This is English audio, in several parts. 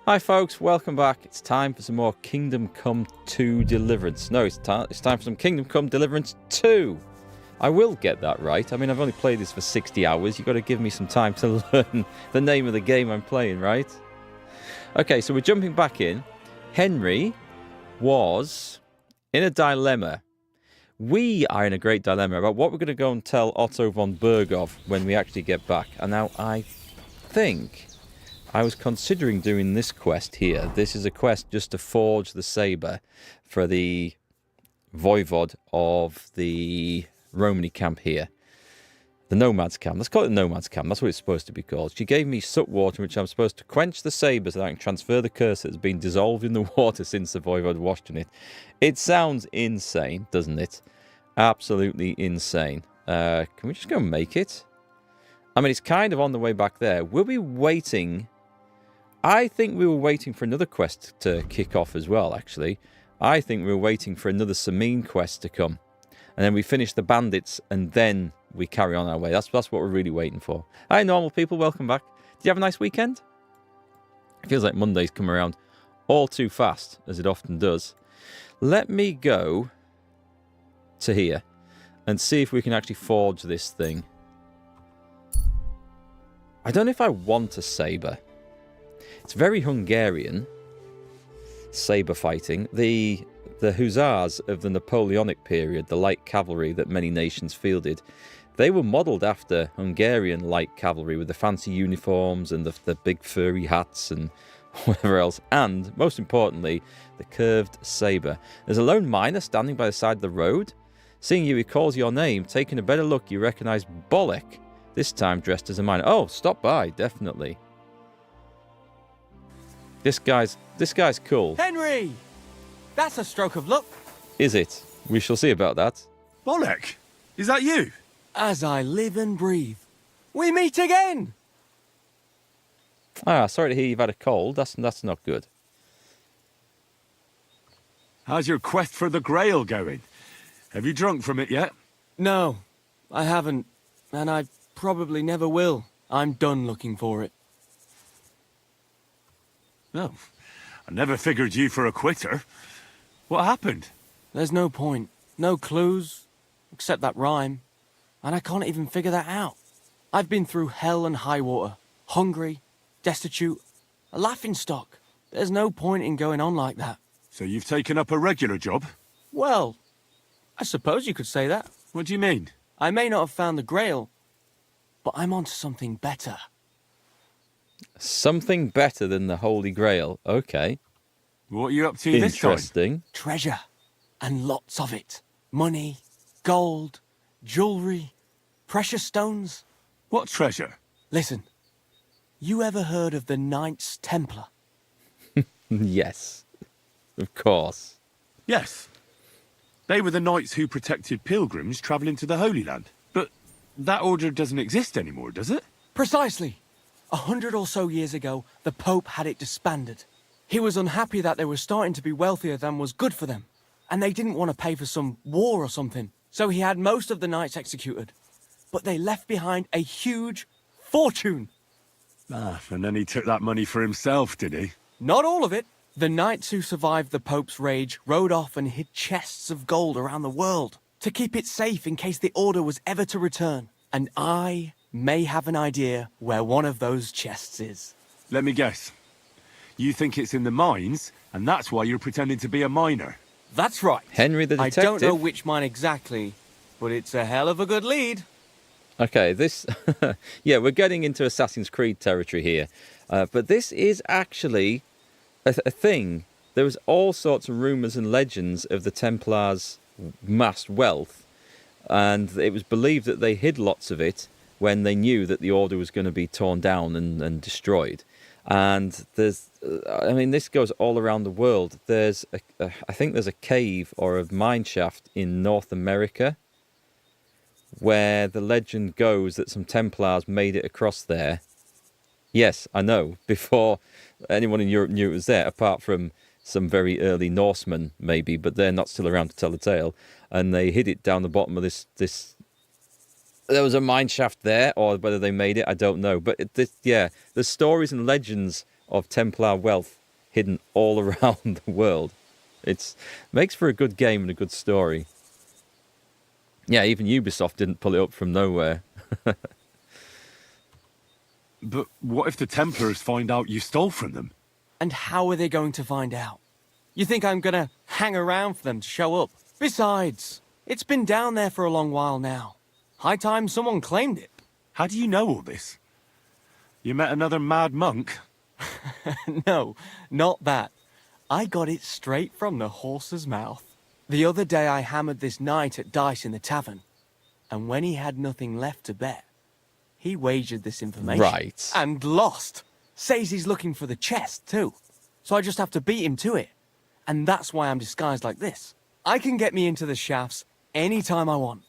Hi folks, welcome back. It's time for some more Kingdom Come 2 Deliverance. No, it's time for some Kingdom Come Deliverance 2. I will get that right. I mean, I've only played this for 60 hours. You've got to give me some time to learn the name of the game I'm playing, right? Okay, so we're jumping back in. Henry was in a dilemma. We are in a great dilemma about what we're going to go and tell Otto von Berov when we actually get back. And now I think I was considering doing this quest here. This is a quest just to forge the saber for the voivod of the Romany camp here. The nomads camp. Let's call it the nomads camp. That's what it's supposed to be called. She gave me soot water, which I'm supposed to quench the saber so that I can transfer the curse that's been dissolved in the water since the voivod washed in it. It sounds insane, doesn't it? Absolutely insane. Can we just go and make it? I mean, it's kind of on the way back there. We'll be waiting. I think we were waiting for another quest to kick off as well, actually. I think we were waiting for another Semine quest to come. And then we finish the bandits, and then we carry on our way. That's what we're really waiting for. Hi, normal people. Welcome back. Did you have a nice weekend? It feels like Monday's come around all too fast, as it often does. Let me go to here and see if we can actually forge this thing. I don't know if I want a saber. It's very Hungarian, saber fighting. The hussars of the Napoleonic period, the light cavalry that many nations fielded, they were modelled after Hungarian light cavalry with the fancy uniforms and the big furry hats and whatever else. And, most importantly, the curved saber. There's a lone miner standing by the side of the road. Seeing you, he calls your name. Taking a better look, you recognise Bolek, this time dressed as a miner. Oh, stop by, definitely. This guy's cool. Henry! That's a stroke of luck. Is it? We shall see about that. Bolek, is that you? As I live and breathe, we meet again! Ah, sorry to hear you've had a cold. That's not good. How's your quest for the Grail going? Have you drunk from it yet? No, I haven't, and I probably never will. I'm done looking for it. No, I never figured you for a quitter. What happened? There's no point, no clues, except that rhyme, and I can't even figure that out. I've been through hell and high water, hungry, destitute, a laughingstock. There's no point in going on like that. So you've taken up a regular job? Well, I suppose you could say that. What do you mean? I may not have found the Grail, but I'm onto something better. Something better than the Holy Grail. Okay. What are you up to this time? Interesting. Treasure, and lots of it. Money, gold, jewelry, precious stones. What treasure? Listen, you ever heard of the Knights Templar? Yes, of course. Yes. They were the knights who protected pilgrims travelling to the Holy Land. But that order doesn't exist anymore, does it? Precisely. 100 or so years ago, the Pope had it disbanded. He was unhappy that they were starting to be wealthier than was good for them, and they didn't want to pay for some war or something, so he had most of the knights executed. But they left behind a huge fortune. Ah, and then he took that money for himself, did he? Not all of it. The knights who survived the Pope's rage rode off and hid chests of gold around the world to keep it safe in case the order was ever to return. And I may have an idea where one of those chests is. Let me guess. You think it's in the mines, and that's why you're pretending to be a miner. That's right. Henry the detective. I don't know which mine exactly, but it's a hell of a good lead. Okay, this... yeah, we're getting into Assassin's Creed territory here. But this is actually a thing. There was all sorts of rumours and legends of the Templars' massed wealth, and it was believed that they hid lots of it when they knew that the order was going to be torn down and destroyed. And there's, I mean, this goes all around the world. There's, I think there's a cave or a mine shaft in North America where the legend goes that some Templars made it across there. Yes, I know, before anyone in Europe knew it was there, apart from some very early Norsemen, maybe, but they're not still around to tell the tale. And they hid it down the bottom of this. There was a mine shaft there, or whether they made it, I don't know. But yeah, there's stories and legends of Templar wealth hidden all around the world. It makes for a good game and a good story. Yeah, even Ubisoft didn't pull it up from nowhere. But what if the Templars find out you stole from them? And how are they going to find out? You think I'm gonna hang around for them to show up? Besides, it's been down there for a long while now. High time someone claimed it. How do you know all this? You met another mad monk? No, not that. I got it straight from the horse's mouth. The other day I hammered this knight at dice in the tavern, and when he had nothing left to bet, he wagered this information. Right. And lost. Says he's looking for the chest, too. So I just have to beat him to it. And that's why I'm disguised like this. I can get me into the shafts anytime I want.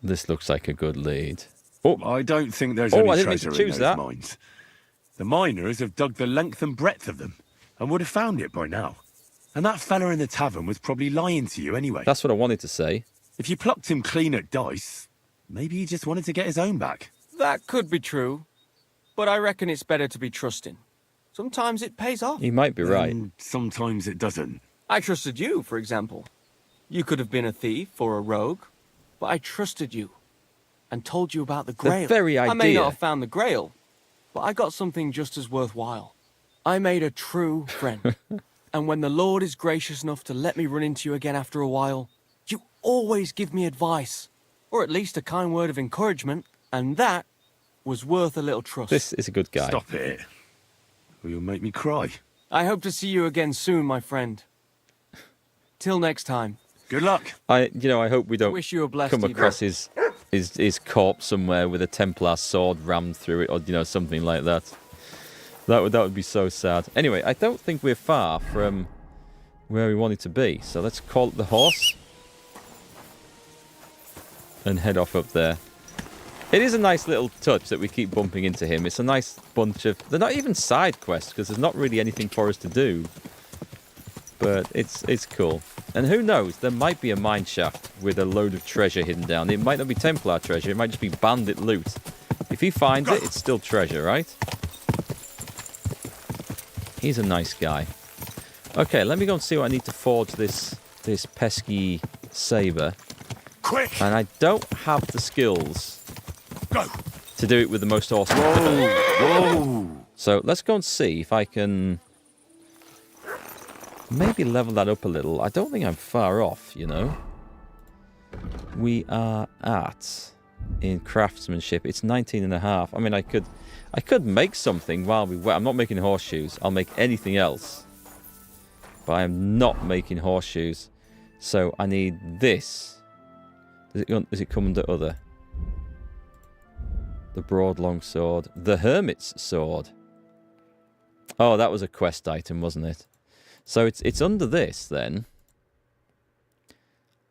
This looks like a good lead. Oh, I don't think there's I any didn't mean to treasure in choose those that. mines. The miners have dug the length and breadth of them, and would have found it by now. And that fella in the tavern was probably lying to you anyway. that's what I wanted to say. If you plucked him clean at dice, maybe he just wanted to get his own back. That could be true. But I reckon it's better to be trusting. Sometimes it pays off. You might be right. And sometimes it doesn't. I trusted you, for example. You could have been a thief or a rogue, but I trusted you and told you about the Grail. very I may idea. not have found the Grail, but I got something just as worthwhile. I made a true friend. And when the Lord is gracious enough to let me run into you again after a while, you always give me advice, or at least a kind word of encouragement, and that was worth a little trust. This is a good guy. Stop it. Or you'll make me cry. I hope to see you again soon, my friend. Till next time. Good luck. I hope we don't Wish you a blessed come evening. across his corpse somewhere with a Templar sword rammed through it, or something like that. That would be so sad. Anyway, I don't think we're far from where we wanted to be, so let's call it the horse and head off up there. It is a nice little touch that we keep bumping into him. It's a nice bunch of... They're not even side quests, because there's not really anything for us to do. But it's cool. And who knows, there might be a mine shaft with a load of treasure hidden down. It might not be Templar treasure, it might just be bandit loot. If he finds it, it's still treasure, right? He's a nice guy. Okay, let me go and see what I need to forge this pesky saber. Quick! And I don't have the skills Go! to do it with the most awesome. Whoa! So let's go and see if I can maybe level that up a little. I don't think I'm far off, We are at, in craftsmanship, it's 19.5. I mean, I could make something while we wait. I'm not making horseshoes. I'll make anything else. But I am not making horseshoes. So I need this. Does it come under other? The broad long sword. The hermit's sword. Oh, that was a quest item, wasn't it? So it's under this then.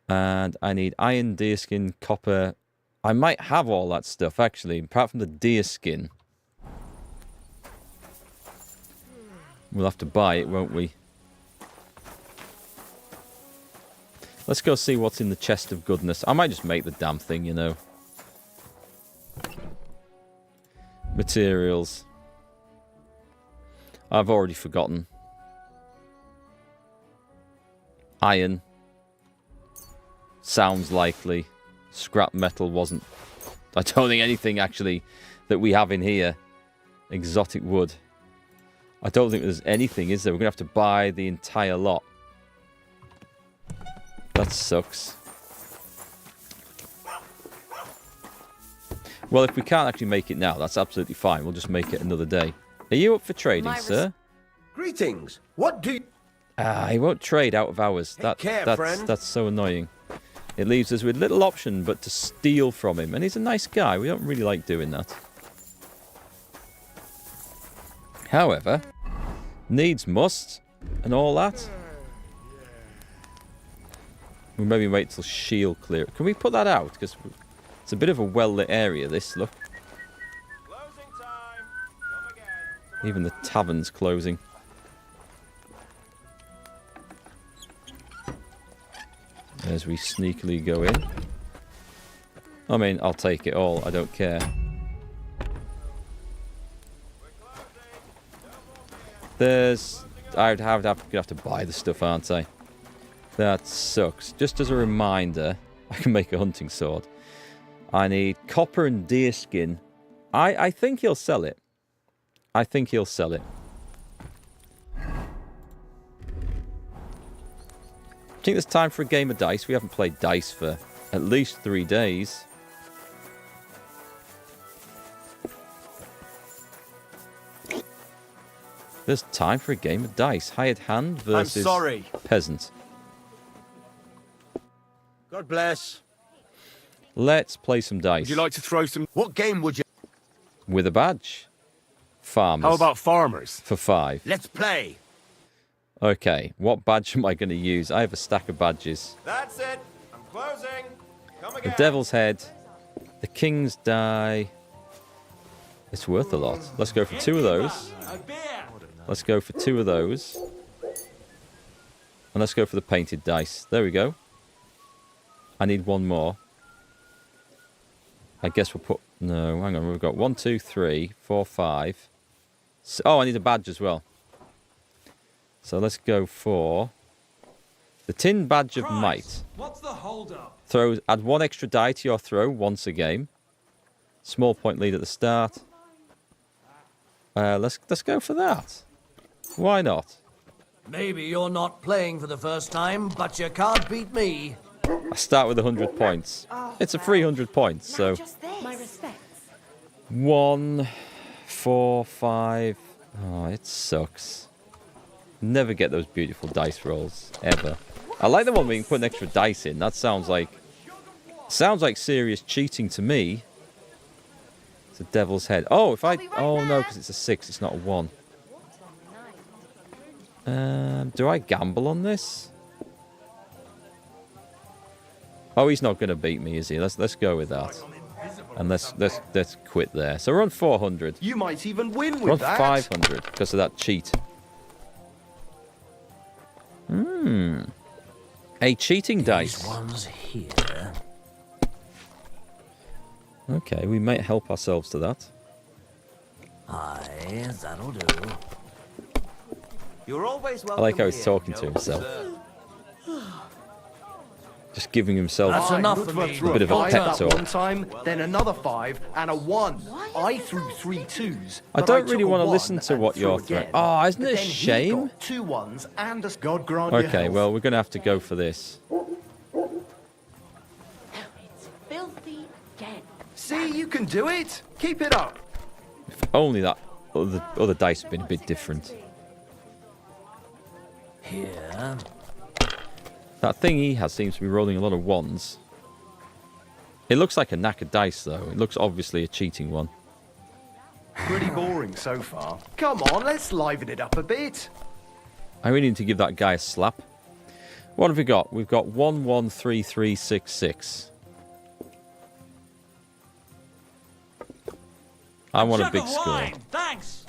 And I need iron, deerskin, copper. I might have all that stuff actually, apart from the deerskin. We'll have to buy it, won't we? Let's go see what's in the chest of goodness. I might just make the damn thing, Materials. I've already forgotten. Iron. Sounds likely. Scrap metal wasn't. I don't think anything, actually, that we have in here. Exotic wood. I don't think there's anything, is there? We're going to have to buy the entire lot. That sucks. Well, if we can't actually make it now, that's absolutely fine. We'll just make it another day. Are you up for trading, sir? Greetings. What do you... He won't trade out of hours. friend. That's so annoying. It leaves us with little option but to steal from him. And he's a nice guy. We don't really like doing that. However, needs must and all that. We'll maybe wait till shield clear. Can we put that out? Because it's a bit of a well-lit area, this. Look. Closing time. Come again. Even the tavern's closing. As we sneakily go in. I mean, I'll take it all. I don't care. There's... I'd have to buy the stuff, aren't I? That sucks. Just as a reminder, I can make a hunting sword. I need copper and deer skin. I think he'll sell it. I think he'll sell it. I think it's time for a game of dice. We haven't played dice for at least 3 days. There's time for a game of dice. Hired hand versus sorry. peasant. God bless. Let's play some dice. Would you like to throw some... What game would you... With a badge. Farmers. How about farmers? For 5. Let's play. Okay, what badge am I going to use? I have a stack of badges. That's it. I'm closing. Come The again. Devil's Head. The King's Die. It's worth a lot. Let's go for 2 of those. Let's go for 2 of those. And let's go for the painted dice. There we go. I need 1 more. I guess we'll put... No, hang on. We've got 1, 2, 3, 4, 5. Oh, I need a badge as well. So let's go for the Tin Badge of Might. What's the hold-up? Add 1 extra die to your throw once a game. Small point lead at the start. Let's go for that. Why not? Maybe you're not playing for the first time, but you can't beat me. I start with 100 points. It's a 300 points, so My respects. 1, 4, 5. Oh, it sucks. Never get those beautiful dice rolls ever. I like the one where you can put an extra dice in. That sounds like serious cheating to me. It's a Devil's Head. Oh, if I... Oh, no, because it's a 6. It's not a 1. Do I gamble on this? Oh, he's not going to beat me, is he? Let's go with that. And let's quit there. So we're on 400. You might even win We're on with that. 500 because of that cheat. A cheating dice. These ones here. Okay, we might help ourselves to that. Aye, that'll do. You're always I welcome like how he's here, talking to Joe. himself. Just giving himself That's a enough for me. bit of a Five pep up. talk. One time, then another 5 and a 1. I threw 3 2s. I but don't took really a want to 1 listen to and what threw you're again. throwing. Oh, isn't But it a then he shame? got 2 1s and a God grant your Okay, health. well, we're going to have to go for this. It's filthy again. See, you can do it. Keep it up. If only that other dice had been a bit different. Here. That thing he has seems to be rolling a lot of 1s. It looks like a knackered dice, though. It looks obviously a cheating one. Pretty boring so far. Come on, let's liven it up a bit. I really need to give that guy a slap. What have we got? We've got 1, 1, 3, 3, 6, 6. I want a big score. Thanks.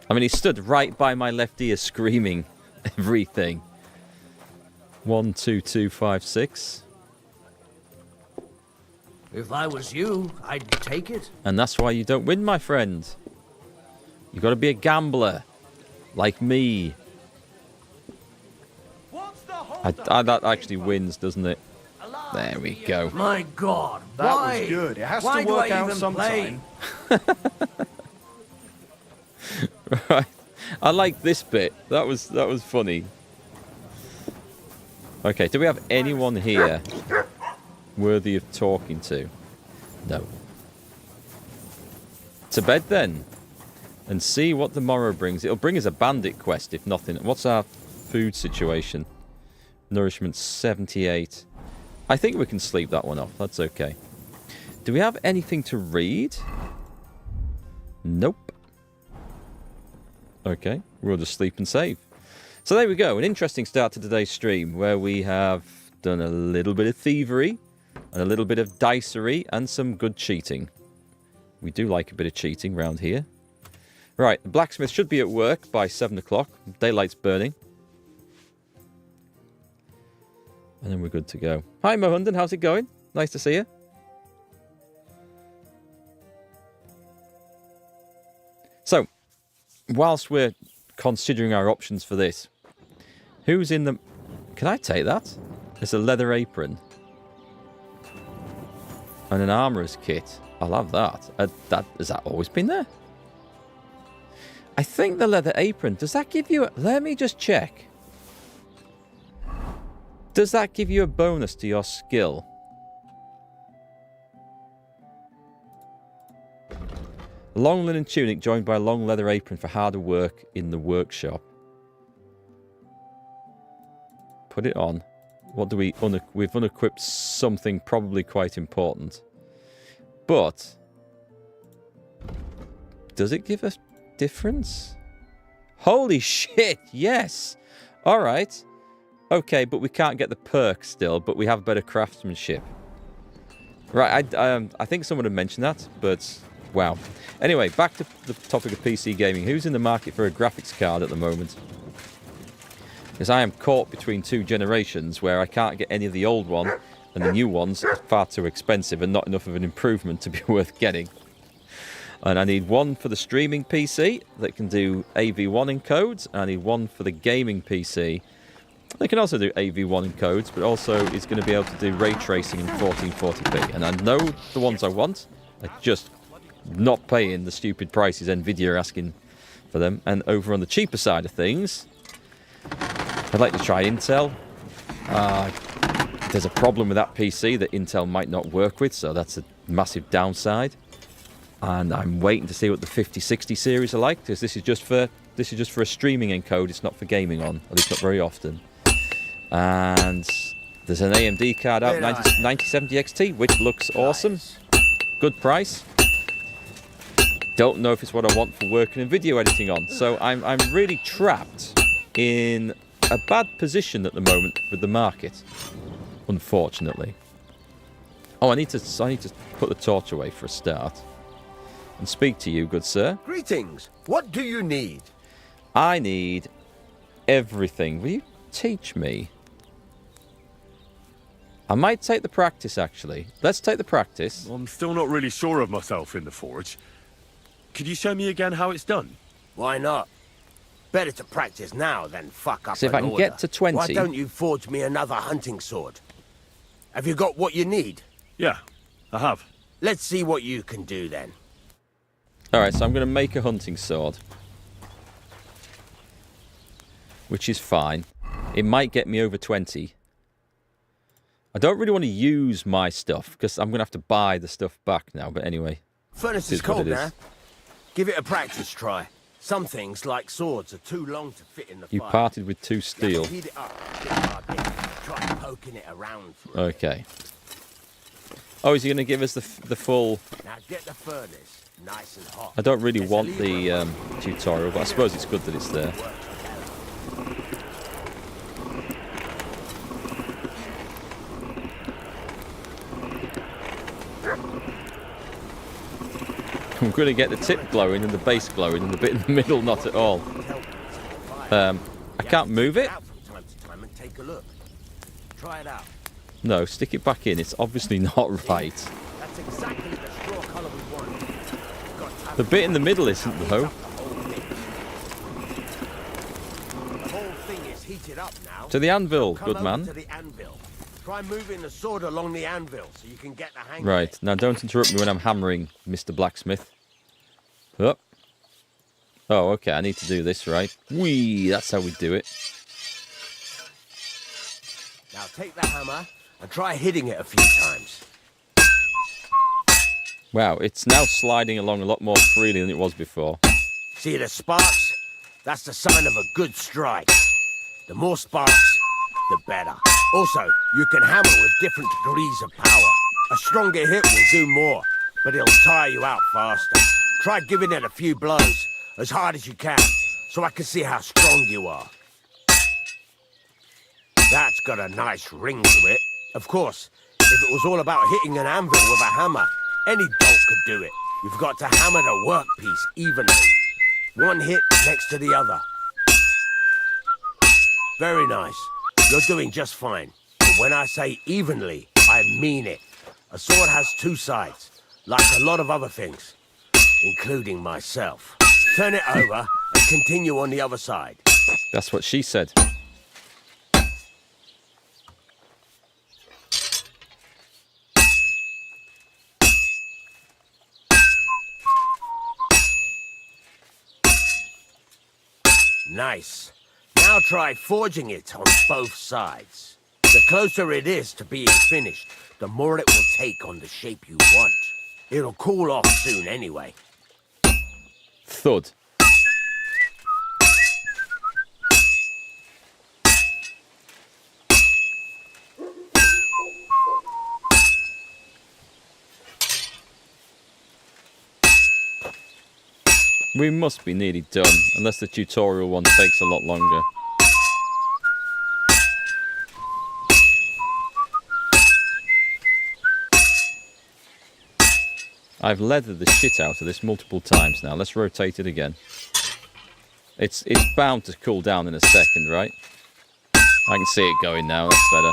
I mean, he stood right by my left ear screaming everything. 1, 2, 2, 5, 6. If I was you, I'd take it. And that's why you don't win, my friend. You've got to be a gambler. Like me. That actually wins, doesn't it? There we go. My God, That why? was good. It has Why to do work I out even sometime. play? Right. I like this bit. That was funny. Okay, do we have anyone here worthy of talking to? No. To bed then. And see what the morrow brings. It'll bring us a bandit quest, if nothing. What's our food situation? Nourishment 78. I think we can sleep that one off. That's okay. Do we have anything to read? Nope. Okay, we'll just sleep and save. So there we go. An interesting start to today's stream where we have done a little bit of thievery and a little bit of dicery and some good cheating. We do like a bit of cheating around here. Right, the blacksmith should be at work by 7 o'clock. Daylight's burning. And then we're good to go. Hi, Mohunden. How's it going? Nice to see you. So, whilst we're considering our options for this. Who's in the... Can I take that? There's a leather apron. And an armourer's kit. I'll have that. Has that always been there? I think the leather apron... Does that give you... Let me just check. Does that give you a bonus to your skill? Long linen tunic joined by a long leather apron for harder work in the workshop. Put it on. What do we... We've unequipped something probably quite important. But... Does it give us difference? Holy shit, yes! Alright. Okay, but we can't get the perk still, but we have better craftsmanship. Right, I think someone had mentioned that, but... Wow. Anyway, back to the topic of PC gaming. Who's in the market for a graphics card at the moment? Because I am caught between two generations where I can't get any of the old one, and the new ones are far too expensive and not enough of an improvement to be worth getting. And I need one for the streaming PC that can do AV1 encodes, and I need one for the gaming PC. They can also do AV1 encodes, but also is going to be able to do ray tracing in 1440p. And I know the ones I want. I just not paying the stupid prices Nvidia are asking for them. And over on the cheaper side of things, I'd like to try Intel. There's a problem with that PC that Intel might not work with, so that's a massive downside. And I'm waiting to see what the 5060 series are like, because this is just for a streaming encode. It's not for gaming on, at least not very often. And there's an AMD card out, 9070 XT, which looks awesome. Good price. Don't know if it's what I want for working and video editing on. So I'm really trapped in a bad position at the moment with the market, unfortunately. Oh, I need to put the torch away for a start and speak to you, good sir. Greetings. What do you need? I need everything. Will you teach me? I might take the practice, actually. Let's take the practice. I'm still not really sure of myself in the forge. Could you show me again how it's done? Why not? Better to practice now than fuck up So if an I can order. get to 20... Why don't you forge me another hunting sword? Have you got what you need? Yeah, I have. Let's see what you can do then. Alright, so I'm going to make a hunting sword. Which is fine. It might get me over 20. I don't really want to use my stuff, because I'm going to have to buy the stuff back now, but anyway. Furnace is cold now. Give it a practice try. Some things, like swords, are too long to fit in the You fire. parted with 2 steel. Heat it up, bit by bit. Try poking it around for Okay. Oh, is he going to give us the full... Now get the furnace nice and hot. I don't really want the tutorial, but I suppose it's good that it's there. I'm going to get the tip glowing and the base glowing and the bit in the middle not at all. I can't move it? Try it out. No, stick it back in. It's obviously not right. That's exactly the straw colour we want. The bit in the middle isn't, though. The whole thing is heated up now. To the anvil, Come good over man. to the anvil. Try moving the sword along the anvil so you can get the hang of Right, it. now don't interrupt me when I'm hammering, Mr. Blacksmith. Up. Oh, okay, I need to do this, right? Whee, that's how we do it. Now take the hammer and try hitting it a few times. Wow, it's now sliding along a lot more freely than it was before. See the sparks? That's the sign of a good strike. The more sparks, the better. Also, you can hammer with different degrees of power. A stronger hit will do more, but it'll tire you out faster. Try giving it a few blows, as hard as you can, so I can see how strong you are. That's got a nice ring to it. Of course, if it was all about hitting an anvil with a hammer, any dolt could do it. You've got to hammer the workpiece evenly. One hit next to the other. Very nice. You're doing just fine. But when I say evenly, I mean it. A sword has 2 sides, like a lot of other things, including myself. Turn it over and continue on the other side. That's what she said. Nice. Now try forging it on both sides. The closer it is to being finished, the more it will take on the shape you want. It'll cool off soon anyway. Thud. We must be nearly done, unless the tutorial one takes a lot longer. I've leathered the shit out of this multiple times now. Let's rotate it again. It's bound to cool down in a second, right? I can see it going now, that's better.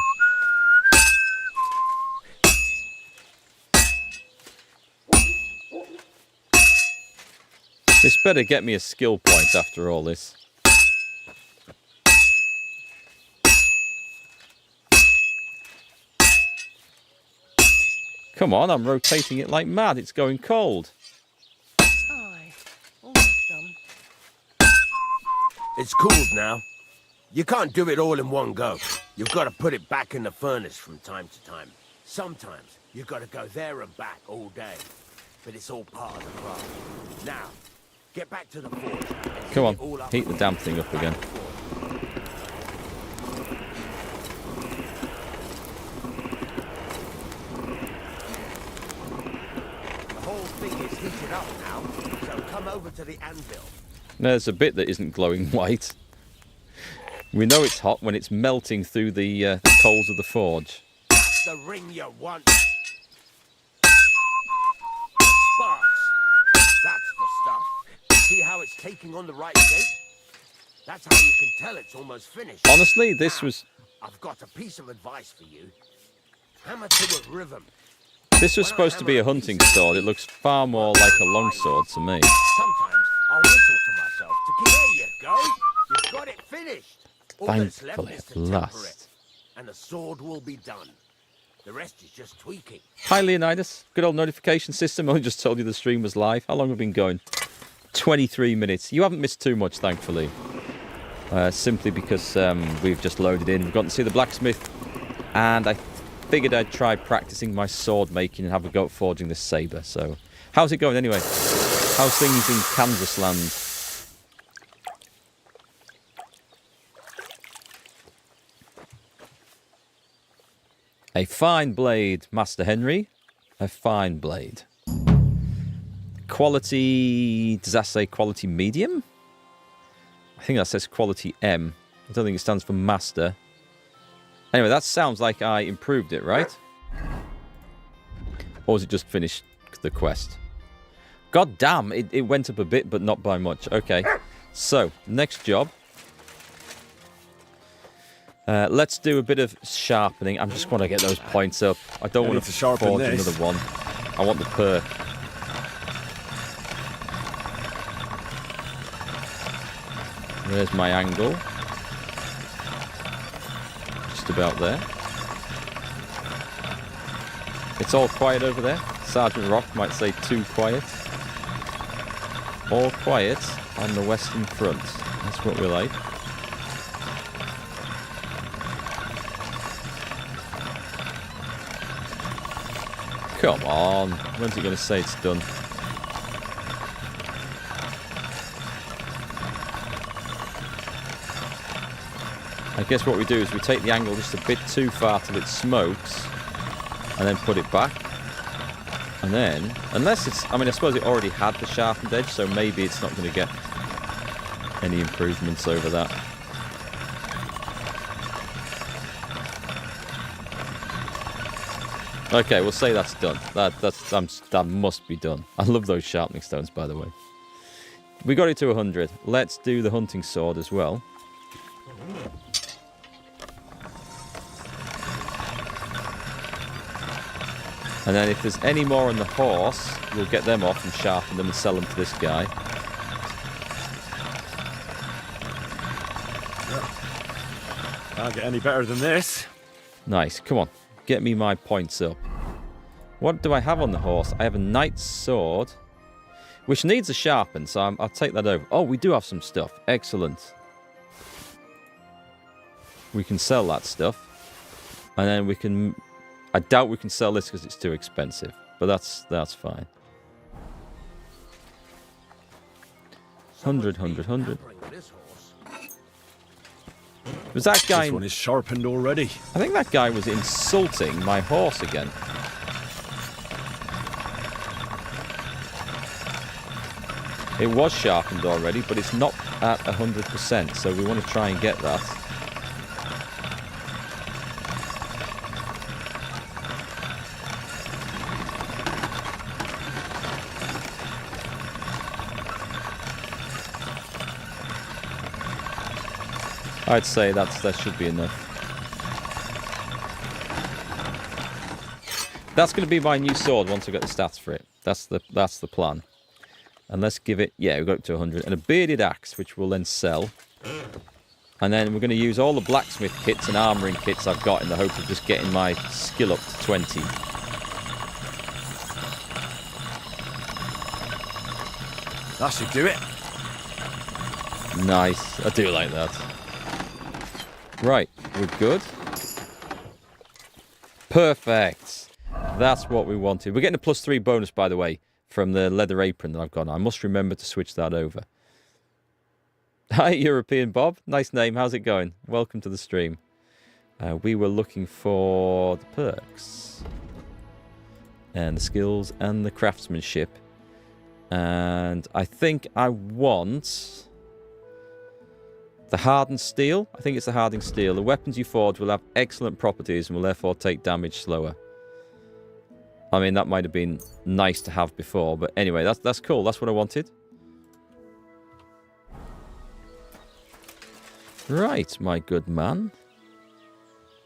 This better get me a skill point after all this. Come on, I'm rotating it like mad. It's going cold. Aye, almost done. It's cooled now. You can't do it all in one go. You've got to put it back in the furnace from time to time. Sometimes you've got to go there and back all day. But it's all part of the craft. Now, get back to the forge. Come on, heat the damn thing up again. The whole thing is heated up now, so come over to the anvil. There's a bit that isn't glowing white. We know it's hot when it's melting through the coals of the forge. That's the ring you want. Sparks. That's the stuff. See how it's taking on the right shape? That's how you can tell it's almost finished. Honestly, this was... I've got a piece of advice for you. Hammer to a rhythm. This was supposed to be a hunting sword. It looks far more like a longsword to me. Sometimes I'll whistle to myself to there you go. You've got it finished. All that's left Thankfully, is at to temper last. it, and the sword will be done. The rest is just tweaking. Hi, Leonidas. Good old notification system. I only just told you the stream was live. How long have we been going? 23 minutes. You haven't missed too much, thankfully. Simply because we've just loaded in. We've gotten to see the blacksmith. And I figured I'd try practicing my sword making and have a go at forging this saber. So, how's it going anyway? How's things in Kansas land? A fine blade, Master Henry. A fine blade. Quality... Does that say quality medium? I think that says quality M. I don't think it stands for master. Anyway, that sounds like I improved it, right? Or was it just finished the quest? God damn, it went up a bit, but not by much. Okay, so, next job. Let's do a bit of sharpening. I just want to get those points up. I don't want to forge another one. I want the perk. There's my angle. Just about there. It's all quiet over there. Sergeant Rock might say too quiet. All quiet on the western front. That's what we like. Come on. When's he going to say it's done? I guess what we do is we take the angle just a bit too far till it smokes and then put it back. And then, unless it's, I mean, I suppose it already had the sharpened edge, so maybe it's not going to get any improvements over that. Okay, we'll say that's done. That must be done. I love those sharpening stones, by the way. We got it to 100. Let's do the hunting sword as well. And then if there's any more on the horse, we'll get them off and sharpen them and sell them to this guy. Can't get any better than this. Nice. Come on. Get me my points up. What do I have on the horse? I have a knight's sword, which needs a sharpen, so I'll take that over. Oh, we do have some stuff. Excellent. We can sell that stuff. And then we can... I doubt we can sell this because it's too expensive. But that's fine. 100, 100, 100. Was that guy... This one is sharpened already. I think that guy was insulting my horse again. It was sharpened already, but it's not at 100%, so we want to try and get that. I'd say that should be enough. That's going to be my new sword once I get the stats for it. That's the plan. And let's give it... Yeah, we've got up to 100. And a bearded axe, which we'll then sell. And then we're going to use all the blacksmith kits and armouring kits I've got in the hope of just getting my skill up to 20. That should do it. Nice. I do like that. Right, we're good. Perfect. That's what we wanted. We're getting a +3 bonus, by the way, from the leather apron that I've got. I must remember to switch that over. Hi, European Bob. Nice name. How's it going? Welcome to the stream. We were looking for the perks and the skills and the craftsmanship. And I think I want the hardened steel. I think it's the hardened steel. The weapons you forge will have excellent properties and will therefore take damage slower. I mean, that might have been nice to have before, but anyway, that's cool. That's what I wanted. Right, my good man.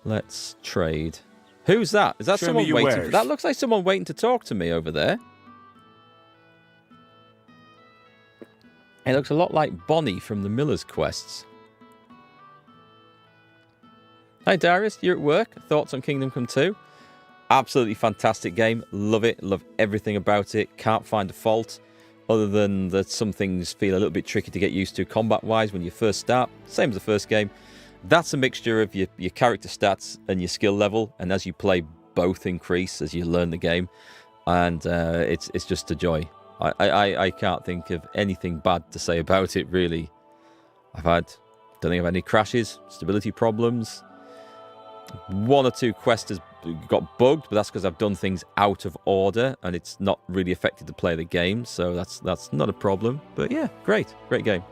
Let's trade. Who's that? Is that someone waiting? That looks like someone waiting to talk to me over there. It looks a lot like Bonnie from the Miller's Quests. Hi Darius, you're at work. Thoughts on Kingdom Come 2? Absolutely fantastic game. Love it. Love everything about it. Can't find a fault. Other than that some things feel a little bit tricky to get used to combat-wise when you first start. Same as the first game. That's a mixture of your character stats and your skill level. And as you play, both increase as you learn the game. And it's just a joy. I can't think of anything bad to say about it, really. don't think I've had any crashes, stability problems. One or two quests has got bugged, but that's because I've done things out of order and it's not really affected the play of the game, so that's not a problem. But yeah, great game.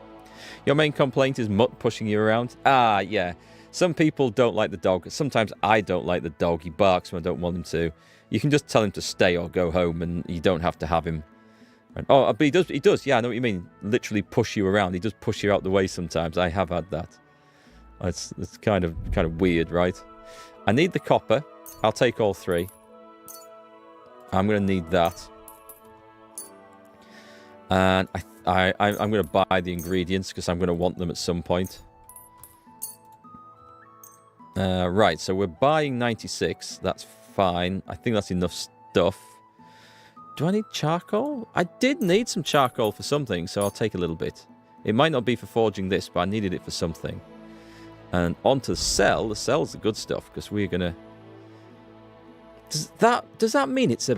Your main complaint is Mutt pushing you around? Ah, yeah. Some people don't like the dog. Sometimes I don't like the dog. He barks when I don't want him to. You can just tell him to stay or go home and you don't have to have him. Oh, but he does. Yeah, I know what you mean. Literally push you around. He does push you out the way sometimes. I have had that. It's kind of weird, right? I need the copper. I'll take all three. I'm going to need that. And I'm going to buy the ingredients because I'm going to want them at some point. Right, so we're buying 96. That's fine. I think that's enough stuff. Do I need charcoal? I did need some charcoal for something, so I'll take a little bit. It might not be for forging this, but I needed it for something. And onto the cell. The cell's the good stuff, because we're going to... Does that mean it's a...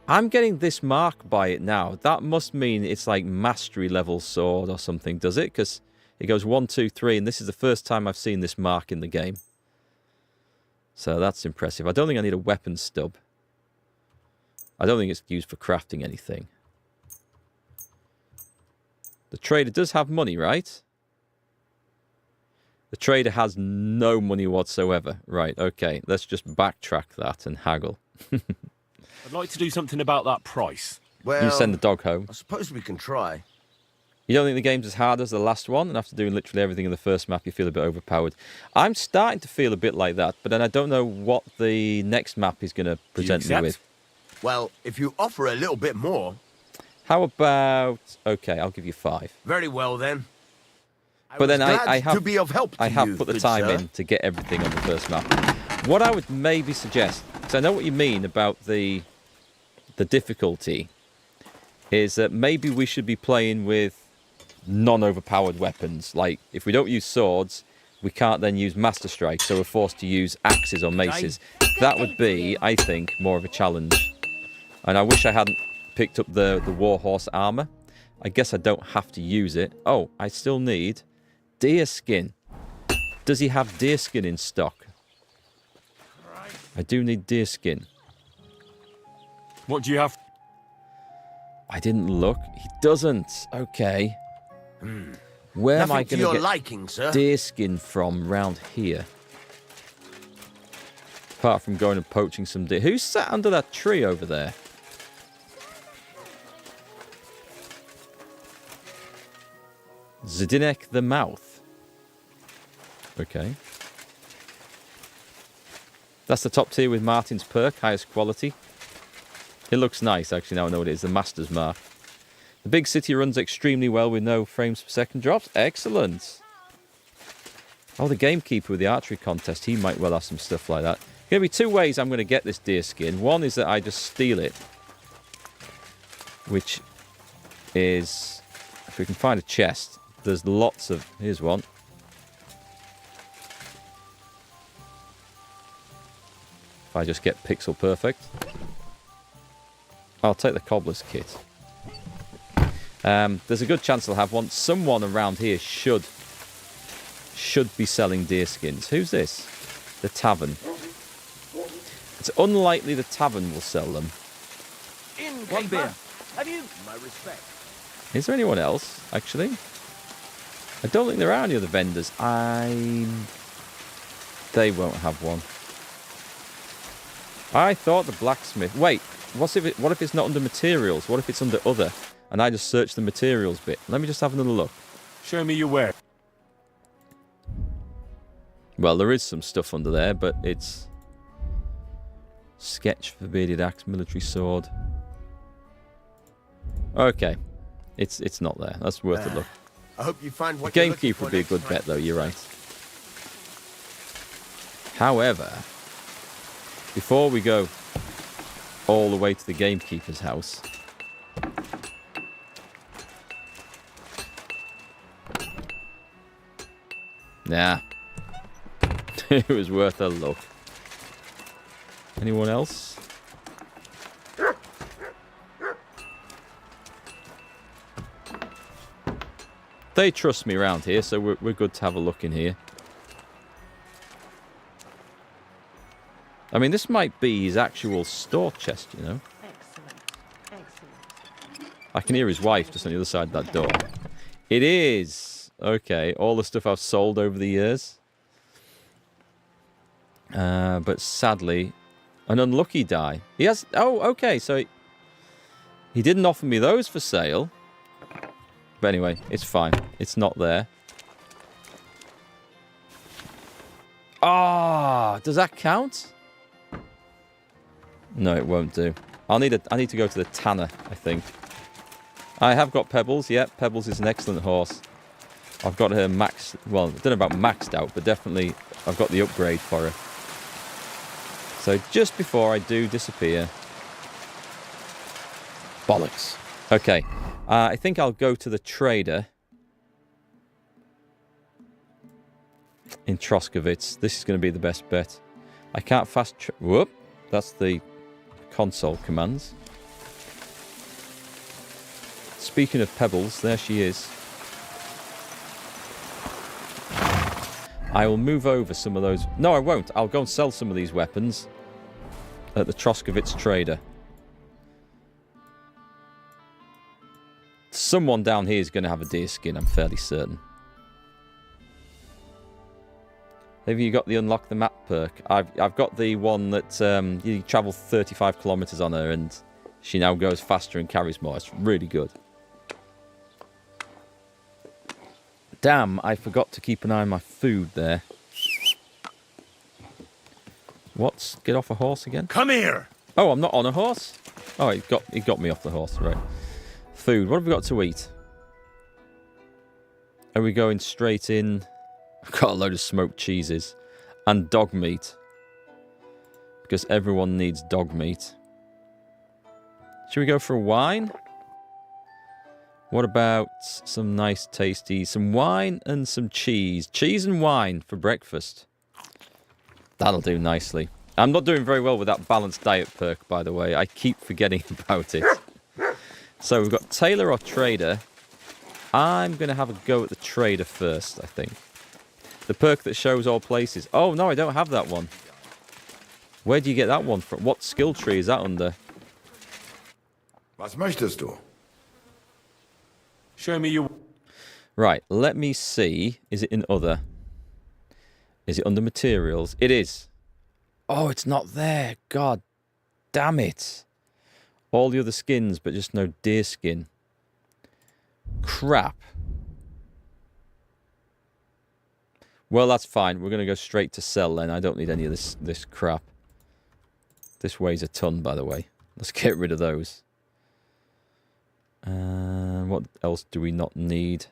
I'm getting this mark by it now. That must mean it's like mastery level sword or something, does it? Because it goes 1, 2, 3, and this is the first time I've seen this mark in the game. So that's impressive. I don't think I need a weapon stub. I don't think it's used for crafting anything. The trader does have money, right? The trader has no money whatsoever. Right, okay. Let's just backtrack that and haggle. I'd like to do something about that price. Well, You send the dog home. I suppose we can try. You don't think the game's as hard as the last one? And after doing literally everything in the first map, you feel a bit overpowered. I'm starting to feel a bit like that, but then I don't know what the next map is going to present me with. Well, if you offer a little bit more... How about... Okay, I'll give you 5. Very well, then. But then was glad I have to be of help to I have you, put the good time sir. in to get everything on the first map. What I would maybe suggest, because I know what you mean about the difficulty, is that maybe we should be playing with non-overpowered weapons. Like, if we don't use swords, we can't then use Master Strike, so we're forced to use axes or maces. That would be, I think, more of a challenge. And I wish I hadn't picked up the Warhorse armor. I guess I don't have to use it. Oh, I still need deer skin. Does he have deer skin in stock? I do need deer skin. What do you have? I didn't look. He doesn't. Okay. Where am I Nothing to going your to get liking, sir. deer skin from round here? Apart from going and poaching some deer. Who's sat under that tree over there? Zdinek the Mouth. Okay. That's the top tier with Martin's perk, highest quality. It looks nice, actually, now I know what it is. The Master's Mark. The big city runs extremely well with no frames per second drops. Excellent. Oh, the gamekeeper with the archery contest, he might well have some stuff like that. Going to be two ways I'm going to get this deer skin. One is that I just steal it, which is, if we can find a chest, there's lots of, here's one. If I just get pixel perfect. I'll take the cobbler's kit. There's a good chance I'll have one. Someone around here should be selling deer skins. Who's this? The tavern. It's unlikely the tavern will sell them. One beer. Have you? My respect. Is there anyone else, actually? I don't think there are any other vendors. They won't have one. I thought the blacksmith... Wait, what if it's not under materials? What if it's under other? And I just search the materials bit. Let me just have another look. Show me your ware. Well, there is some stuff under there, but it's... Sketch for bearded axe, military sword. Okay. It's not there. That's worth a look. I hope you find The what you're looking gamekeeper for would be a next good time. bet, though. You're right. However, before we go all the way to the gamekeeper's house, nah, it was worth a look. Anyone else? They trust me around here, so we're good to have a look in here. I mean, this might be his actual store chest, you know. Excellent. Excellent. I can hear his wife just on the other side of that door. It is! Okay, all the stuff I've sold over the years. But sadly, an unlucky die. He has... Oh, okay, so he didn't offer me those for sale. But anyway, it's fine. It's not there. Ah, does that count? No, it won't do. I need to go to the tanner, I think. I have got Pebbles. Yeah, Pebbles is an excellent horse. I've got her maxed... Well, I don't know about maxed out, but definitely I've got the upgrade for her. So just before I do disappear... Bollocks. Okay. I think I'll go to the trader in Troskowitz. This is going to be the best bet. I can't fast... Whoop. That's the console commands. Speaking of Pebbles, there she is. I will move over some of those... No, I won't. I'll go and sell some of these weapons at the Troskowitz trader. Someone down here is going to have a deer skin, I'm fairly certain. Have you got the unlock the map perk? I've got the one that you travel 35 kilometers on her and she now goes faster and carries more. It's really good. Damn, I forgot to keep an eye on my food there. What's... Get off a horse again? Come here! Oh, I'm not on a horse? Oh, it got me off the horse, right. Food. What have we got to eat? Are we going straight in? I've got a load of smoked cheeses and dog meat. Because everyone needs dog meat. Should we go for a wine? What about some nice tasty, some wine and some cheese. Cheese and wine for breakfast. That'll do nicely. I'm not doing very well with that balanced diet perk, by the way. I keep forgetting about it. So we've got Tailor or Trader. I'm going to have a go at the Trader first, I think. The perk that shows all places. Oh, no, I don't have that one. Where do you get that one from? What skill tree is that under? Was möchtest du? Show me your... Right, let me see. Is it in other? Is it under materials? It is. Oh, it's not there. God damn it. All the other skins, but just no deer skin. Crap. Well, that's fine. We're going to go straight to sell then. I don't need any of this crap. This weighs a ton, by the way. Let's get rid of those. What else do we not need?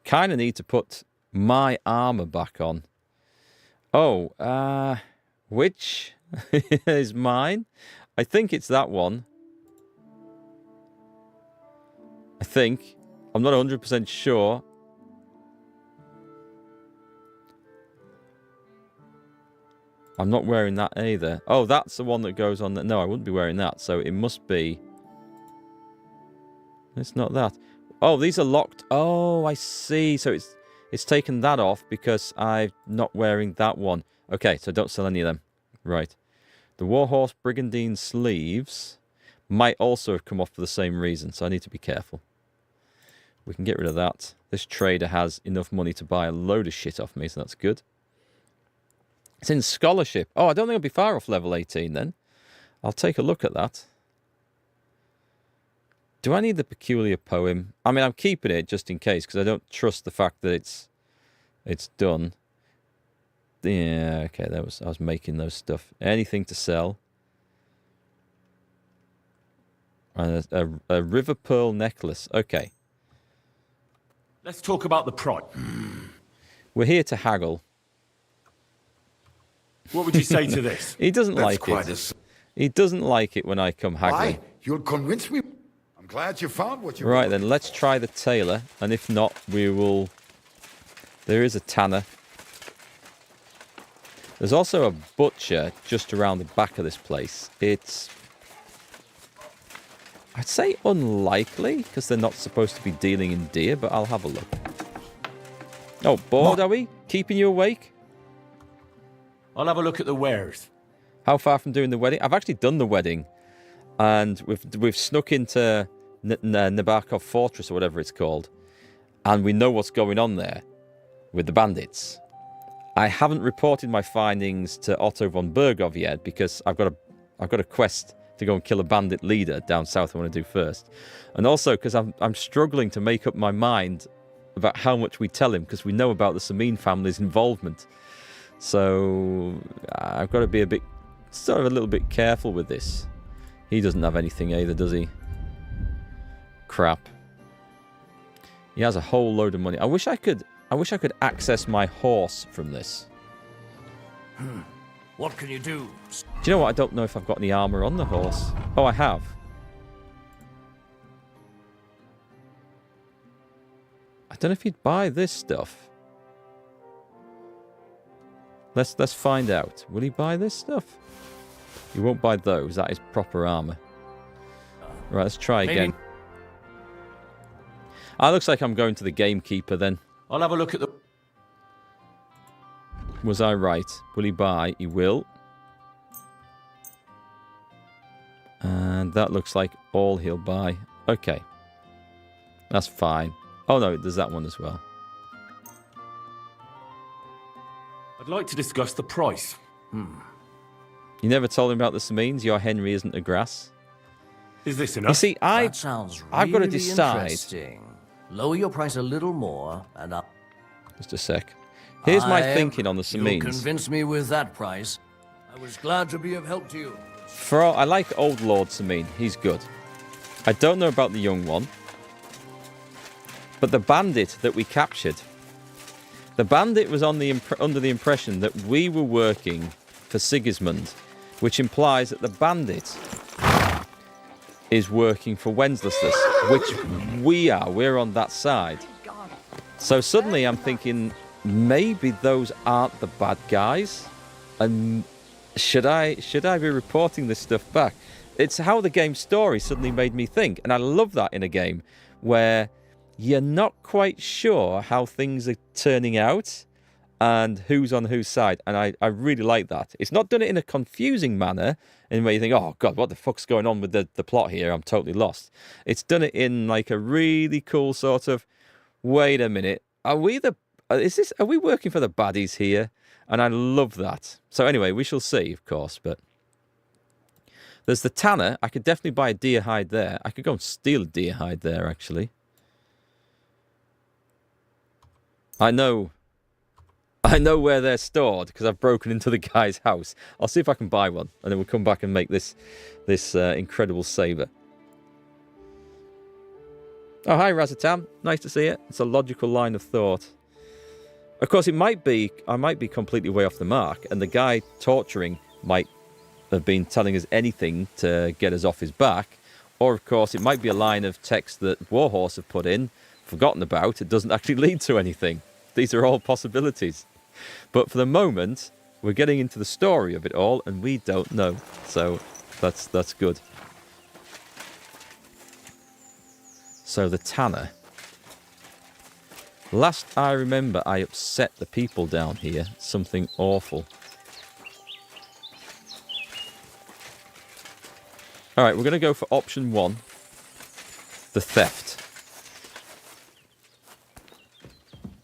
Kind of need to put my armor back on. Oh, which is mine? I think it's that one. I think. I'm not 100% sure. I'm not wearing that either. Oh, that's the one that goes on. No, I wouldn't be wearing that. So it must be... It's not that. Oh, these are locked. Oh, I see. So it's taken that off because I'm not wearing that one. Okay, so don't sell any of them. Right. The Warhorse Brigandine sleeves might also have come off for the same reason, so I need to be careful. We can get rid of that. This trader has enough money to buy a load of shit off me, so that's good. It's in scholarship. Oh, I don't think I'll be far off level 18 then. I'll take a look at that. Do I need the peculiar poem? I mean, I'm keeping it just in case because I don't trust the fact that it's done. Yeah, okay, I was making those stuff. Anything to sell? And a river pearl necklace. Okay. Let's talk about the price. We're here to haggle. What would you say to this? He doesn't like it. He doesn't like it when I come haggling. Why? You'll convince me. I'm glad you found what you Right wanted. then, let's try the tailor, and if not, we will... There is a tanner. There's also a butcher just around the back of this place. It's... I'd say unlikely, because they're not supposed to be dealing in deer, but I'll have a look. Oh, bored are we? Keeping you awake? I'll have a look at the wares. How far from doing the wedding? I've actually done the wedding, and we've snuck into Nabarkov Fortress or whatever it's called, and we know what's going on there with the bandits. I haven't reported my findings to Otto von Bergov yet because I've got a quest to go and kill a bandit leader down south I want to do first, and also because I'm struggling to make up my mind about how much we tell him because we know about the Semine family's involvement. So I've got to be a little bit careful with this. He doesn't have anything either, does he? Crap. He has a whole load of money. I wish I could access my horse from this. What can you do? Do you know what? I don't know if I've got any armor on the horse. Oh, I have. I don't know if he'd buy this stuff. Let's find out. Will he buy this stuff? He won't buy those. That is proper armor. Right, let's try again. Ah, looks like I'm going to the gamekeeper then. I'll have a look at the... Was I right? Will he buy? He will. And that looks like all he'll buy. Okay. That's fine. Oh no, there's that one as well. I'd like to discuss the price. You never told him about the Semines? Your Henry isn't a grass? Is this enough? You see, That sounds really I've got to decide. interesting. Lower your price a little more, and up. Just a sec. Here's my thinking on the You Semines. convinced me with that price. I was glad to be of help to you. I like Old Lord Semine. He's good. I don't know about the young one. But the bandit that we captured, the bandit was on the under the impression that we were working for Sigismund, which implies that the bandit is working for Wenceslas, which we are. We're on that side. So suddenly I'm thinking, maybe those aren't the bad guys, and should I be reporting this stuff back? It's how the game's story suddenly made me think, and I love that in a game where you're not quite sure how things are turning out and who's on whose side, and I really like that. It's not done it in a confusing manner, in where you think, oh god, what the fuck's going on with the plot here? I'm totally lost. It's done it in like a really cool sort of, wait a minute, are we working for the baddies here? And I love that. So anyway, we shall see, of course, but there's the tanner. I could definitely buy a deer hide there. I could go and steal a deer hide there, actually. I know where they're stored because I've broken into the guy's house. I'll see if I can buy one, and then we'll come back and make this incredible saber. Oh, hi, Razatam. Nice to see it. It's a logical line of thought. Of course, I might be completely way off the mark, and the guy torturing might have been telling us anything to get us off his back, or of course, it might be a line of text that Warhorse have put in, forgotten about. It doesn't actually lead to anything. These are all possibilities. But for the moment, we're getting into the story of it all, and we don't know. So that's good. So the tanner. Last I remember, I upset the people down here. Something awful. All right, we're going to go for option 1. The theft.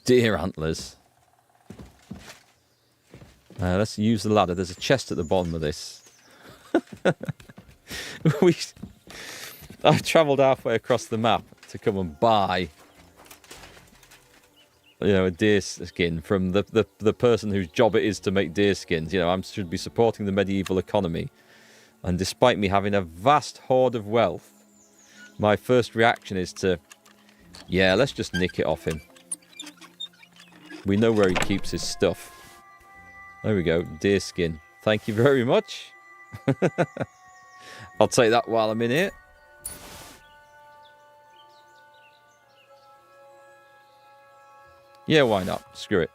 Deer antlers. Let's use the ladder. There's a chest at the bottom of this. I've travelled halfway across the map to come and buy, a deer skin from the person whose job it is to make deer skins. I should be supporting the medieval economy. And despite me having a vast hoard of wealth, my first reaction is to, yeah, let's just nick it off him. We know where he keeps his stuff. There we go, deer skin. Thank you very much. I'll take that while I'm in here. Yeah, why not? Screw it.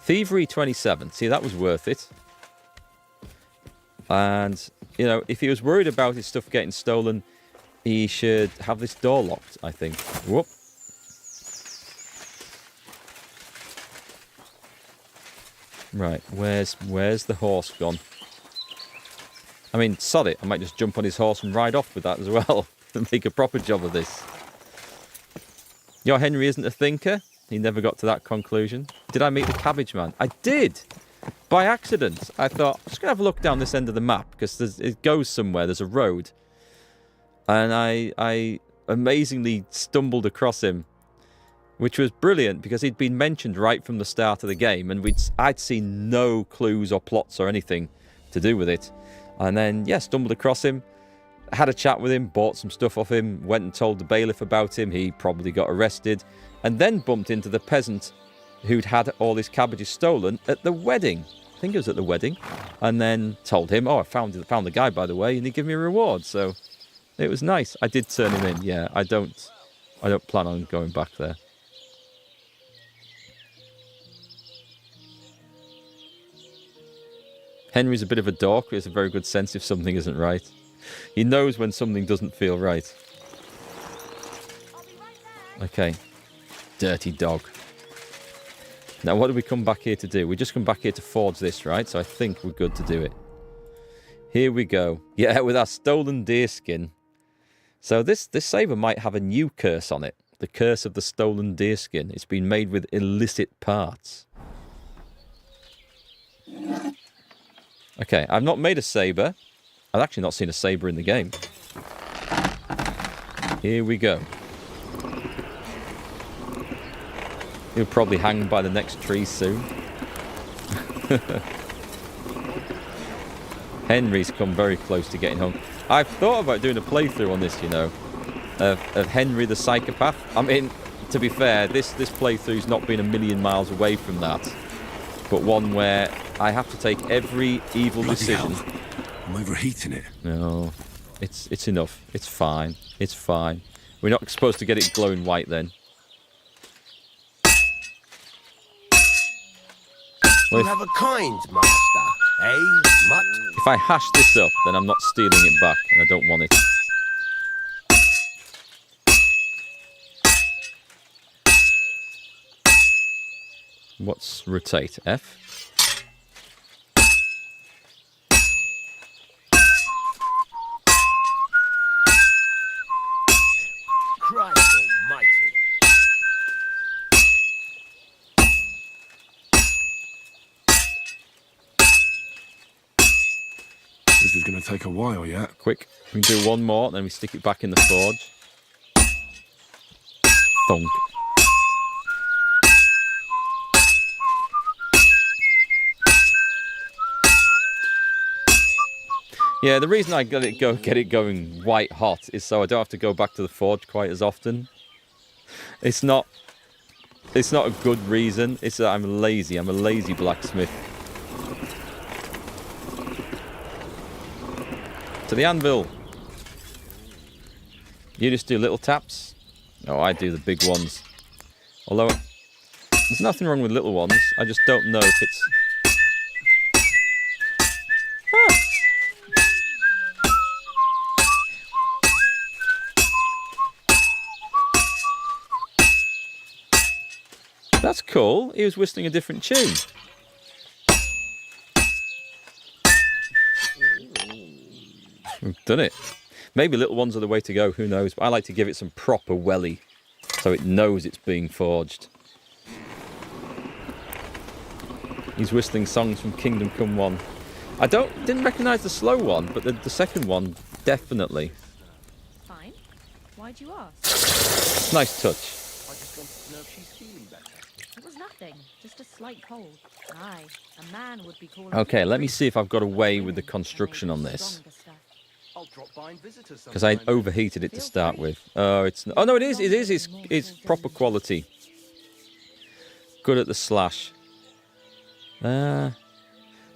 Thievery 27. See, that was worth it. And, if he was worried about his stuff getting stolen, he should have this door locked, I think. Whoop. Right, where's the horse gone? I mean, sod it. I might just jump on his horse and ride off with that as well. And make a proper job of this. Your Henry isn't a thinker. He never got to that conclusion. Did I meet the cabbage man? I did! By accident. I thought, I'm just going to have a look down this end of the map, because it goes somewhere. There's a road. And I amazingly stumbled across him, which was brilliant, because he'd been mentioned right from the start of the game, and I'd seen no clues or plots or anything to do with it. And then, yeah, stumbled across him, had a chat with him, bought some stuff off him, went and told the bailiff about him. He probably got arrested, and then bumped into the peasant who'd had all his cabbages stolen at the wedding. I think it was at the wedding. And then told him, oh, I found the guy, by the way, and he gave me a reward. So it was nice. I did turn him in, yeah. I don't plan on going back there. Henry's a bit of a dork, but he has a very good sense if something isn't right. He knows when something doesn't feel right. Okay. Dirty dog. Now, what do we come back here to do? We just come back here to forge this, right? So I think we're good to do it. Here we go. Yeah, with our stolen deer skin. So this saber might have a new curse on it. The curse of the stolen deer skin. It's been made with illicit parts. Okay, I've not made a saber. I've actually not seen a saber in the game. Here we go. He'll probably hang by the next tree soon. Henry's come very close to getting hung. I've thought about doing a playthrough on this, of Henry the Psychopath. I mean, to be fair, this playthrough's not been a million miles away from that, but one where I have to take every evil decision. Hell. I'm overheating it. No, it's enough. It's fine. It's fine. We're not supposed to get it glowing white then. Well, You have a kind master, eh, mutt? if I hash this up, then I'm not stealing it back, and I don't want it. What's rotate? F? Christ almighty. This is going to take a while, yeah? Quick. We can do one more, then we stick it back in the forge. Thunk. Yeah, the reason I get it going white hot is so I don't have to go back to the forge quite as often. It's not a good reason. It's that I'm lazy. I'm a lazy blacksmith. To the anvil. You just do little taps. Oh, I do the big ones. Although there's nothing wrong with little ones. I just don't know if it's. That's cool. He was whistling a different tune. We've done it. Maybe little ones are the way to go. Who knows? But I like to give it some proper welly so it knows it's being forged. He's whistling songs from Kingdom Come 1. I didn't recognise the slow one, but the second one, definitely. Fine. Why'd you ask? Nice touch. I just wanted to know if she's feeling better. It was nothing. Just a slight cold. Aye, a man would be calling. Okay, let me see if I've got away with the construction on this. I'll drop by and visit her Because I sometime. overheated it to start with. Oh, it's... Oh, no, it is. It is. It's proper quality. Good at the slash. Let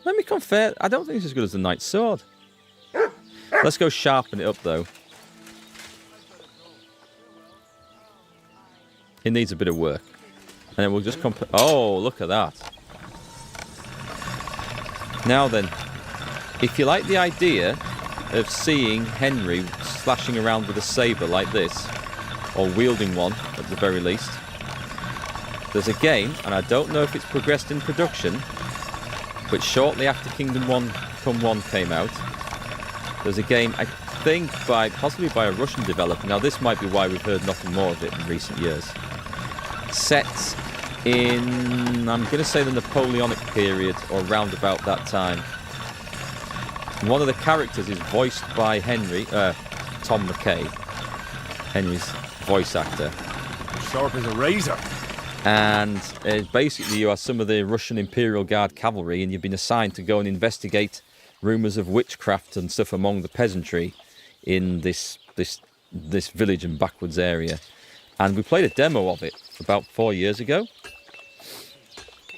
me confess. I don't think it's as good as the Knight's Sword. Let's go sharpen it up, though. It needs a bit of work. And then we'll just Oh, look at that. Now then, if you like the idea of seeing Henry slashing around with a saber like this, or wielding one at the very least, there's a game, and I don't know if it's progressed in production, but shortly after Kingdom Come 1 came out, there's a game, I think, possibly by a Russian developer. Now, this might be why we've heard nothing more of it in recent years. Set in, I'm going to say, the Napoleonic period, or round about that time. One of the characters is voiced by Tom McKay, Henry's voice actor. Sharp as a razor. And basically you are some of the Russian Imperial Guard cavalry, and you've been assigned to go and investigate rumours of witchcraft and stuff among the peasantry in this village and backwoods area. And we played a demo of it about 4 years ago.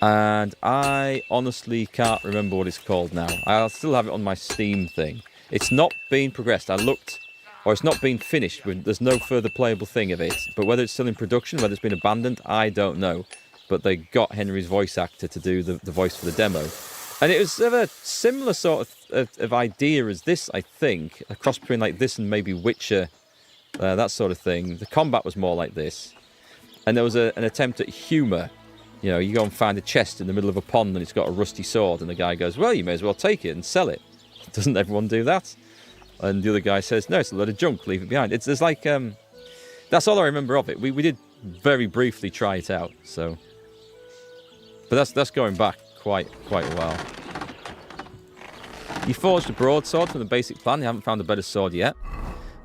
And I honestly can't remember what it's called now. I'll still have it on my Steam thing. It's not been progressed. I looked, or it's not been finished. There's no further playable thing of it. But whether it's still in production, whether it's been abandoned, I don't know. But they got Henry's voice actor to do the voice for the demo. And it was of a similar sort of idea as this, I think. A cross between like this and maybe Witcher, that sort of thing. The combat was more like this. And there was an attempt at humour. You know, you go and find a chest in the middle of a pond and it's got a rusty sword, and the guy goes, well, you may as well take it and sell it. Doesn't everyone do that? And the other guy says, no, it's a load of junk, leave it behind. There's like, that's all I remember of it. We did very briefly try it out, so. But that's going back quite a while. You forged a broadsword from the basic plan. You haven't found a better sword yet.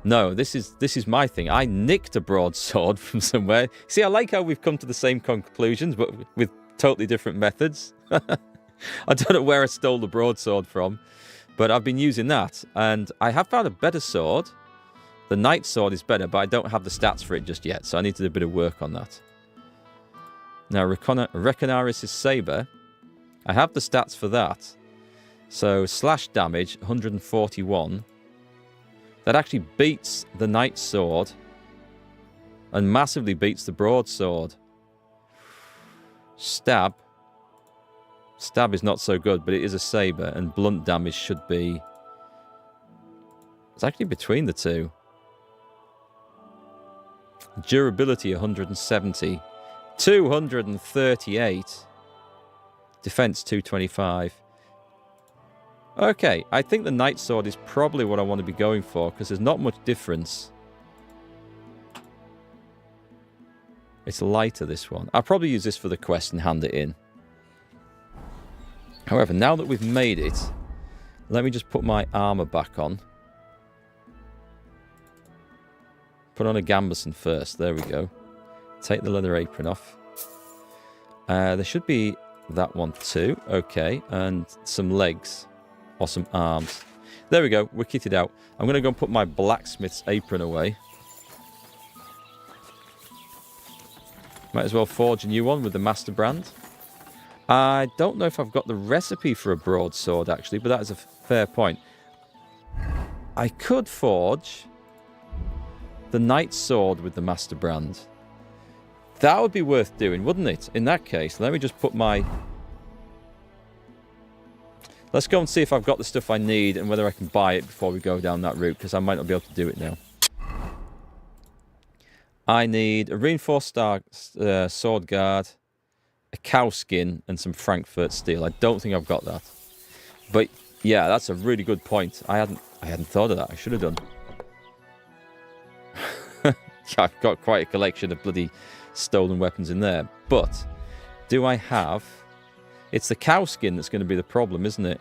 No, this is my thing. I nicked a broadsword from somewhere. See, I like how we've come to the same conclusions, but with totally different methods. I don't know where I stole the broadsword from, but I've been using that. And I have found a better sword, The Knight Sword is better, but I don't have the stats for it just yet, so I need to do a bit of work on that. Now, Reconaris' Saber. I have the stats for that. So, slash damage, 141. That actually beats the Knight Sword and massively beats the Broadsword. Stab. Stab is not so good, but it is a saber, and blunt damage should be... It's actually between the two. Durability, 170. 238. Defense, 225. Okay, I think the Knight Sword is probably what I want to be going for, because there's not much difference. It's lighter, this one. I'll probably use this for the quest and hand it in. However, now that we've made it, let me just put my armor back on. Put on a gambeson first. There we go. Take the leather apron off. There should be that one too. Okay, and some legs. Or some arms. There we go. We're kitted out. I'm going to go and put my blacksmith's apron away. Might as well forge a new one with the master brand. I don't know if I've got the recipe for a broadsword, actually, but that is a fair point. I could forge the Knight Sword with the master brand. That would be worth doing, wouldn't it? In that case, let me just put my... Let's go and see if I've got the stuff I need and whether I can buy it before we go down that route, because I might not be able to do it now. I need a reinforced sword guard, a cow skin, and some Frankfurt steel. I don't think I've got that. But yeah, that's a really good point. I hadn't thought of that. I should have done. I've got quite a collection of bloody stolen weapons in there. But do I have... It's the cow skin that's going to be the problem, isn't it?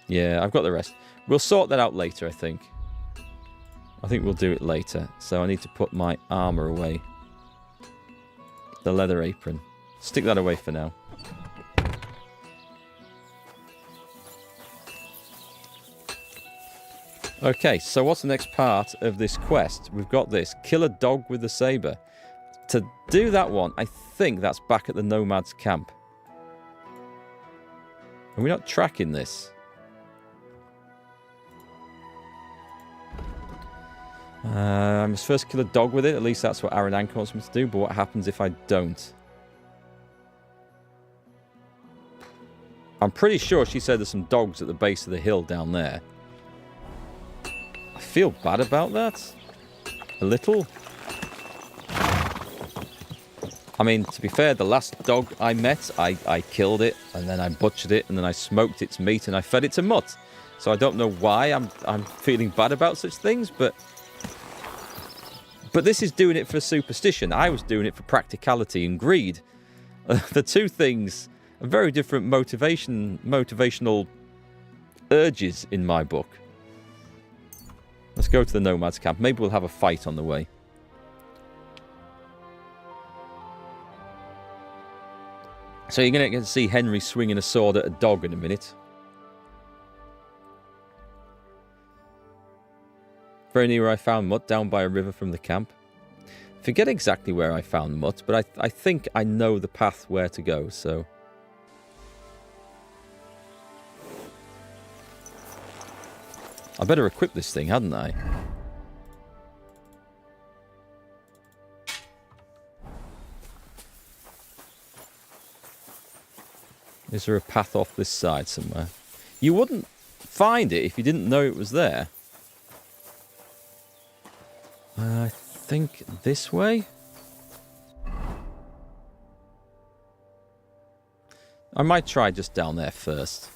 Yeah, I've got the rest. We'll sort that out later, I think. I think we'll do it later. So I need to put my armor away. The leather apron. Stick that away for now. Okay, so what's the next part of this quest? We've got this. Kill a dog with a saber. To do that one, I think that's back at the nomad's camp. Are we not tracking this? I must first kill a dog with it. At least that's what Arananka wants me to do. But what happens if I don't? I'm pretty sure she said there's some dogs at the base of the hill down there. I feel bad about that. A little. I mean, to be fair, the last dog I met, I killed it, and then I butchered it, and then I smoked its meat, and I fed it to Mutt. So I don't know why I'm feeling bad about such things, but this is doing it for superstition. I was doing it for practicality and greed. The two things are very different motivational urges in my book. Let's go to the nomad's camp. Maybe we'll have a fight on the way. So you're going to get to see Henry swinging a sword at a dog in a minute. Very near where I found Mutt, down by a river from the camp. Forget exactly where I found Mutt, but I think I know the path where to go, so... I better equip this thing, hadn't I? Is there a path off this side somewhere? You wouldn't find it if you didn't know it was there. I think this way? I might try just down there first.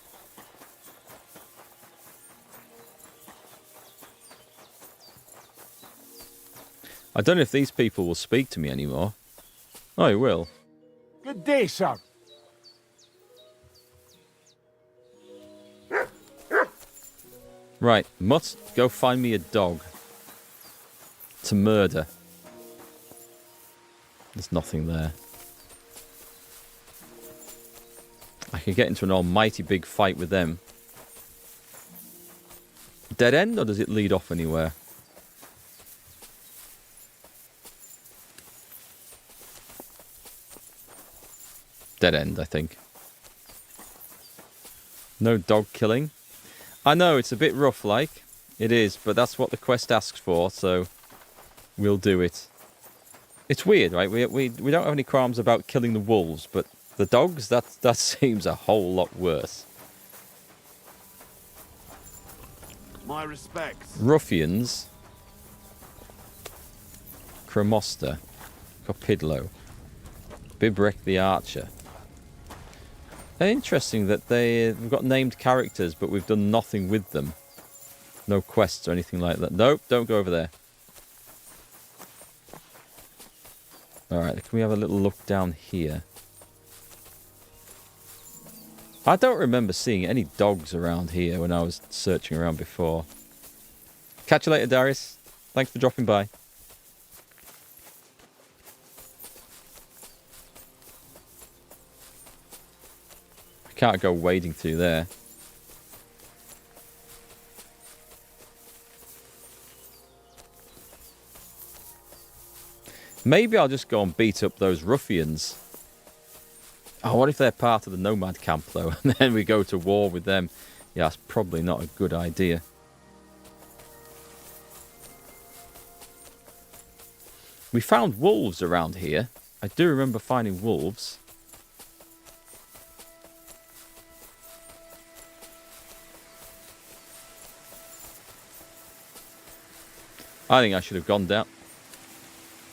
I don't know if these people will speak to me anymore. Oh, he will. Good day, sir. Right, Mutt, go find me a dog. To murder. There's nothing there. I could get into an almighty big fight with them. Dead end, or does it lead off anywhere? dead end, I think. No dog killing. I know, it's a bit rough, like. It is, but that's what the quest asks for, so we'll do it. It's weird, right? We don't have any qualms about killing the wolves, but the dogs, that seems a whole lot worse. My respects. Ruffians. Cremoster. Copidlo. Bibrek the Archer. Interesting that we've got named characters, but we've done nothing with them. No quests or anything like that. Nope, don't go over there. Alright, can we have a little look down here? I don't remember seeing any dogs around here when I was searching around before. Catch you later, Darius. Thanks for dropping by. I can't go wading through there. Maybe I'll just go and beat up those ruffians. Oh, what if they're part of the nomad camp, though? And then we go to war with them. Yeah, that's probably not a good idea. We found wolves around here. I do remember finding wolves. I think I should have gone down.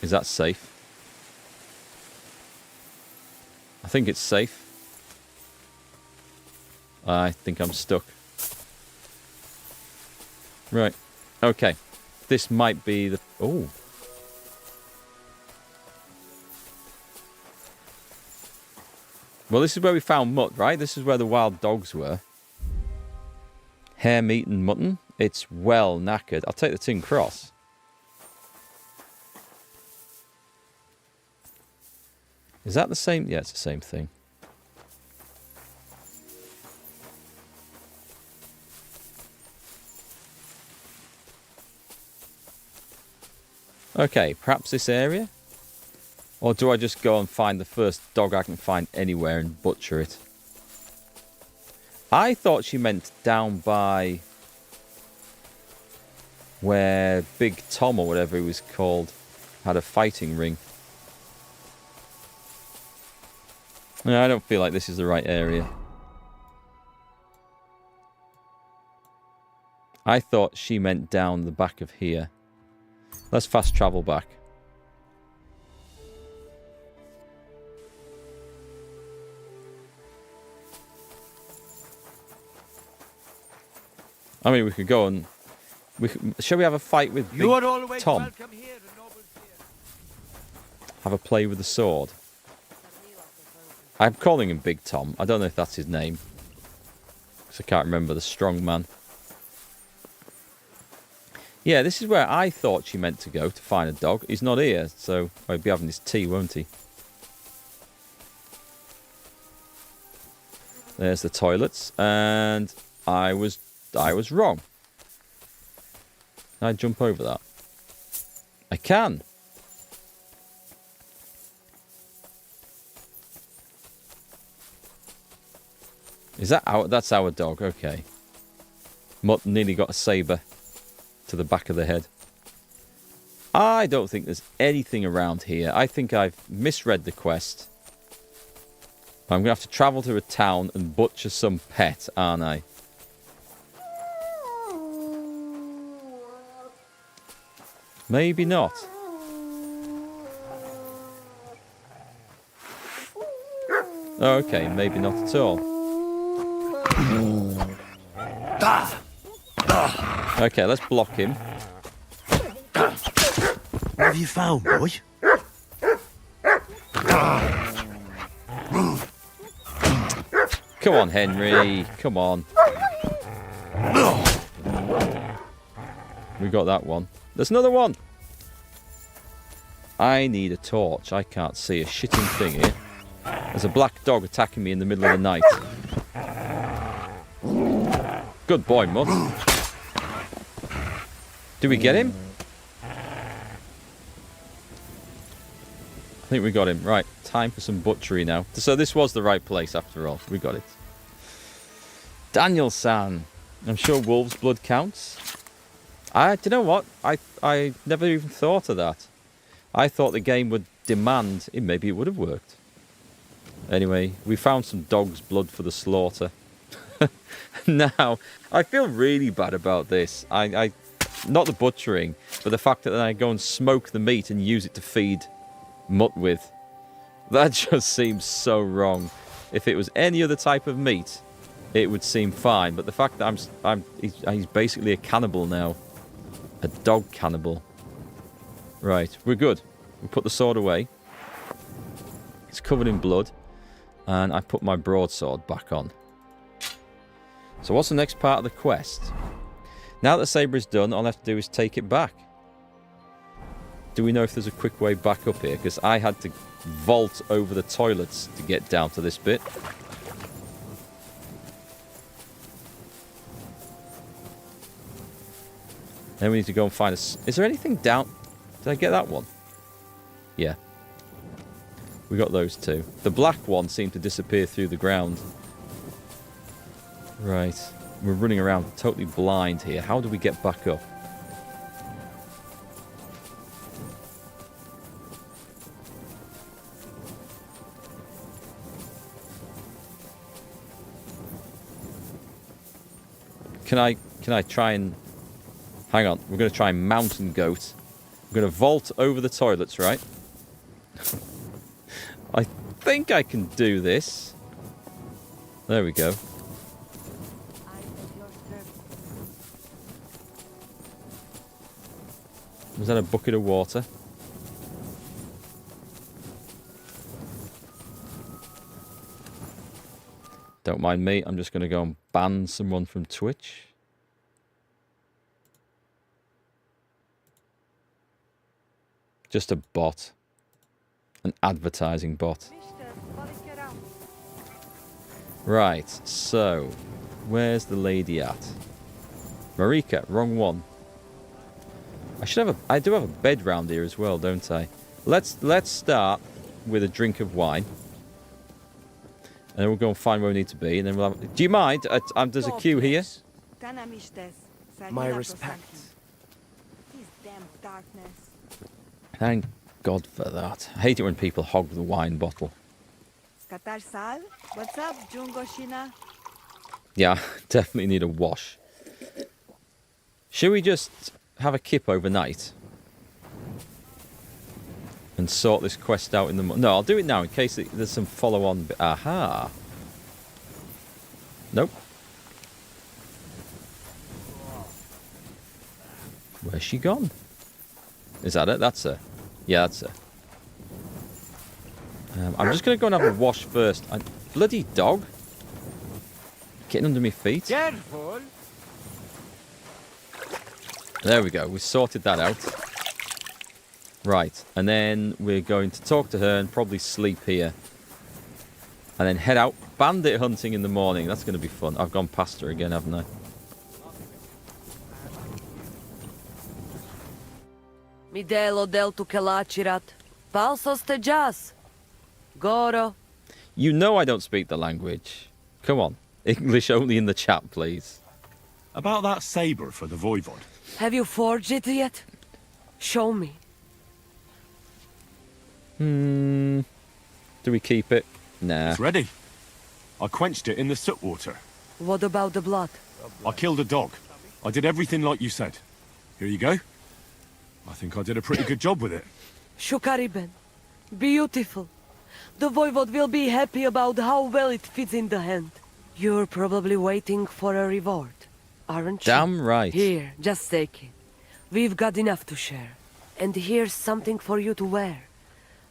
Is that safe? I think it's safe. I think I'm stuck. Right. Okay. This might be the... Oh. Well, this is where we found Mutt, right? This is where the wild dogs were. Hare, meat and mutton. It's well knackered. I'll take the tin cross. Is that the same? Yeah, it's the same thing. Okay, perhaps this area? Or do I just go and find the first dog I can find anywhere and butcher it? I thought she meant down by where Big Tom or whatever he was called had a fighting ring. No, I don't feel like this is the right area. I thought she meant down the back of here. Let's fast travel back. I mean, we could go and... shall we have a fight with Big Tom? Have a play with the sword. I'm calling him Big Tom. I don't know if that's his name. Because I can't remember. The strong man. Yeah, this is where I thought she meant to go to find a dog. He's not here, so he'll be having his tea, won't he? There's the toilets. And I was wrong. Can I jump over that? I can. Is that our... That's our dog, okay. Mutt nearly got a sabre to the back of the head. I don't think there's anything around here. I think I've misread the quest. I'm going to have to travel to a town and butcher some pet, aren't I? Maybe not. Okay, maybe not at all. Okay, let's block him. What have you found, boy? Come on, Henry. Come on. We got that one. There's another one. I need a torch. I can't see a shitting thing here. There's a black dog attacking me in the middle of the night. Good boy, Mutt. Do we get him? think we got him. Right, time for some butchery now. So this was the right place after all. We got it. Daniel-san. I'm sure wolf's blood counts. Do you know what? I never even thought of that. I thought the game would demand... maybe it would have worked. Anyway, we found some dog's blood for the slaughter. Now, I feel really bad about this. Not the butchering, but the fact that I go and smoke the meat and use it to feed mutt with. That just seems so wrong. If it was any other type of meat, it would seem fine. But the fact that he's basically a cannibal now. A dog cannibal. Right, we're good. We put the sword away. It's covered in blood. And I put my broadsword back on. So what's the next part of the quest? Now that the sabre is done, all I have to do is take it back. Do we know if there's a quick way back up here? Because I had to vault over the toilets to get down to this bit. Then we need to go and find a... Is there anything down... Did I get that one? Yeah. We got those two. The black one seemed to disappear through the ground. Right. We're running around totally blind here. How do we get back up? Can I try and... Hang on. We're going to try and mountain goat. We're going to vault over the toilets, right? I think I can do this. There we go. Was that a bucket of water? Don't mind me. I'm just going to go and ban someone from Twitch. Just a bot. An advertising bot. Right, so where's the lady at? Marika, wrong one. I do have a bed round here as well, don't I? Let's start with a drink of wine. And then we'll go and find where we need to be, and then we'll have... Do you mind? There's a queue here. My respect. Thank God for that. I hate it when people hog the wine bottle. What's up, Jungoshina? Yeah, definitely need a wash. Should we just have a kip overnight? And sort this quest out in the... No, I'll do it now in case there's some follow-on... Aha! Nope. Where's she gone? Is that it? That's her. Yeah, that's her. I'm just going to go and have a wash first. Bloody dog. Getting under my feet. Careful. There we go. We sorted that out. Right. And then we're going to talk to her and probably sleep here. And then head out bandit hunting in the morning. That's going to be fun. I've gone past her again, haven't I? Midelo del tu kelachirat. Palsos te jas. Goro. You know I don't speak the language. Come on. English only in the chat, please. About that sabre for the Voivod. Have you forged it yet? Show me. Do we keep it? Nah. It's ready. I quenched it in the soot water. What about the blood? I killed a dog. I did everything like you said. Here you go. I think I did a pretty good job with it. Shukariben. Beautiful. The Voivod will be happy about how well it fits in the hand. You're probably waiting for a reward, aren't you? Damn right. Here, just take it. We've got enough to share. And here's something for you to wear.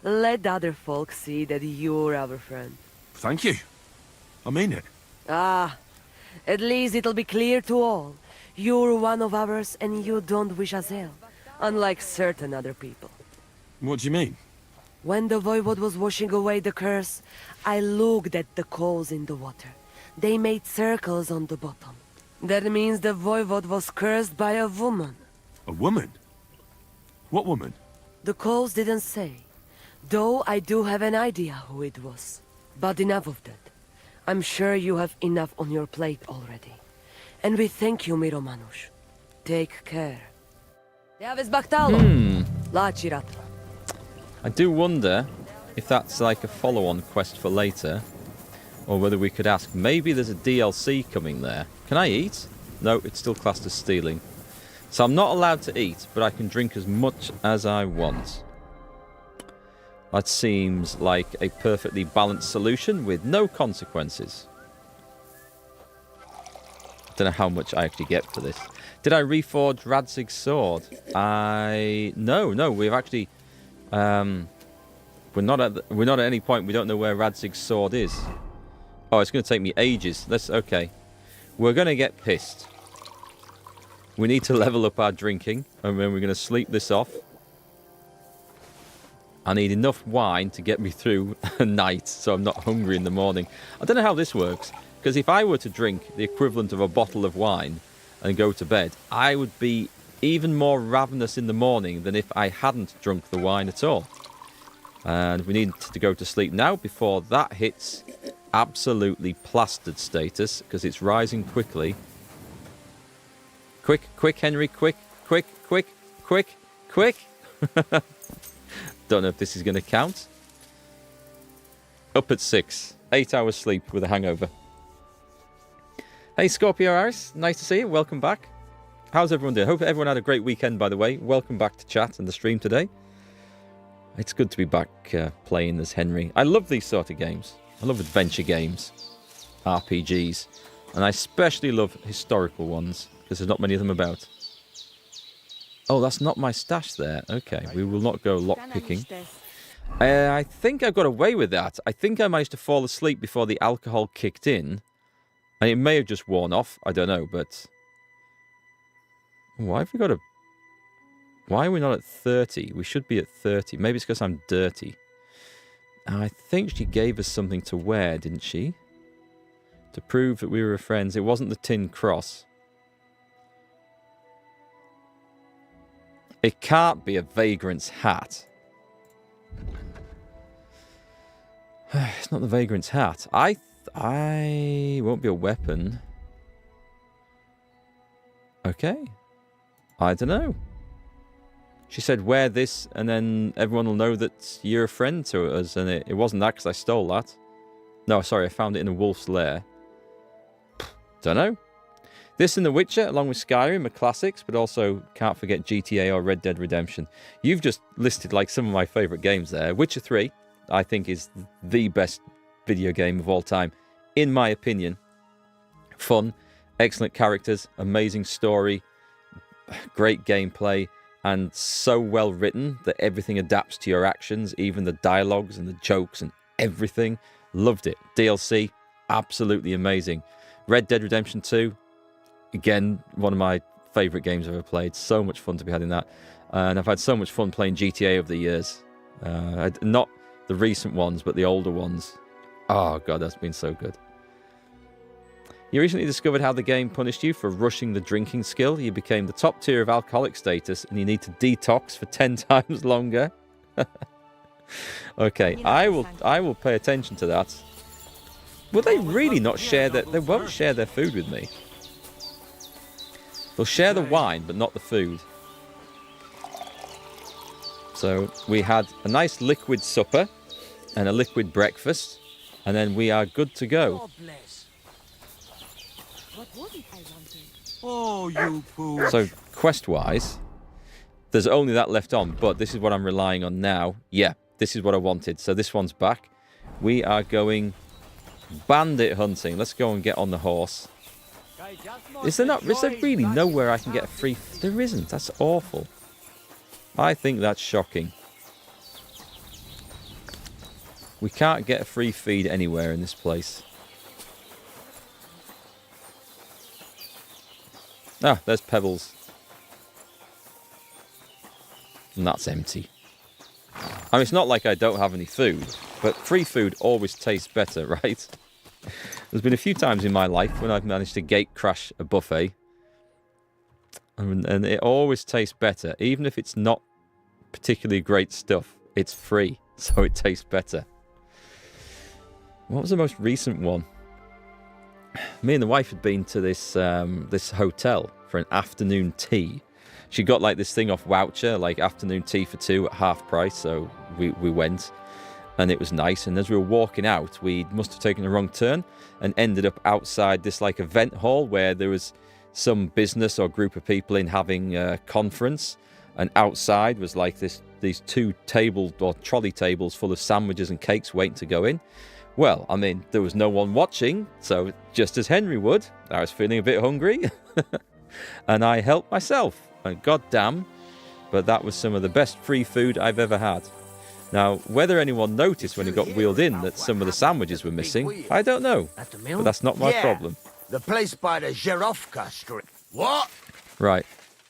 Let other folks see that you're our friend. Thank you. I mean it. Ah, at least it'll be clear to all. You're one of ours and you don't wish us ill, unlike certain other people. What do you mean? When the Voivod was washing away the curse, I looked at the coals in the water. They made circles on the bottom. That means the Voivod was cursed by a woman. A woman? What woman? The coals didn't say, Though I do have an idea who it was. But enough of that. I'm sure you have enough on your plate already. And we thank you, Miro Manush. Take care. I do wonder if that's like a follow-on quest for later, or whether we could ask, maybe there's a DLC coming there. Can I eat? No, it's still classed as stealing. So I'm not allowed to eat, but I can drink as much as I want. That seems like a perfectly balanced solution with no consequences. I don't know how much I actually get for this. Did I reforge Radzig's sword? No, we've actually we're not at any point we don't know where Radzig's sword is. Oh, it's going to take me ages. Okay. We're going to get pissed. We need to level up our drinking, and then we're going to sleep this off. I need enough wine to get me through a night, so I'm not hungry in the morning. I don't know how this works, because if I were to drink the equivalent of a bottle of wine and go to bed, I would be even more ravenous in the morning than if I hadn't drunk the wine at all. And we need to go to sleep now before that hits absolutely plastered status, because it's rising quickly. Quick, Henry, quick. Don't know if this is going to count. Up at 6. 8 hours sleep with a hangover. Hey, Scorpio Aris. Nice to see you. Welcome back. How's everyone doing? Hope everyone had a great weekend, by the way. Welcome back to chat and the stream today. It's good to be back playing as Henry. I love these sort of games. I love adventure games, RPGs, and I especially love historical ones, because there's not many of them about. Oh, that's not my stash there. Okay, we will not go lockpicking. I think I got away with that. I think I managed to fall asleep before the alcohol kicked in, and it may have just worn off. I don't know, but why have we got a... Why are we not at 30? We should be at 30. Maybe it's because I'm dirty. I think she gave us something to wear, didn't she? To prove that we were friends. It wasn't the tin cross. It can't be a vagrant's hat. It's not the vagrant's hat. I won't be a weapon. Okay. I don't know. She said, wear this, and then everyone will know that you're a friend to us. And it wasn't that, because I stole that. No, sorry, I found it in a wolf's lair. Don't know. This and The Witcher, along with Skyrim, are classics, but also can't forget GTA or Red Dead Redemption. You've just listed like some of my favourite games there. Witcher 3, I think, is the best video game of all time, in my opinion. Fun, excellent characters, amazing story, great gameplay, and so well written that everything adapts to your actions, even the dialogues and the jokes and everything. Loved it. DLC, absolutely amazing. Red Dead Redemption 2, again, one of my favourite games I've ever played. So much fun to be had in that. And I've had so much fun playing GTA over the years. Not the recent ones, but the older ones. Oh, God, that's been so good. You recently discovered how the game punished you for rushing the drinking skill. You became the top tier of alcoholic status, and you need to detox for 10 times longer. Okay, I will pay attention to that. Will they really not share that? They won't share their food with me. They'll share the wine, but not the food. So we had a nice liquid supper and a liquid breakfast, and then we are good to go. Oh, you fool. So, quest-wise, there's only that left on, but this is what I'm relying on now. Yeah, this is what I wanted. So this one's back. We are going bandit hunting. Let's go and get on the horse. Is there really nowhere I can get a free... There isn't. That's awful. I think that's shocking. We can't get a free feed anywhere in this place. Ah, there's Pebbles. And that's empty. I mean, it's not like I don't have any food, but free food always tastes better, right? There's been a few times in my life when I've managed to gate crash a buffet, and it always tastes better, even if it's not particularly great stuff. it's free, so it tastes better. What was the most recent one? Me and the wife had been to this this hotel for an afternoon tea. She got like this thing off voucher, like afternoon tea for 2 at half price, so we went, and it was nice. And as we were walking out, we must have taken a wrong turn and ended up outside this like event hall where there was some business or group of people in having a conference, and outside was like these 2 table or trolley tables full of sandwiches and cakes waiting to go in. Well, I mean, there was no one watching, so just as Henry would, I was feeling a bit hungry, and I helped myself. And goddamn, but that was some of the best free food I've ever had. Now, whether anyone noticed when it got wheeled in that some of the sandwiches were missing, I don't know, but that's not my problem. The place by the Zherovka Street. What? Right.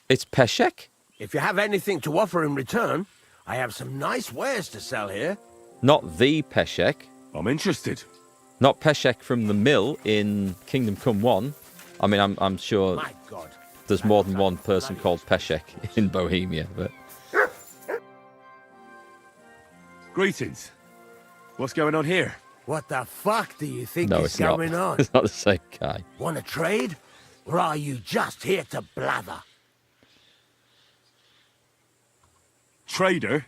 It's Peshek? If you have anything to offer in return, I have some nice wares to sell here. Not the Peshek. I'm interested. Not Peshek from the mill in Kingdom Come 1. I mean, I'm sure My God. there's more than one person called Peshek in Bohemia, but... Greetings. What's going on here? What the fuck do you think No, is it's not. going on? It's not the same guy. Want to trade? Or are you just here to blather? Trader?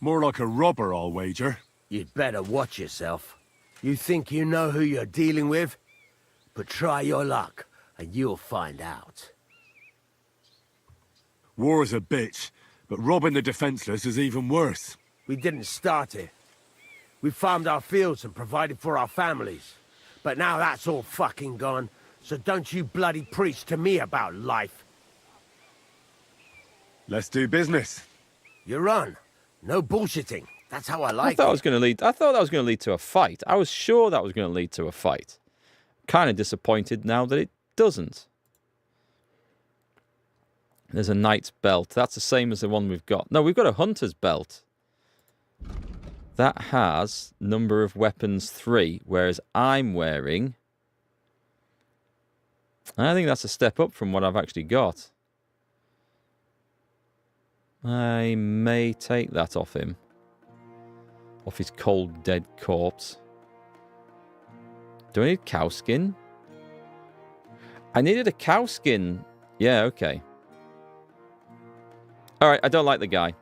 More like a robber, I'll wager. You'd better watch yourself. You think you know who you're dealing with? But try your luck, and you'll find out. War is a bitch, but robbing the defenseless is even worse. We didn't start it. We farmed our fields and provided for our families. But now that's all fucking gone, so don't you bloody preach to me about life. Let's do business. You're on. No bullshitting. That's how I I like thought it. I thought that was going to lead to a fight. I was sure that was going to lead to a fight. Kind of disappointed now that it doesn't. There's a knight's belt. That's the same as the one we've got. No, we've got a hunter's belt. That has number of weapons 3, whereas I'm wearing... I think that's a step up from what I've actually got. I may take that off him. Off his cold, dead corpse. Do I need cow skin? I needed a cow skin. Yeah, okay. Alright, I don't like the guy.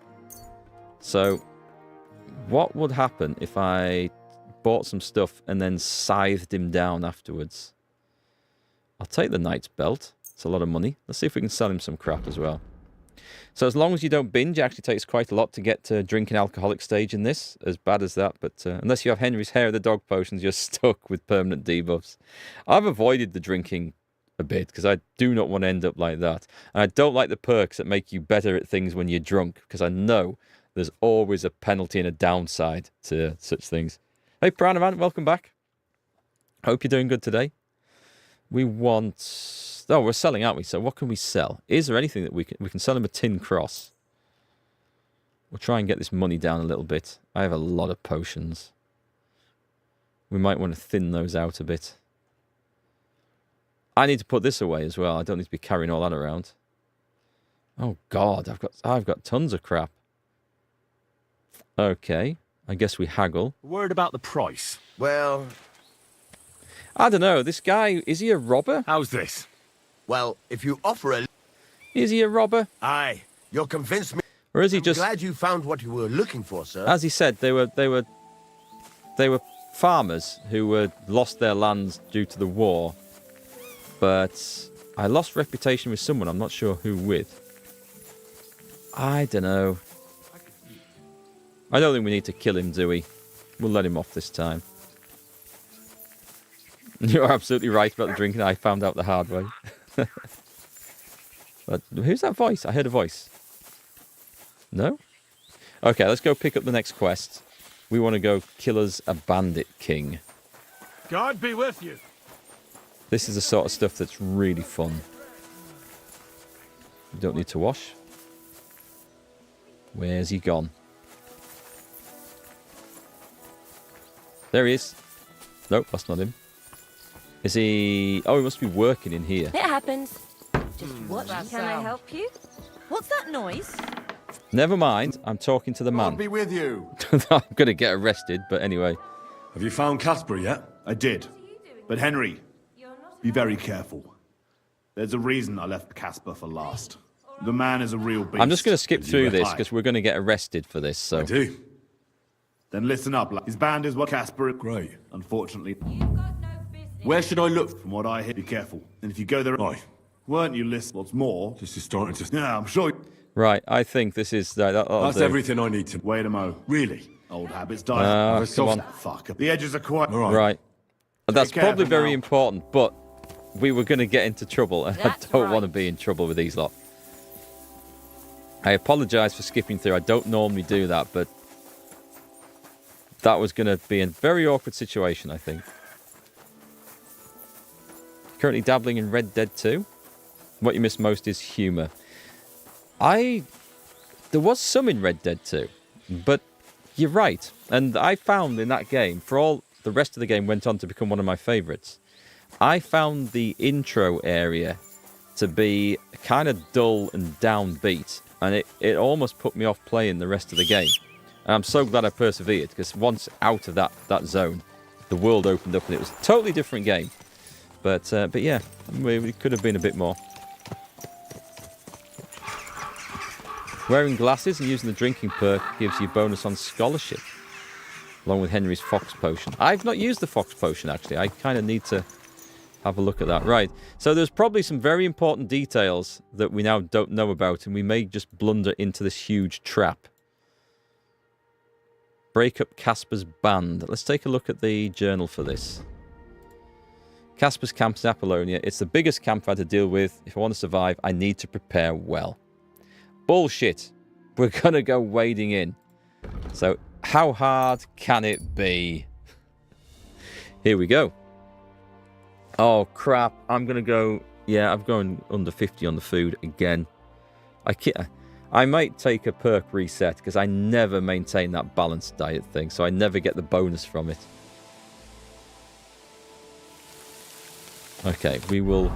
So, what would happen if I bought some stuff and then scythed him down afterwards? I'll take the knight's belt. It's a lot of money. Let's see if we can sell him some crap as well. So as long as you don't binge, it actually takes quite a lot to get to drinking alcoholic stage in this, as bad as that. But unless you have Henry's hair of the dog potions, you're stuck with permanent debuffs. I've avoided the drinking a bit because I do not want to end up like that. And I don't like the perks that make you better at things when you're drunk, because I know there's always a penalty and a downside to such things. Hey, Piranha Man, welcome back. Hope you're doing good today. We want... Oh, we're selling, aren't we? So what can we sell? Is there anything that we can sell him a tin cross? We'll try and get this money down a little bit. I have a lot of potions. We might want to thin those out a bit. I need to put this away as well. I don't need to be carrying all that around. Oh God, I've got tons of crap. Okay, I guess we haggle. Word about the price. Well, I don't know. This guy, is he a robber? How's this? well, if you offer a... Is he a robber? Aye, you'll convince me. Or is he I'm just... glad you found what you were looking for, sir. As he said, they were farmers who were lost their lands due to the war. But I lost reputation with someone. I'm not sure who with. I don't know. I don't think we need to kill him, do we? We'll let him off this time. You're absolutely right about the drinking. I found out the hard way. But who's that voice? I heard a voice. No? Okay, let's go pick up the next quest. We want to go kill us a bandit king. God be with you. This is the sort of stuff that's really fun. You don't need to wash. Where's he gone? There he is. Nope, that's not him. Is he... Oh, he must be working in here. It happens. Just what? Can I help you? What's that noise? Never mind, I'm talking to the man. God be with you. I'm going to get arrested, but anyway. Have you found Casper yet? I did. But Henry, be very careful. There's a reason I left Casper for last. The man is a real beast. I'm just going to skip through this because we're going to get arrested for this. So. I do. Then listen up. His band is what Casper... Great. Unfortunately. Where should I look? From what I hear, be careful. And if you go there... Aye. Weren't you listening? What's more... This is starting to... Yeah, I'm sure... Right, I think this is... That's everything I need to... Wait a mo. Really? Old habits die. Come on. Fuck. The edges are quite... Right. That's Take care probably for very now. important, but we were going to get into trouble, and That's I don't right. want to be in trouble with these lot. I apologise for skipping through. I don't normally do that, but that was going to be a very awkward situation, I think. Currently dabbling in Red Dead 2. What you miss most is humour. There was some in Red Dead 2, but you're right. And I found in that game, for all the rest of the game went on to become one of my favourites, I found the intro area to be kind of dull and downbeat, and it almost put me off playing the rest of the game. And I'm so glad I persevered, because once out of that zone, the world opened up and it was a totally different game. But yeah, we could have been a bit more. Wearing glasses and using the drinking perk gives you bonus on scholarship, along with Henry's Fox Potion. I've not used the Fox Potion, actually. I kind of need to have a look at that. Right, so there's probably some very important details that we now don't know about, and we may just blunder into this huge trap. Break up Casper's band. Let's take a look at the journal for this. Casper's camp is Apollonia. It's the biggest camp I've had to deal with. If I want to survive, I need to prepare well. Bullshit. We're going to go wading in. So, how hard can it be? Here we go. Oh, crap. I'm going to go... Yeah, I'm going under 50 on the food again. I might take a perk reset because I never maintain that balanced diet thing, so I never get the bonus from it. Okay, we will...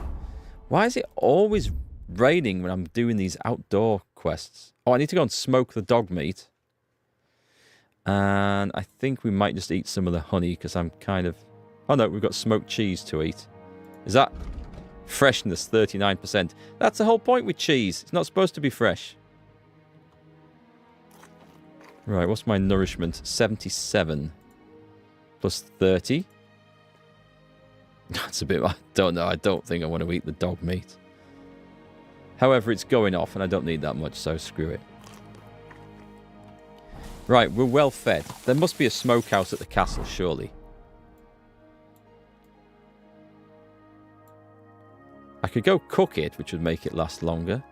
Why is it always raining when I'm doing these outdoor quests? Oh, I need to go and smoke the dog meat. And I think we might just eat some of the honey because I'm kind of... Oh no, we've got smoked cheese to eat. Is that... Freshness, 39%. That's the whole point with cheese. It's not supposed to be fresh. Right, what's my nourishment? 77. Plus 30. That's a bit... I don't know. I don't think I want to eat the dog meat. However, it's going off and I don't need that much, so screw it. Right, we're well fed. There must be a smokehouse at the castle, surely. I could go cook it, which would make it last longer.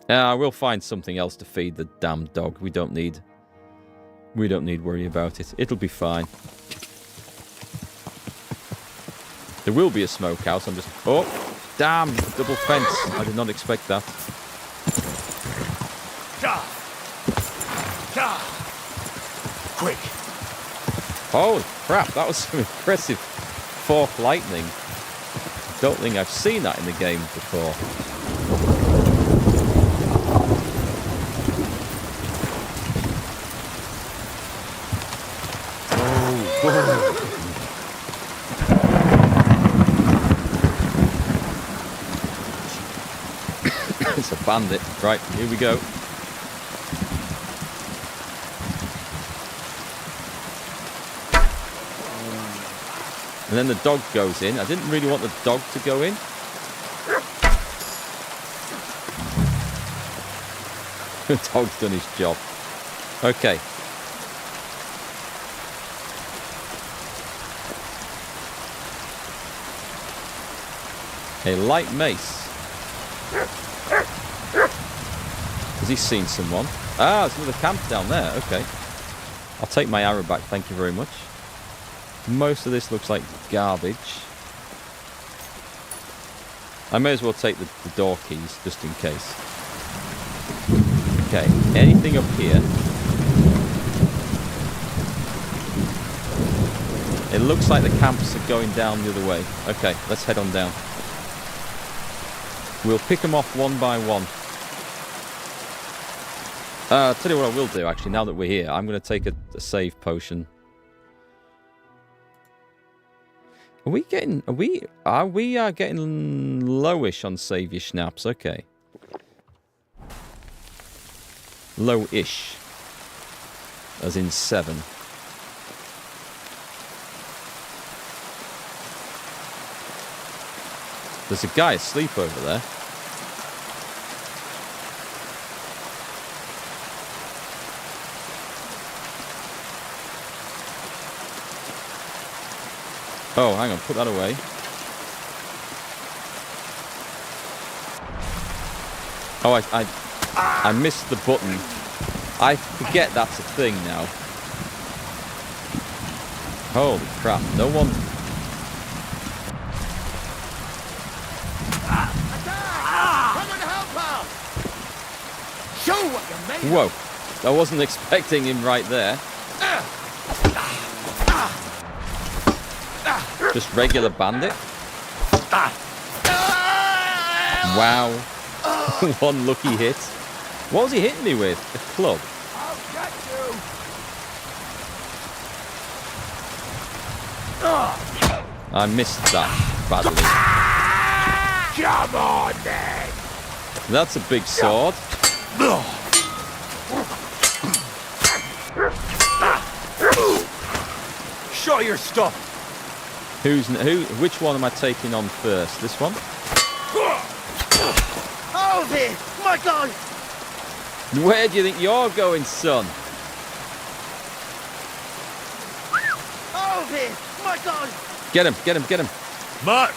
We'll find something else to feed the damn dog. We don't need worry about it. It'll be fine. There will be a smokehouse. I'm just... Oh, damn! Double fence. I did not expect that. Quick! Holy crap! That was some impressive fork lightning. Don't think I've seen that in the game before. It's a bandit. Right, here we go. And then the dog goes in. I didn't really want the dog to go in. The dog's done his job. Okay. A light mace. Has he seen someone? Ah, there's another camp down there. Okay. I'll take my arrow back. Thank you very much. Most of this looks like garbage. I may as well take the door keys, just in case. Okay, anything up here? It looks like the camps are going down the other way. Okay, let's head on down. We'll pick them off one by one. I'll tell you what I will do, actually, now that we're here. I'm going to take a save potion. Are we getting... we are getting lowish on save your schnapps. Okay. Low-ish. As in 7. There's a guy asleep over there. Oh, hang on, put that away. Oh, I missed the button. I forget that's a thing now. Holy crap, no one... Show what you're made of. Whoa, I wasn't expecting him right there. Just regular bandit. Wow. One lucky hit. What was he hitting me with? A club. I'll get you. I missed that badly. Come on, then. That's a big sword. Show your stuff. Which one am I taking on first? This one? Oh, there! My God! Where do you think you're going, son? Oh, there! My God! Get him, get him, get him. Mutt!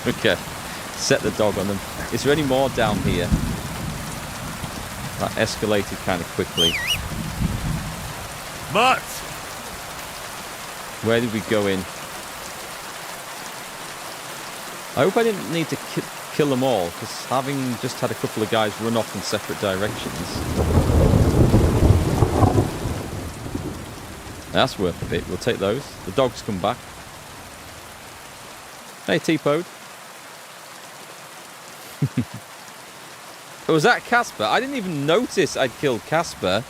Okay. Set the dog on them. Is there any more down here? That escalated kind of quickly. Mutt! Where did we go in? I hope I didn't need to kill them all, because having just had a couple of guys run off in separate directions. That's worth a bit. We'll take those. The dogs come back. Hey, T-Pode. Was that Casper? I didn't even notice I'd killed Casper.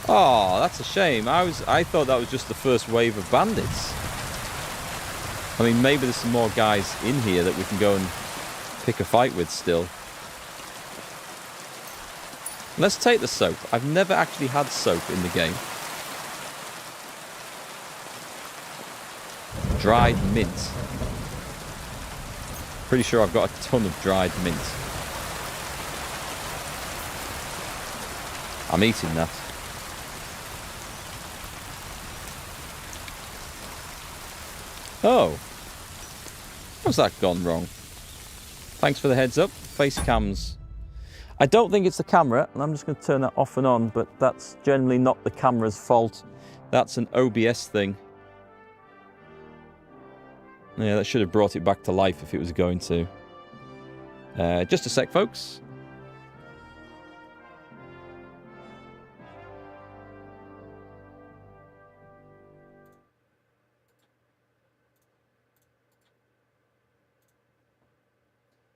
Oh, that's a shame. I thought that was just the first wave of bandits. I mean, maybe there's some more guys in here that we can go and pick a fight with still. Let's take the soap. I've never actually had soap in the game. Dried mint. Pretty sure I've got a ton of dried mint. I'm eating that. Oh. How's that gone wrong? Thanks for the heads up. Face cams. I don't think it's the camera, and I'm just going to turn that off and on, but that's generally not the camera's fault. That's an OBS thing. Yeah, that should have brought it back to life if it was going to. Just a sec, folks.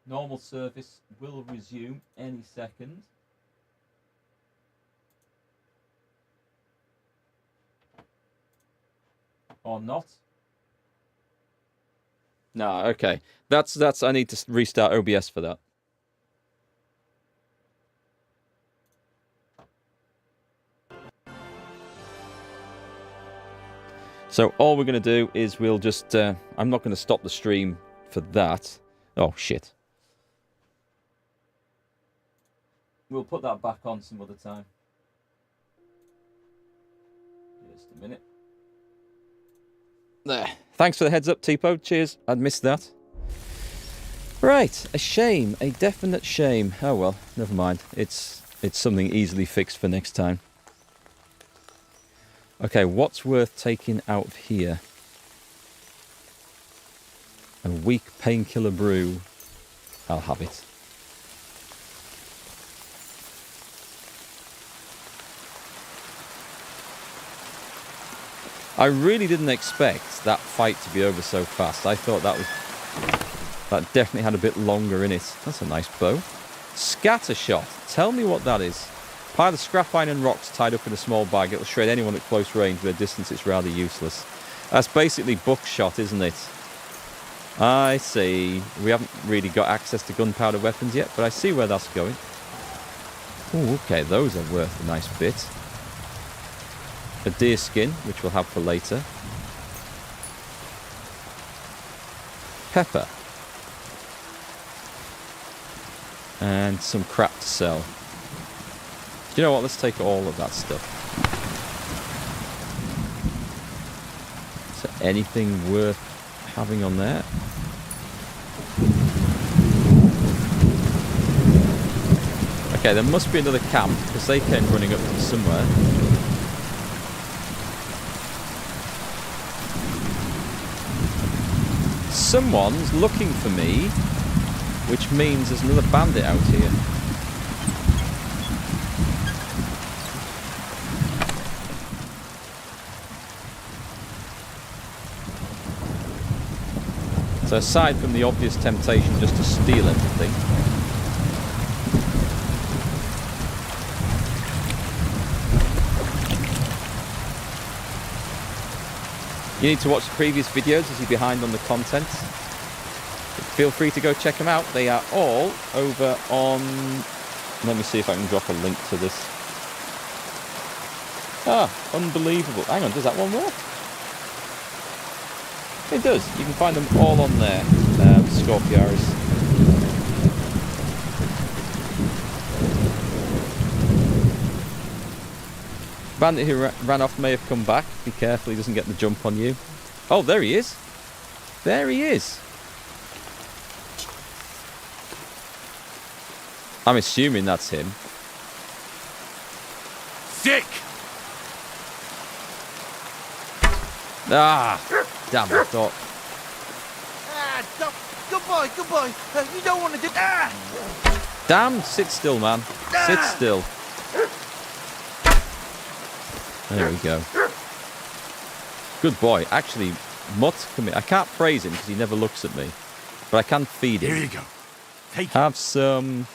Normal service will resume any second. Or not. No, okay. That's I need to restart OBS for that. So all we're going to do is we'll just I'm not going to stop the stream for that. Oh shit. We'll put that back on some other time. Just a minute. There. Thanks for the heads up, T-Pode. Cheers. I'd missed that. Right. A shame. A definite shame. Oh well. Never mind. It's something easily fixed for next time. Okay. What's worth taking out of here? A weak painkiller brew. I'll have it. I really didn't expect that fight to be over so fast. I thought that definitely had a bit longer in it. That's a nice bow. Scatter shot. Tell me what that is. Pile of scrap iron and rocks tied up in a small bag. It'll shred anyone at close range. With a distance, it's rather useless. That's basically buckshot, isn't it? I see. We haven't really got access to gunpowder weapons yet, but I see where that's going. Oh, okay. Those are worth a nice bit. A deer skin, which we'll have for later. Pepper. And some crap to sell. You know what? Let's take all of that stuff. Is there anything worth having on there? Okay, there must be another camp because they came running up from somewhere. Someone's looking for me, which means there's another bandit out here. So aside from the obvious temptation just to steal everything, you need to watch the previous videos as you're behind on the content. Feel free to go check them out. They are all over on... Let me see if I can drop a link to this. Ah, unbelievable. Hang on, does that one work? It does. You can find them all on there. Scorpiaris. Bandit who ran off may have come back. Be careful he doesn't get the jump on you. Oh, there he is. There he is. I'm assuming that's him. Sick! Ah! Damn, I thought... Goodbye. You don't want to do... Damn, sit still, man. Sit still. There we go. Good boy. Actually, Mutt, come here. I can't praise him because he never looks at me. But I can feed him. Here you go. Take Have some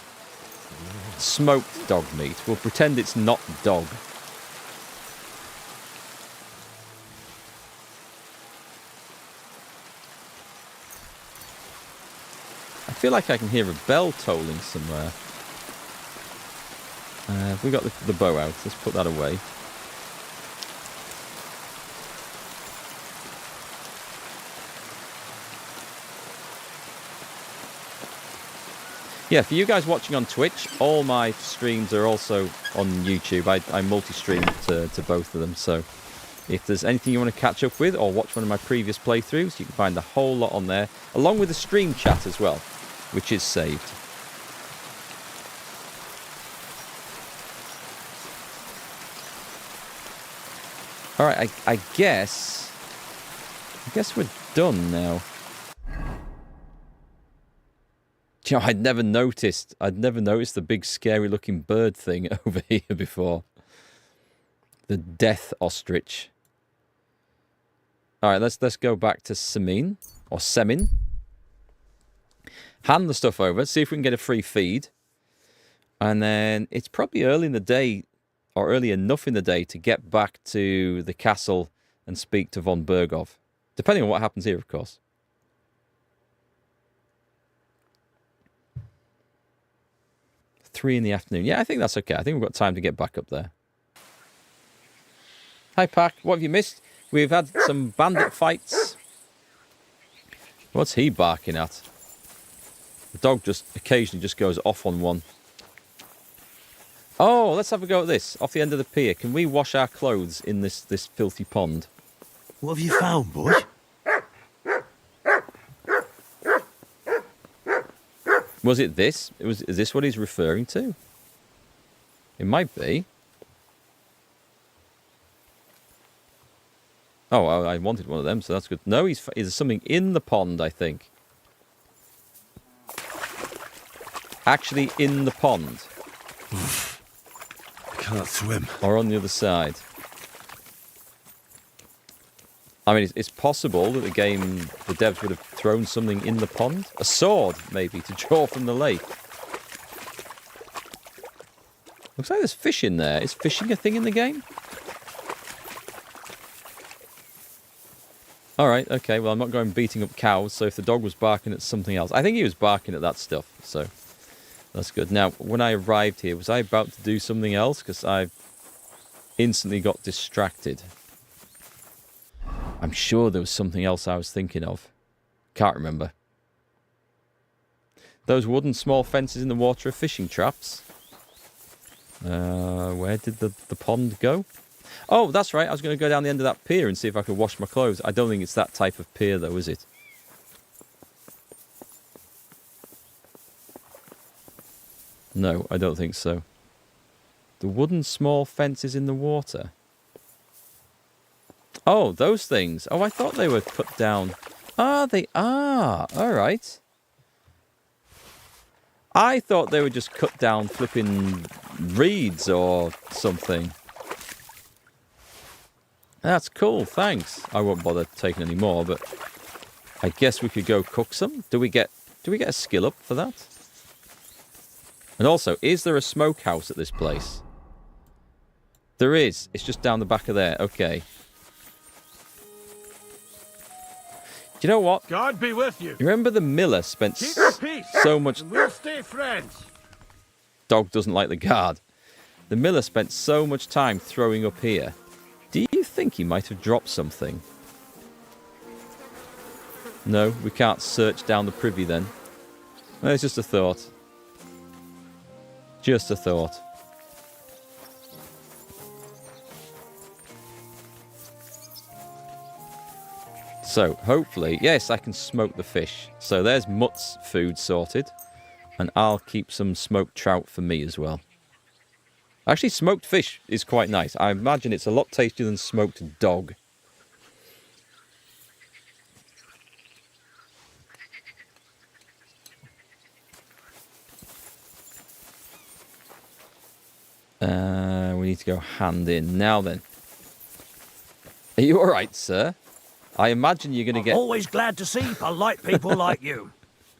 smoked dog meat. We'll pretend it's not dog. I feel like I can hear a bell tolling somewhere. We got the bow out. Let's put that away. Yeah, for you guys watching on Twitch, all my streams are also on YouTube. I multi-stream to both of them, so if there's anything you want to catch up with or watch one of my previous playthroughs, you can find the whole lot on there, along with the stream chat as well, which is saved. All right, I guess we're done now. You know, I'd never noticed the big scary looking bird thing over here before. The death ostrich. All right, let's go back to Semine or Semine. Hand the stuff over, see if we can get a free feed. And then it's probably early in the day, or early enough in the day, to get back to the castle and speak to von Berov. Depending on what happens here, of course. $3 PM. Yeah, I think that's okay. I think we've got time to get back up there. Hi, Pack. What have you missed? We've had some bandit fights. What's he barking at? The dog just occasionally just goes off on one. Oh, let's have a go at this. Off the end of the pier. Can we wash our clothes in this filthy pond? What have you found, boy? Was it this? Is this what he's referring to? It might be. Oh, I wanted one of them, so that's good. No, there's something in the pond, I think. Actually in the pond. I can't swim. Or on the other side. I mean, it's possible that the devs would have thrown something in the pond. A sword, maybe, to draw from the lake. Looks like there's fish in there. Is fishing a thing in the game? Alright, okay, well, I'm not going beating up cows, so if the dog was barking at something else... I think he was barking at that stuff, so that's good. Now, when I arrived here, was I about to do something else? Because I instantly got distracted. I'm sure there was something else I was thinking of. Can't remember. Those wooden small fences in the water are fishing traps. Where did the pond go? Oh, that's right. I was going to go down the end of that pier and see if I could wash my clothes. I don't think it's that type of pier, though, is it? No, I don't think so. The wooden small fences in the water. Oh, those things. Oh, I thought they were put down. Ah, they are. All right. I thought they were just cut down flipping reeds or something. That's cool, thanks. I won't bother taking any more, but I guess we could go cook some. Do we get a skill up for that? And also, is there a smokehouse at this place? There is. It's just down the back of there. Okay. Do you know what? God be with you. You remember the miller spent so much... We'll stay friends. Dog doesn't like the guard. The miller spent so much time throwing up here. Do you think he might have dropped something? No, we can't search down the privy then. Well, it's just a thought. Just a thought. So, hopefully, yes, I can smoke the fish. So there's Mutt's food sorted. And I'll keep some smoked trout for me as well. Actually, smoked fish is quite nice. I imagine it's a lot tastier than smoked dog. We need to go hand in. Now then. Are you alright, sir? I imagine you're going to get... Always glad to see polite people like you.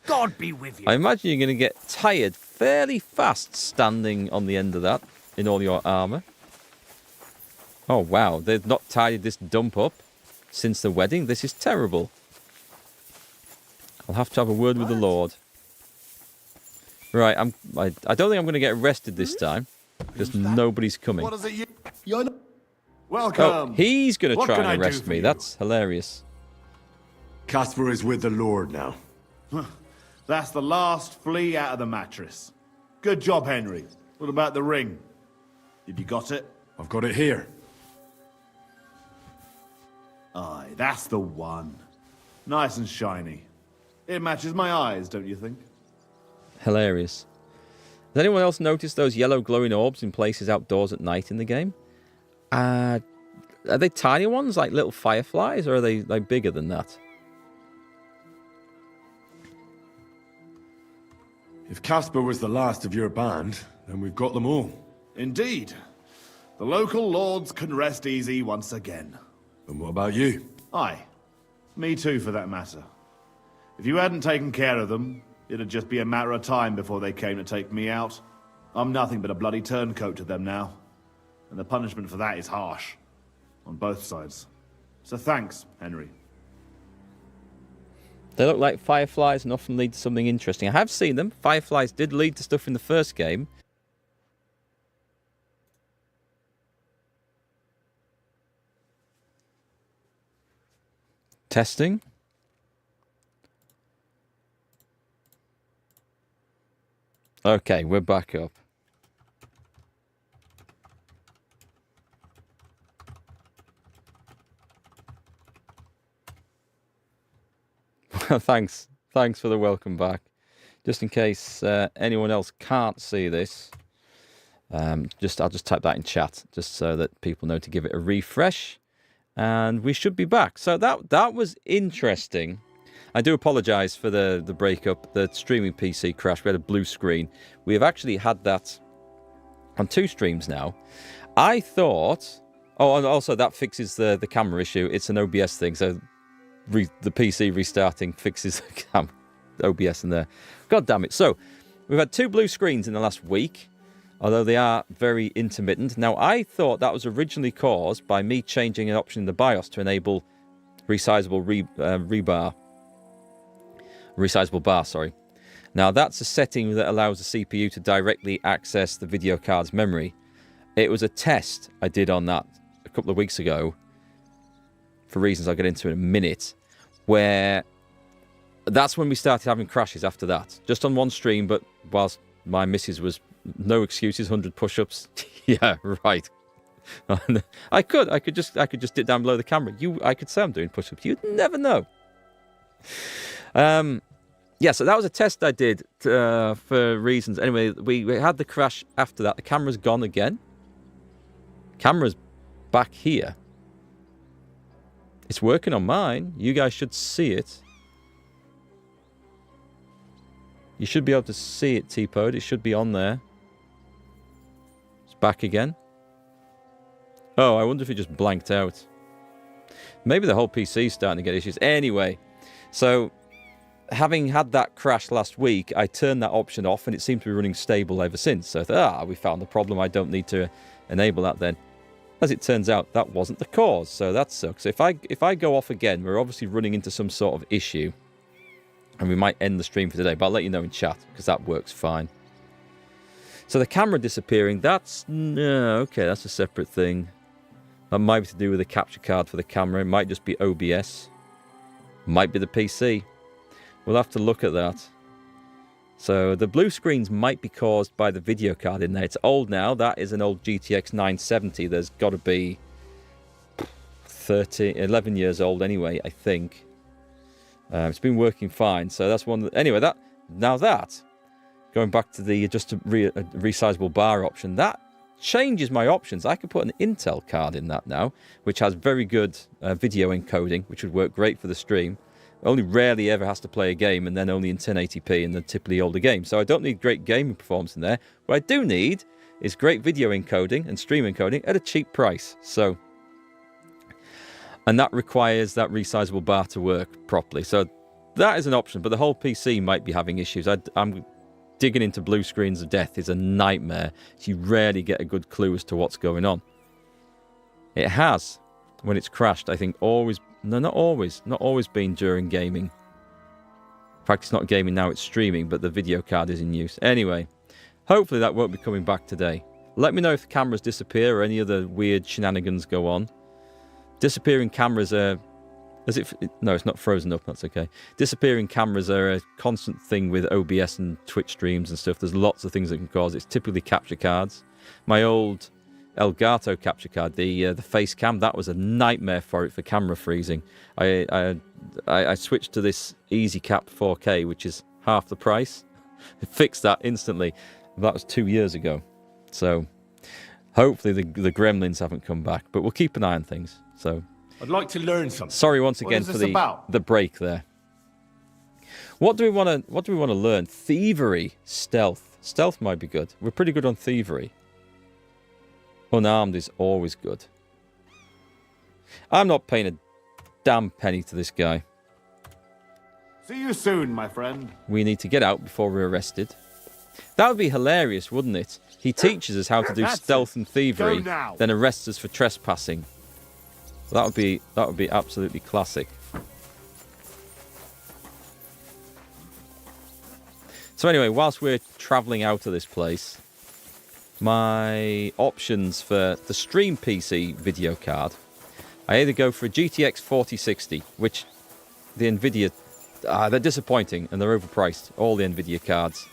God be with you. I imagine you're going to get tired fairly fast standing on the end of that in all your armour. Oh, wow. They've not tidied this dump up since the wedding. This is terrible. I'll have to have a word with the Lord. Right, I don't think I'm going to get arrested this time. Because nobody's coming. What is it you... Welcome. Oh, he's going to What try can I and do arrest for me. you? That's hilarious. Casper is with the Lord now. That's the last flea out of the mattress. Good job, Henry. What about the ring? Have you got it? I've got it here. Aye, that's the one. Nice and shiny. It matches my eyes, don't you think? Hilarious. Has anyone else noticed those yellow glowing orbs in places outdoors at night in the game? Are they tiny ones, like little fireflies, or are they like bigger than that? If Casper was the last of your band, then we've got them all. Indeed. The local lords can rest easy once again. And what about you? Aye. Me too, for that matter. If you hadn't taken care of them, it'd just be a matter of time before they came to take me out. I'm nothing but a bloody turncoat to them now. And the punishment for that is harsh. On both sides. So thanks, Henry. They look like fireflies and often lead to something interesting. I have seen them. Fireflies did lead to stuff in the first game. Testing. Okay, we're back up. Thanks for the welcome back. Just in case anyone else can't see this, I'll just type that in chat, just so that people know to give it a refresh, and we should be back. So that was interesting. I do apologise for the breakup. The streaming PC crashed. We had a blue screen. We have actually had that on 2 streams now. I thought Oh, and also that fixes the camera issue. It's an OBS thing, so the PC restarting fixes the OBS in there. God damn it. So, we've had 2 blue screens in the last week, although they are very intermittent. Now, I thought that was originally caused by me changing an option in the BIOS to enable resizable resizable bar, sorry. Now, that's a setting that allows the CPU to directly access the video card's memory. It was a test I did on that a couple of weeks ago, for reasons I'll get into in a minute, where that's when we started having crashes after that. Just on one stream, but whilst my missus was no excuses, 100 push-ups. Yeah, right. I could just dip down below the camera. I could say I'm doing push-ups. You'd never know. Yeah, so that was a test I did for reasons. Anyway, we had the crash after that. The camera's gone again. Camera's back here. It's working on mine. You guys should see it. You should be able to see it, T-Pod. It should be on there. It's back again. Oh, I wonder if it just blanked out. Maybe the whole PC is starting to get issues. Anyway, so having had that crash last week, I turned that option off and it seemed to be running stable ever since. So I thought, we found the problem. I don't need to enable that then. As it turns out, that wasn't the cause, so that sucks. If I go off again, we're obviously running into some sort of issue. And we might end the stream for today, but I'll let you know in chat, because that works fine. So the camera disappearing, that's... No, okay, that's a separate thing. That might be to do with the capture card for the camera. It might just be OBS. Might be the PC. We'll have to look at that. So the blue screens might be caused by the video card in there. It's old now. That is an old GTX 970. There's got to be 11 years old anyway, I think. It's been working fine. So that's one. Anyway, going back to the just a resizable bar option, that changes my options. I could put an Intel card in that now, which has very good video encoding, which would work great for the stream. Only rarely ever has to play a game, and then only in 1080p in the typically older games. So I don't need great gaming performance in there. What I do need is great video encoding and stream encoding at a cheap price. So, and that requires that resizable bar to work properly. So that is an option, but the whole PC might be having issues. I'm digging into blue screens of death is a nightmare. You rarely get a good clue as to what's going on. It has, when it's crashed, I think always... No, not always. Not always been during gaming. In fact, it's not gaming now, it's streaming, but the video card is in use. Anyway, hopefully that won't be coming back today. Let me know if the cameras disappear or any other weird shenanigans go on. Disappearing cameras are... No, it's not frozen up, that's okay. Disappearing cameras are a constant thing with OBS and Twitch streams and stuff. There's lots of things that can cause it. It's typically capture cards. My old Elgato capture card, the face cam, that was a nightmare for camera freezing. I switched to this Easy Cap 4K, which is half the price. It fixed that instantly. That was 2 years ago. So hopefully the gremlins haven't come back, but we'll keep an eye on things. So I'd like to learn something. sorry once again for the break there. What do we want to learn? Thievery, stealth might be good. We're pretty good on thievery. Unarmed is always good. I'm not paying a damn penny to this guy. See you soon, my friend. We need to get out before we're arrested. That would be hilarious, wouldn't it? He teaches us how to do stealth and thievery, then arrests us for trespassing. That would be absolutely classic. So anyway, whilst we're travelling out of this place, my options for the stream PC video card, I either go for a GTX 4060, which the Nvidia, they're disappointing and they're overpriced. All the Nvidia cards,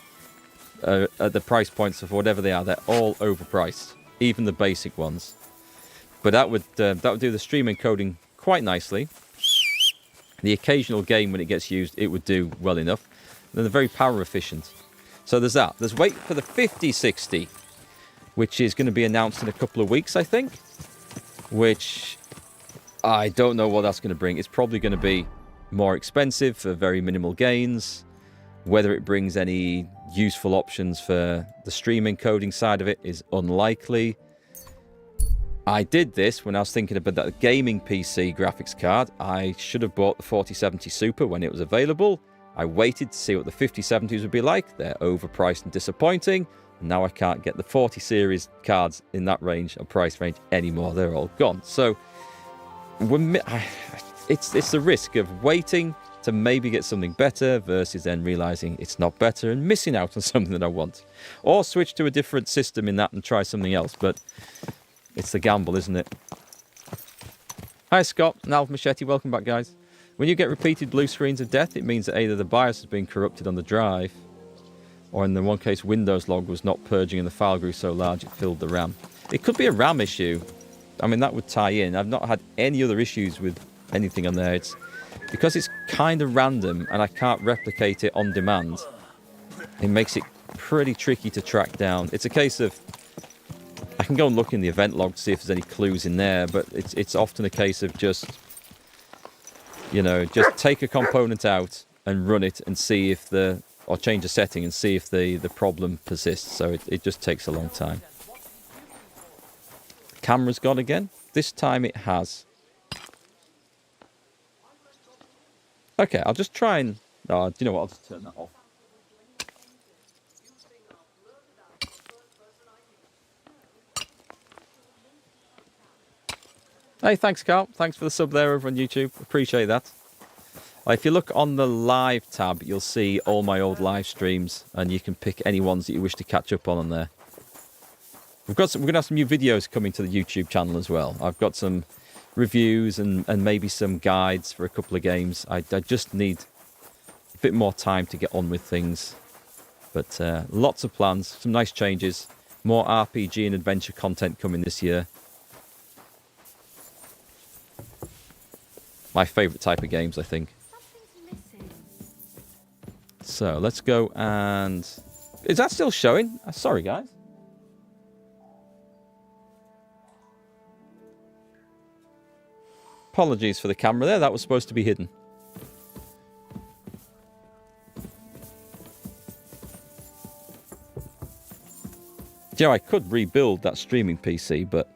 at the price points of whatever they are, they're all overpriced, even the basic ones. But that would do the stream encoding quite nicely. The occasional game, when it gets used, it would do well enough. And they're very power efficient. So there's that. There's wait for the 5060. Which is going to be announced in a couple of weeks, I think. Which I don't know what that's going to bring. It's probably going to be more expensive for very minimal gains. Whether it brings any useful options for the stream encoding side of it is unlikely. I did this when I was thinking about that gaming PC graphics card. I should have bought the 4070 Super when it was available. I waited to see what the 5070s would be like. They're overpriced and disappointing. And now I can't get the 40 series cards in that range or price range anymore. They're all gone. So it's the risk of waiting to maybe get something better versus then realizing it's not better and missing out on something that I want. Or switch to a different system in that and try something else. But it's the gamble, isn't it? Hi, Scott and Alf Machete. Welcome back, guys. When you get repeated blue screens of death, it means that either the BIOS has been corrupted on the drive, or in the one case, Windows log was not purging and the file grew so large it filled the RAM. It could be a RAM issue. I mean, that would tie in. I've not had any other issues with anything on there. It's because it's kind of random and I can't replicate it on demand. It makes it pretty tricky to track down. It's a case of I can go and look in the event log to see if there's any clues in there, but it's often a case of just, you know, just take a component out and run it and see if or change a setting and see if the problem persists. So it just takes a long time. Camera's gone again. This time it has. Okay, I'll just try and... Oh, do you know what? I'll just turn that off. Hey, thanks, Carl. Thanks for the sub there over on YouTube. Appreciate that. If you look on the live tab, you'll see all my old live streams, and you can pick any ones that you wish to catch up on there. We're going to have some new videos coming to the YouTube channel as well. I've got some reviews and maybe some guides for a couple of games. I just need a bit more time to get on with things. But lots of plans, some nice changes, more RPG and adventure content coming this year. My favourite type of games, I think. So let's go and... Is that still showing? Sorry, guys. Apologies for the camera there. That was supposed to be hidden. Yeah, I could rebuild that streaming PC, but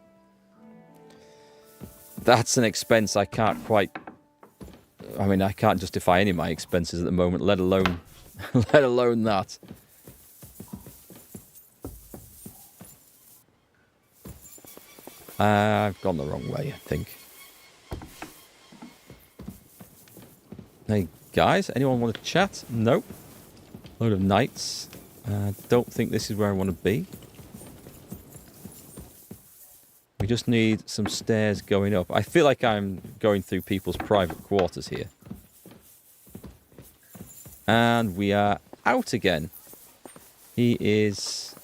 that's an expense I can't quite... I mean, I can't justify any of my expenses at the moment, let alone that. I've gone the wrong way, I think. Hey, guys, anyone want to chat? Nope. Load of knights. Don't think this is where I want to be. We just need some stairs going up. I feel like I'm going through people's private quarters here. And we are out again. He is...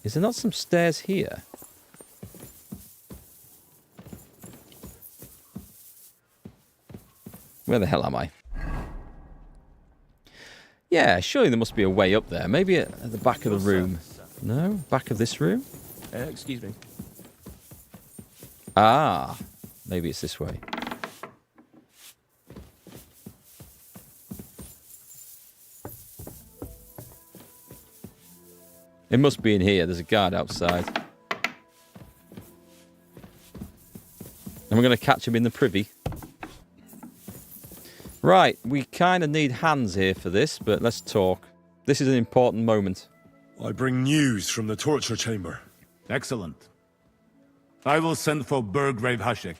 Is there not some stairs here? Where the hell am I? Yeah, surely there must be a way up there. Maybe at the back of the room. No? Back of this room? Excuse me. Ah, maybe it's this way. It must be in here. There's a guard outside. And we're going to catch him in the privy. Right, we kind of need hands here for this, but let's talk. This is an important moment. I bring news from the torture chamber. Excellent. I will send for Burgrave Hashek.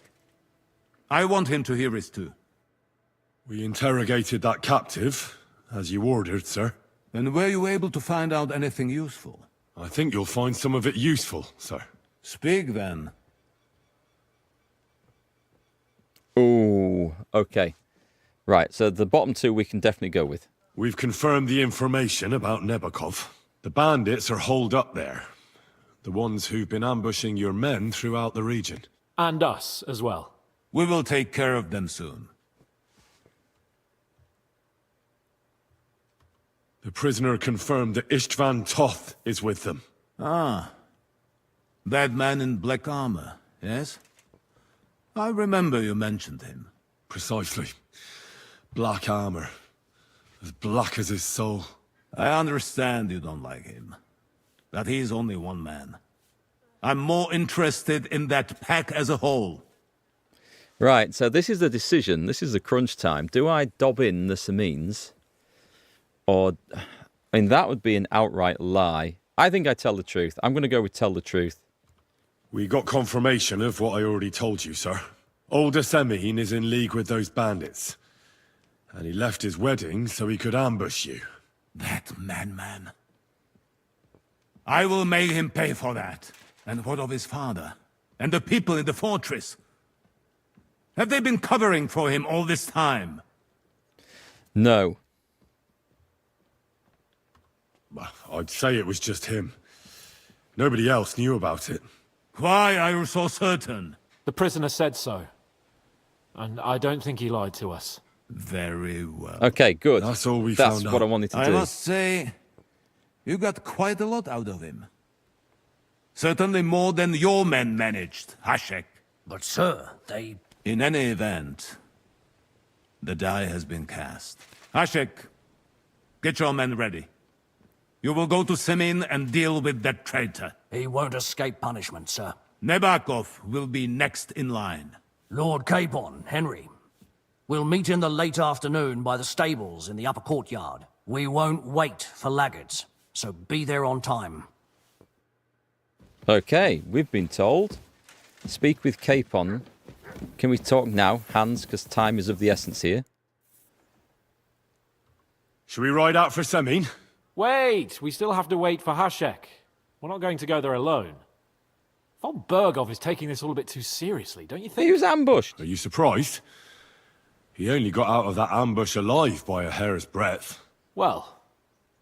I want him to hear it too. We interrogated that captive, as you ordered, sir. And were you able to find out anything useful? I think you'll find some of it useful, sir. Speak then. Ooh, okay. Right, so the bottom two we can definitely go with. We've confirmed the information about Nebakov. The bandits are holed up there. The ones who've been ambushing your men throughout the region. And us as well. We will take care of them soon. The prisoner confirmed that Istvan Toth is with them. Ah. That man in black armor, yes? I remember you mentioned him. Precisely. Black armor. As black as his soul. I understand you don't like him. That he's only one man. I'm more interested in that pack as a whole. Right, so this is the decision. This is the crunch time. Do I dob in the Semines? Or, I mean, that would be an outright lie. I think I tell the truth. I'm going to go with tell the truth. We got confirmation of what I already told you, sir. Older Semine is in league with those bandits. And he left his wedding so he could ambush you. That madman. I will make him pay for that. And what of his father? And the people in the fortress? Have they been covering for him all this time? No. I'd say it was just him. Nobody else knew about it. Why are you so certain? The prisoner said so. And I don't think he lied to us. Very well. Okay, good. That's all we found out. That's what I wanted to do. I must say, you got quite a lot out of him. Certainly more than your men managed, Hashek. But sir, they... In any event, the die has been cast. Hashek, get your men ready. You will go to Semine and deal with that traitor. He won't escape punishment, sir. Nebakov will be next in line. Lord Capon, Henry. We'll meet in the late afternoon by the stables in the upper courtyard. We won't wait for laggards, so be there on time. Okay, we've been told. Speak with Capon. Can we talk now, Hans, because time is of the essence here? Should we ride out for Semine? Wait! We still have to wait for Hashek. We're not going to go there alone. Von Bergov is taking this all a bit too seriously, don't you think? He was ambushed. Are you surprised? He only got out of that ambush alive by a hair's breadth. Well,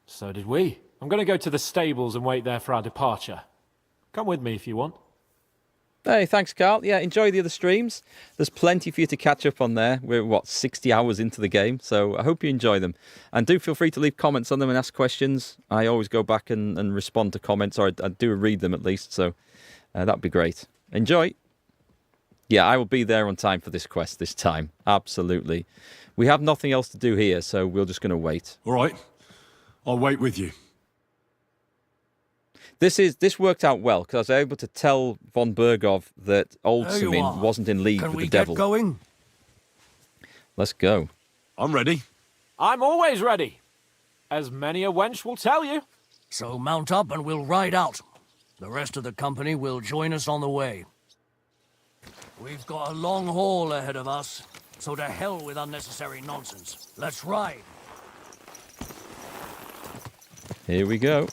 so did we. I'm going to go to the stables and wait there for our departure. Come with me if you want. Hey, thanks, Carl. Yeah, enjoy the other streams. There's plenty for you to catch up on there. We're, 60 hours into the game, so I hope you enjoy them. And do feel free to leave comments on them and ask questions. I always go back and respond to comments, or I do read them at least, so that'd be great. Enjoy. Yeah, I will be there on time for this quest this time. Absolutely. We have nothing else to do here, so we're just going to wait. All right. I'll wait with you. This worked out well, because I was able to tell von Bergov that old Semine wasn't in league with the devil. Can we get going? Let's go. I'm ready. I'm always ready. As many a wench will tell you. So mount up and we'll ride out. The rest of the company will join us on the way. We've got a long haul ahead of us, so to hell with unnecessary nonsense. Let's ride. Here we go.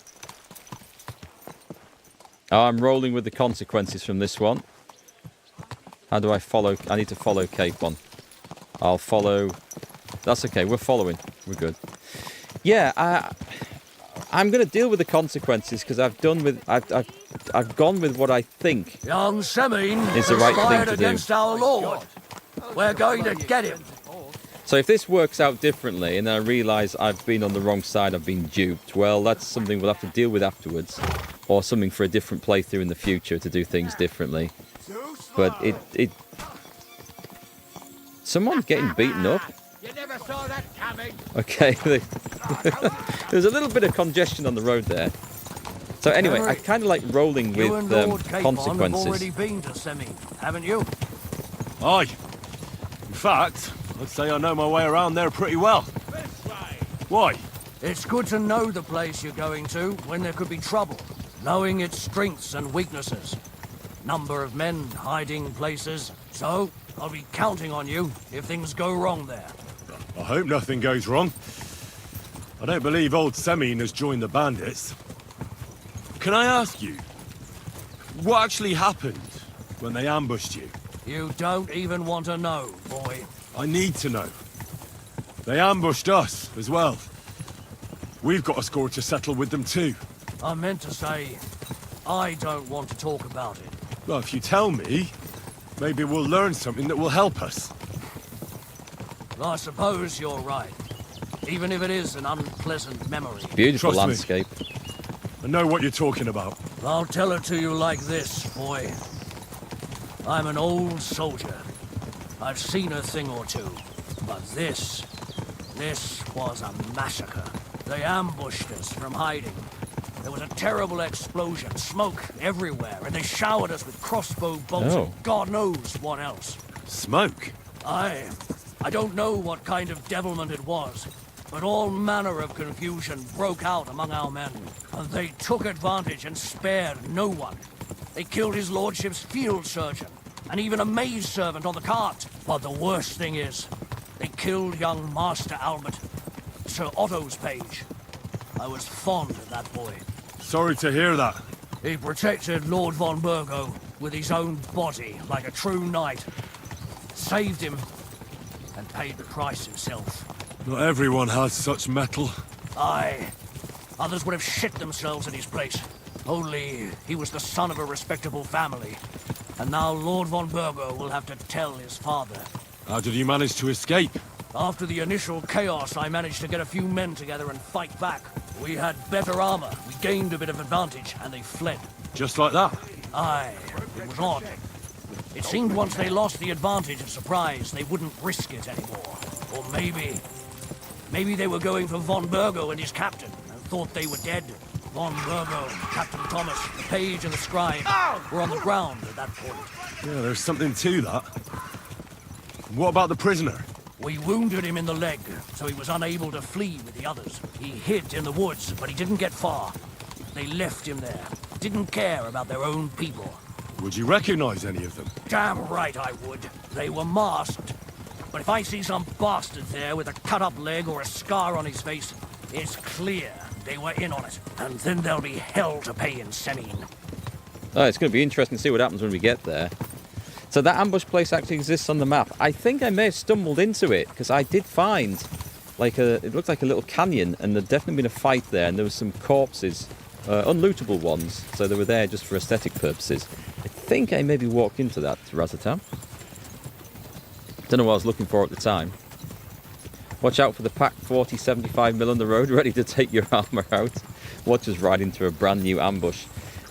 Oh, I'm rolling with the consequences from this one. How do I follow? I need to follow Capon. I'll follow. That's okay. We're following. We're good. Yeah, I'm going to deal with the consequences because I've gone with what I think Young Semine is the right thing to do. Against our Lord. We're going to get him. So if this works out differently and I realise I've been on the wrong side, I've been duped, well, that's something we'll have to deal with afterwards. Or something for a different playthrough in the future to do things differently. But it... Someone's getting beaten up. You never saw that coming. Okay, there's a little bit of congestion on the road there. So anyway, I kind of like rolling with consequences. You've already been to Semine, haven't you? Aye. In fact, I'd say I know my way around there pretty well. Why? It's good to know the place you're going to when there could be trouble. Knowing its strengths and weaknesses. Number of men, hiding places. So, I'll be counting on you if things go wrong there. I hope nothing goes wrong. I don't believe old Semine has joined the bandits. Can I ask you, what actually happened when they ambushed you? You don't even want to know, boy. I need to know. They ambushed us as well. We've got a score to settle with them too. I meant to say, I don't want to talk about it. Well, if you tell me, maybe we'll learn something that will help us. I suppose you're right. Even if it is an unpleasant memory. Beautiful Trust landscape. Me. I know what you're talking about. I'll tell it to you like this, boy. I'm an old soldier. I've seen a thing or two. But this was a massacre. They ambushed us from hiding. There was a terrible explosion, smoke everywhere, and they showered us with crossbow bolts and God knows what else. Smoke? I don't know what kind of devilment it was, but all manner of confusion broke out among our men, and they took advantage and spared no one. They killed his lordship's field surgeon, and even a maid servant on the cart. But the worst thing is, they killed young Master Albert, Sir Otto's page. I was fond of that boy. Sorry to hear that. He protected Lord von Burgo with his own body like a true knight. Saved him, and paid the price himself. Not everyone has such metal. Aye. Others would have shit themselves in his place. Only he was the son of a respectable family. And now Lord von Burgo will have to tell his father. How did you manage to escape? After the initial chaos, I managed to get a few men together and fight back. We had better armor, we gained a bit of advantage, and they fled. Just like that? Aye, it was odd. It seemed once they lost the advantage of surprise, they wouldn't risk it anymore. Or maybe they were going for von Burgo and his captain, and thought they were dead. Von Burgo, Captain Thomas, the page and the scribe were on the ground at that point. Yeah, there's something to that. What about the prisoner? We wounded him in the leg, so he was unable to flee with the others. He hid in the woods, but he didn't get far. They left him there. Didn't care about their own people. Would you recognize any of them? Damn right I would. They were masked. But if I see some bastard there with a cut-up leg or a scar on his face, it's clear they were in on it. And then there'll be hell to pay in Semine. Oh, it's going to be interesting to see what happens when we get there. So that ambush place actually exists on the map. I think I may have stumbled into it, because I did find, it looked like a little canyon, and there'd definitely been a fight there, and there was some corpses, unlootable ones, so they were there just for aesthetic purposes. I think I maybe walked into that, Razatam. Don't know what I was looking for at the time. Watch out for the packed 40-75mm on the road, ready to take your armour out. Watch us ride into a brand new ambush.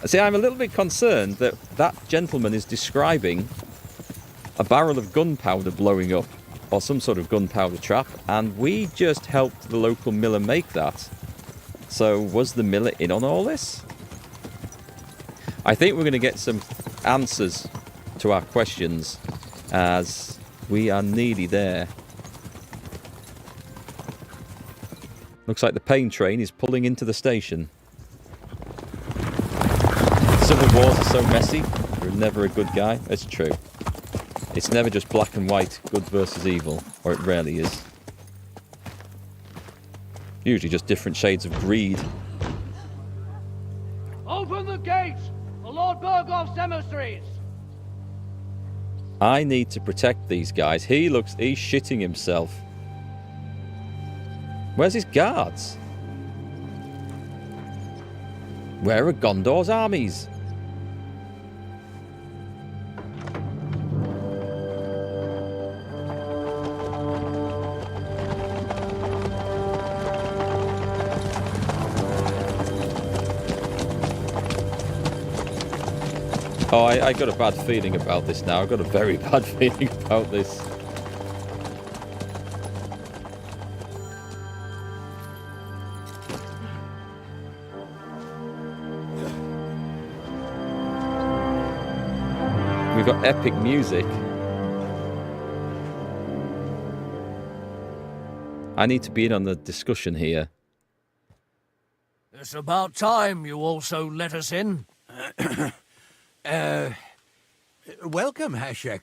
See, I'm a little bit concerned that that gentleman is describing a barrel of gunpowder blowing up, or some sort of gunpowder trap, and we just helped the local miller make that. So was the miller in on all this? I think we're going to get some answers to our questions, as we are nearly there. Looks like the pain train is pulling into the station. Civil wars are so messy, you're never a good guy. It's true. It's never just black and white, good versus evil, or it rarely is. Usually just different shades of greed. Open the gates for Lord Bergov's emissaries! I need to protect these guys. He's shitting himself. Where's his guards? Where are Gondor's armies? Oh, I got a bad feeling about this now. I've got a very bad feeling about this. We've got epic music. I need to be in on the discussion here. It's about time you also let us in. Welcome, Hashek.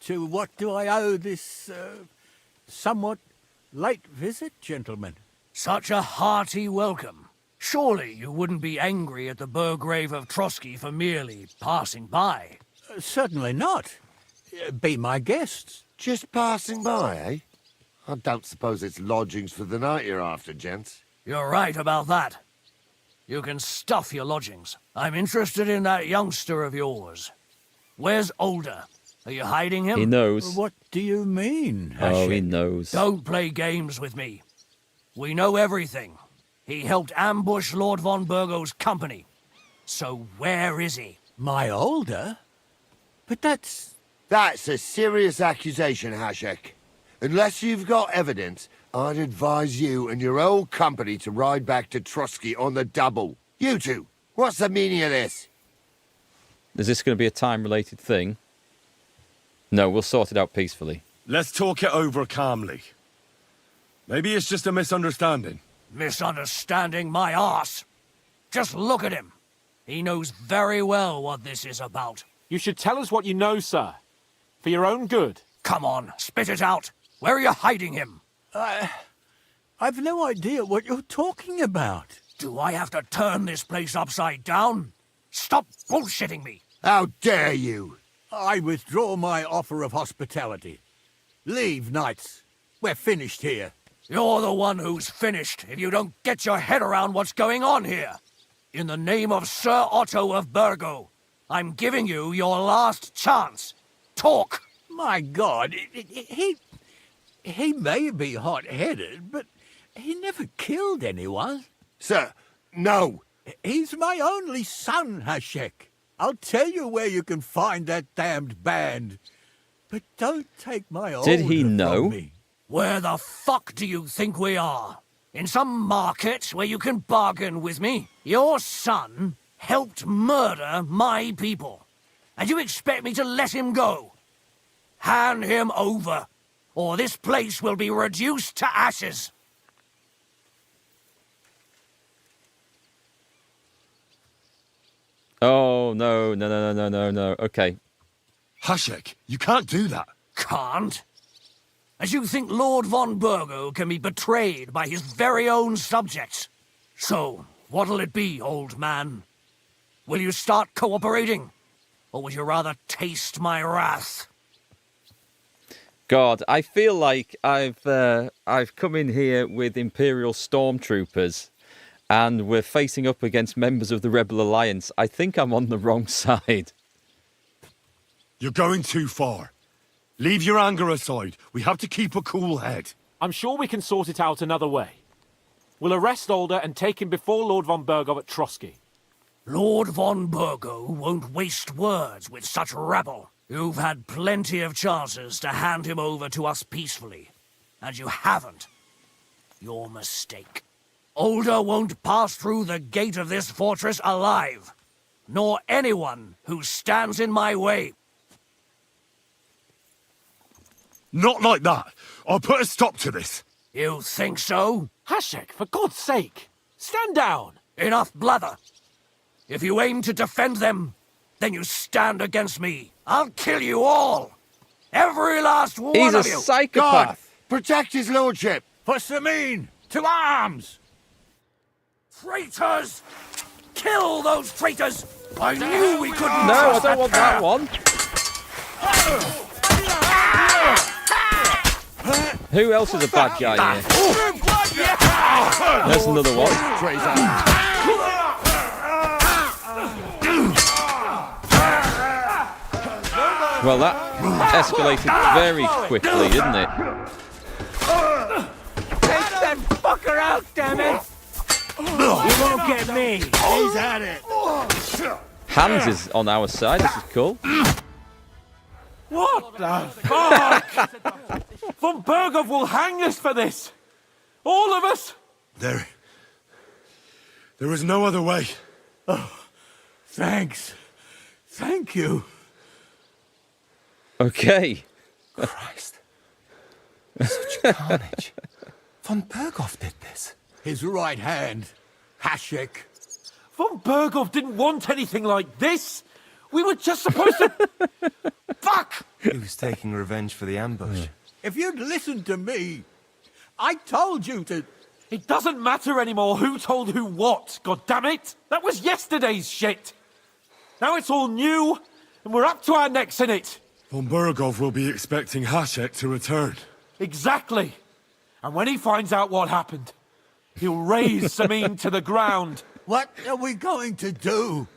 To what do I owe this, somewhat late visit, gentlemen? Such a hearty welcome. Surely you wouldn't be angry at the Burgrave of Trotsky for merely passing by. Certainly not. Be my guests. Just passing by, eh? I don't suppose it's lodgings for the night you're after, gents. You're right about that. You can stuff your lodgings. I'm interested in that youngster of yours. Where's Older? Are you hiding him? He knows. What do you mean, Hashek? Oh, he knows. Don't play games with me. We know everything. He helped ambush Lord von Burgo's company. So where is he? My Older? But that's a serious accusation, Hashek. Unless you've got evidence, I'd advise you and your old company to ride back to Trotsky on the double. You two, what's the meaning of this? Is this going to be a time-related thing? No, we'll sort it out peacefully. Let's talk it over calmly. Maybe it's just a misunderstanding. Misunderstanding my arse. Just look at him. He knows very well what this is about. You should tell us what you know, sir. For your own good. Come on, spit it out. Where are you hiding him? I've no idea what you're talking about. Do I have to turn this place upside down? Stop bullshitting me. How dare you? I withdraw my offer of hospitality. Leave, knights. We're finished here. You're the one who's finished if you don't get your head around what's going on here. In the name of Sir Otto of Burgo, I'm giving you your last chance. Talk! My God, he may be hot-headed, but he never killed anyone. Sir, no. He's my only son, Hashek. I'll tell you where you can find that damned band. But don't take my order Did he know? from me. Where the fuck do you think we are? In some market where you can bargain with me? Your son helped murder my people. And you expect me to let him go? Hand him over, or this place will be reduced to ashes. Oh, no, no, no, no, no, no, no. Okay. Hashek, you can't do that. Can't? As you think Lord von Burgo can be betrayed by his very own subjects. So, what'll it be, old man? Will you start cooperating? Or would you rather taste my wrath? God, I feel like I've come in here with Imperial stormtroopers and we're facing up against members of the Rebel Alliance. I think I'm on the wrong side. You're going too far. Leave your anger aside. We have to keep a cool head. I'm sure we can sort it out another way. We'll arrest Alder and take him before Lord von Burgo at Trotsky. Lord von Burgo won't waste words with such rabble. You've had plenty of chances to hand him over to us peacefully, and you haven't. Your mistake. Alder won't pass through the gate of this fortress alive, nor anyone who stands in my way. Not like that. I'll put a stop to this. You think so? Hashek, for God's sake, stand down. Enough blather. If you aim to defend them, then you stand against me. I'll kill you all. Every last one He's of a you. psychopath. Protect his lordship. For Semine, to arms! Traitors! Kill those traitors! I knew we couldn't No, I trust don't want that one. Who else is a bad guy here? There's another one. Well, that escalated very quickly, didn't it? Take that fucker out, damn it! You won't get me. He's at it. Hans is on our side. This is cool. What the fuck? Von Burgo will hang us for this. All of us. There is no other way. Oh, thanks. Thank you. Okay. Christ. Such carnage. Von Burgo did this. His right hand, Hashek. Von Burgo didn't want anything like this. We were just supposed to... Fuck! He was taking revenge for the ambush. If you'd listened to me, I told you to... It doesn't matter anymore who told who what, God damn it! That was yesterday's shit! Now it's all new, and we're up to our necks in it. Von Burgov will be expecting Hashek to return. Exactly. And when he finds out what happened, he'll raise Semine to the ground. What are we going to do?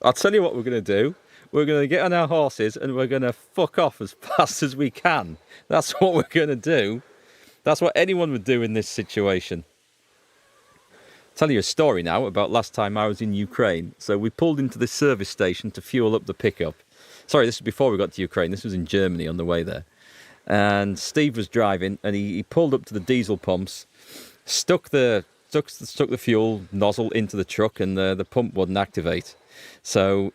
I'll tell you what we're going to do. We're going to get on our horses and we're going to fuck off as fast as we can. That's what we're going to do. That's what anyone would do in this situation. I'll tell you a story now about last time I was in Ukraine. So we pulled into this service station to fuel up the pickup. Sorry, this was before we got to Ukraine. This was in Germany on the way there. And Steve was driving and he pulled up to the diesel pumps, stuck the stuck the fuel nozzle into the truck and the pump wouldn't activate. So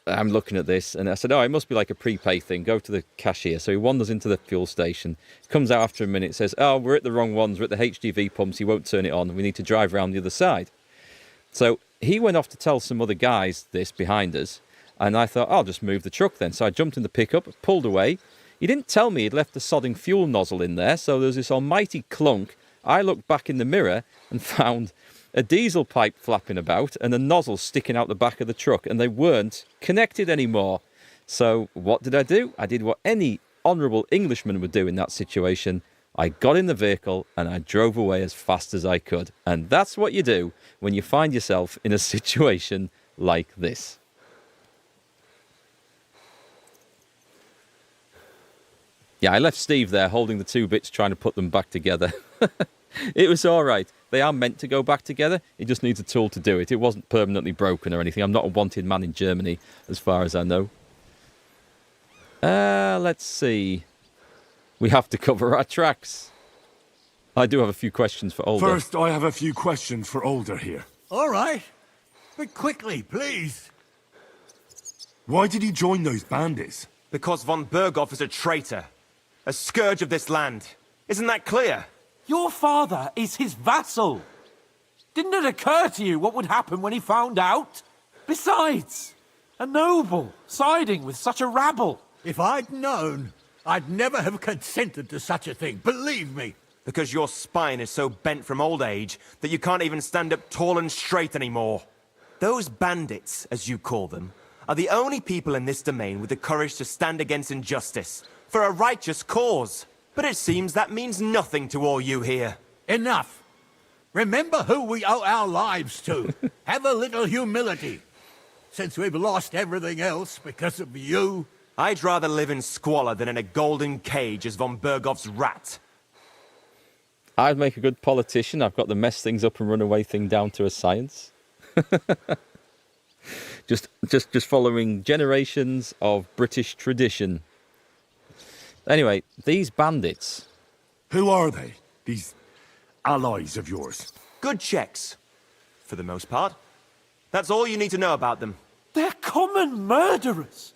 I'm looking at this and I said, oh, it must be like a prepay thing. Go to the cashier. So he wanders into the fuel station, comes out after a minute, says, oh, we're at the wrong ones. We're at the HGV pumps. He won't turn it on. We need to drive around the other side. So he went off to tell some other guys this behind us. And I thought, I'll just move the truck then. So I jumped in the pickup, pulled away. He didn't tell me he'd left the sodding fuel nozzle in there. So there was this almighty clunk. I looked back in the mirror and found a diesel pipe flapping about and a nozzle sticking out the back of the truck, and they weren't connected anymore. So what did I do? I did what any honourable Englishman would do in that situation. I got in the vehicle and I drove away as fast as I could. And that's what you do when you find yourself in a situation like this. Yeah, I left Steve there holding the two bits trying to put them back together. It was all right. They are meant to go back together. He just needs a tool to do it. It wasn't permanently broken or anything. I'm not a wanted man in Germany, as far as I know. Let's see. We have to cover our tracks. I do have a few questions for Older. First, I have a few questions for Older here. All right. But quickly, please. Why did he join those bandits? Because von Berghoff is a traitor. A scourge of this land. Isn't that clear? Your father is his vassal. Didn't it occur to you what would happen when he found out? Besides, a noble siding with such a rabble. If I'd known, I'd never have consented to such a thing, believe me. Because your spine is so bent from old age that you can't even stand up tall and straight anymore. Those bandits, as you call them, are the only people in this domain with the courage to stand against injustice for a righteous cause. But it seems that means nothing to all you here. Enough. Remember who we owe our lives to. Have a little humility. Since we've lost everything else because of you. I'd rather live in squalor than in a golden cage as von Berghoff's rat. I'd make a good politician. I've got the mess things up and run away thing down to a science. just following generations of British tradition. Anyway, these bandits. Who are they? These allies of yours? Good checks. For the most part. That's all you need to know about them. They're common murderers.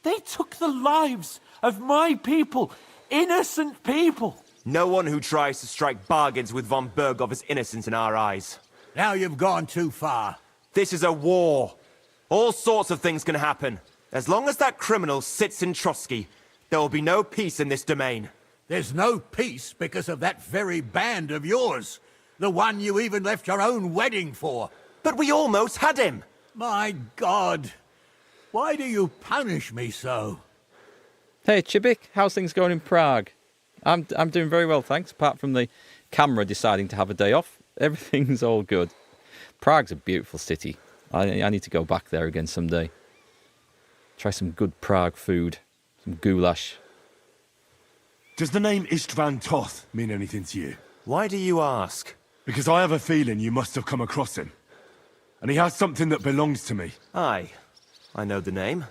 They took the lives of my people. Innocent people. No one who tries to strike bargains with von Berghoff is innocent in our eyes. Now you've gone too far. This is a war. All sorts of things can happen. As long as that criminal sits in Trotsky, there will be no peace in this domain. There's no peace because of that very band of yours. The one you even left your own wedding for. But we almost had him. My God. Why do you punish me so? Hey, Chibik, how's things going in Prague? I'm doing very well, thanks, apart from the camera deciding to have a day off. Everything's all good. Prague's a beautiful city. I need to go back there again someday. Try some good Prague food. Some goulash. Does the name Istvan Toth mean anything to you? Why do you ask? Because I have a feeling you must have come across him. And he has something that belongs to me. Aye. I know the name.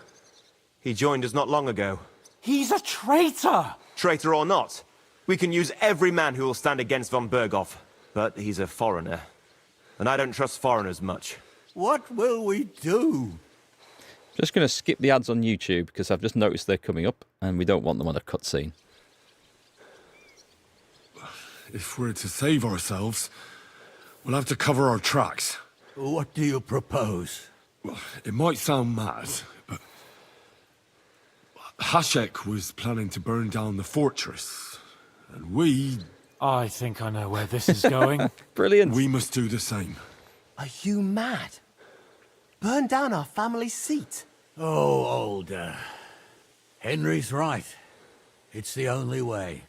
He joined us not long ago. He's a traitor! Traitor or not, we can use every man who will stand against von Berghoff. But he's a foreigner. And I don't trust foreigners much. What will we do? Just going to skip the ads on YouTube because I've just noticed they're coming up and we don't want them on a cutscene. If we're to save ourselves, we'll have to cover our tracks. What do you propose? Well, it might sound mad, but Hashek was planning to burn down the fortress, and we... I think I know where this is going. Brilliant. We must do the same. Are you mad? Burn down our family seat? Oh, Older. Henry's right. It's the only way.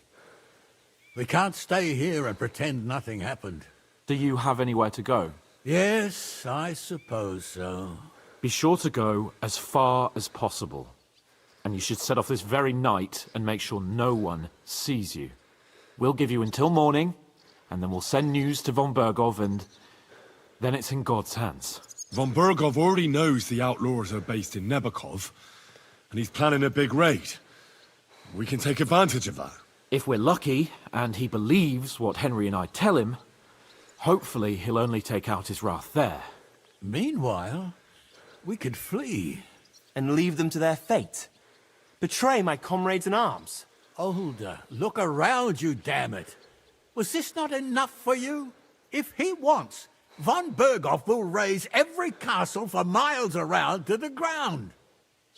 We can't stay here and pretend nothing happened. Do you have anywhere to go? Yes, I suppose so. Be sure to go as far as possible. And you should set off this very night and make sure no one sees you. We'll give you until morning, and then we'll send news to von Berghoff, and then it's in God's hands. Von Berghoff already knows the outlaws are based in Nebakov, and he's planning a big raid. We can take advantage of that. If we're lucky, and he believes what Henry and I tell him, Hopefully, he'll only take out his wrath there. Meanwhile, we could flee. And leave them to their fate? Betray my comrades in arms? Older, look around you, damn it. Was this not enough for you? If he wants, von Berghoff will raise every castle for miles around to the ground.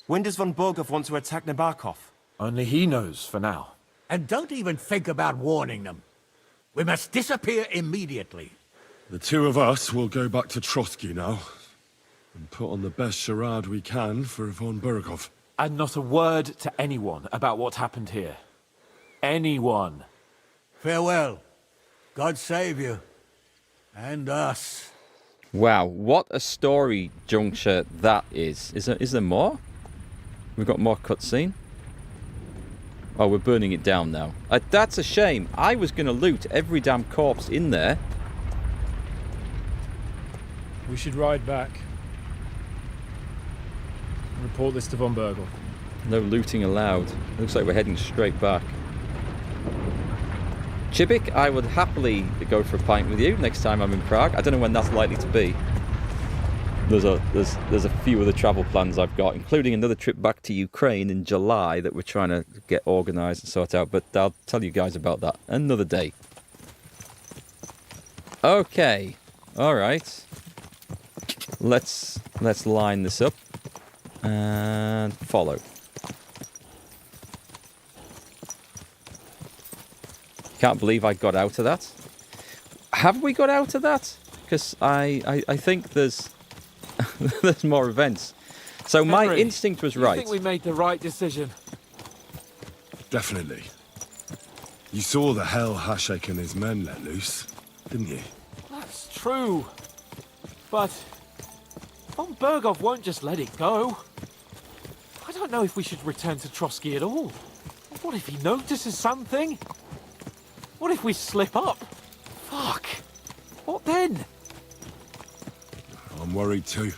When does von Berghoff want to attack Nabokov? Only he knows for now. And don't even think about warning them. We must disappear immediately. The two of us will go back to Trotsky now, and put on the best charade we can for von Berghoff. And not a word to anyone about what happened here. Anyone. Farewell. God save you. And us. Wow, what a story juncture that is. Is there more? We've got more cutscene. Oh, we're burning it down now. That's a shame. I was going to loot every damn corpse in there. We should ride back. Report this to von Berghoff. No looting allowed. Looks like we're heading straight back. Chibik, I would happily go for a pint with you next time I'm in Prague. I don't know when that's likely to be. There's a few other travel plans I've got, including another trip back to Ukraine in July that we're trying to get organised and sort out. But I'll tell you guys about that another day. Okay, all right. Let's line this up and follow. Can't believe I got out of that. Have we got out of that? Because I think there's there's more events. So my Henry, instinct was do you right. think we made the right decision? Definitely. You saw the hell Hashek and his men let loose, didn't you? That's true. But von Berghoff won't just let it go. I don't know if we should return to Trotsky at all. What if he notices something? What if we slip up? Fuck. What then? I'm worried too.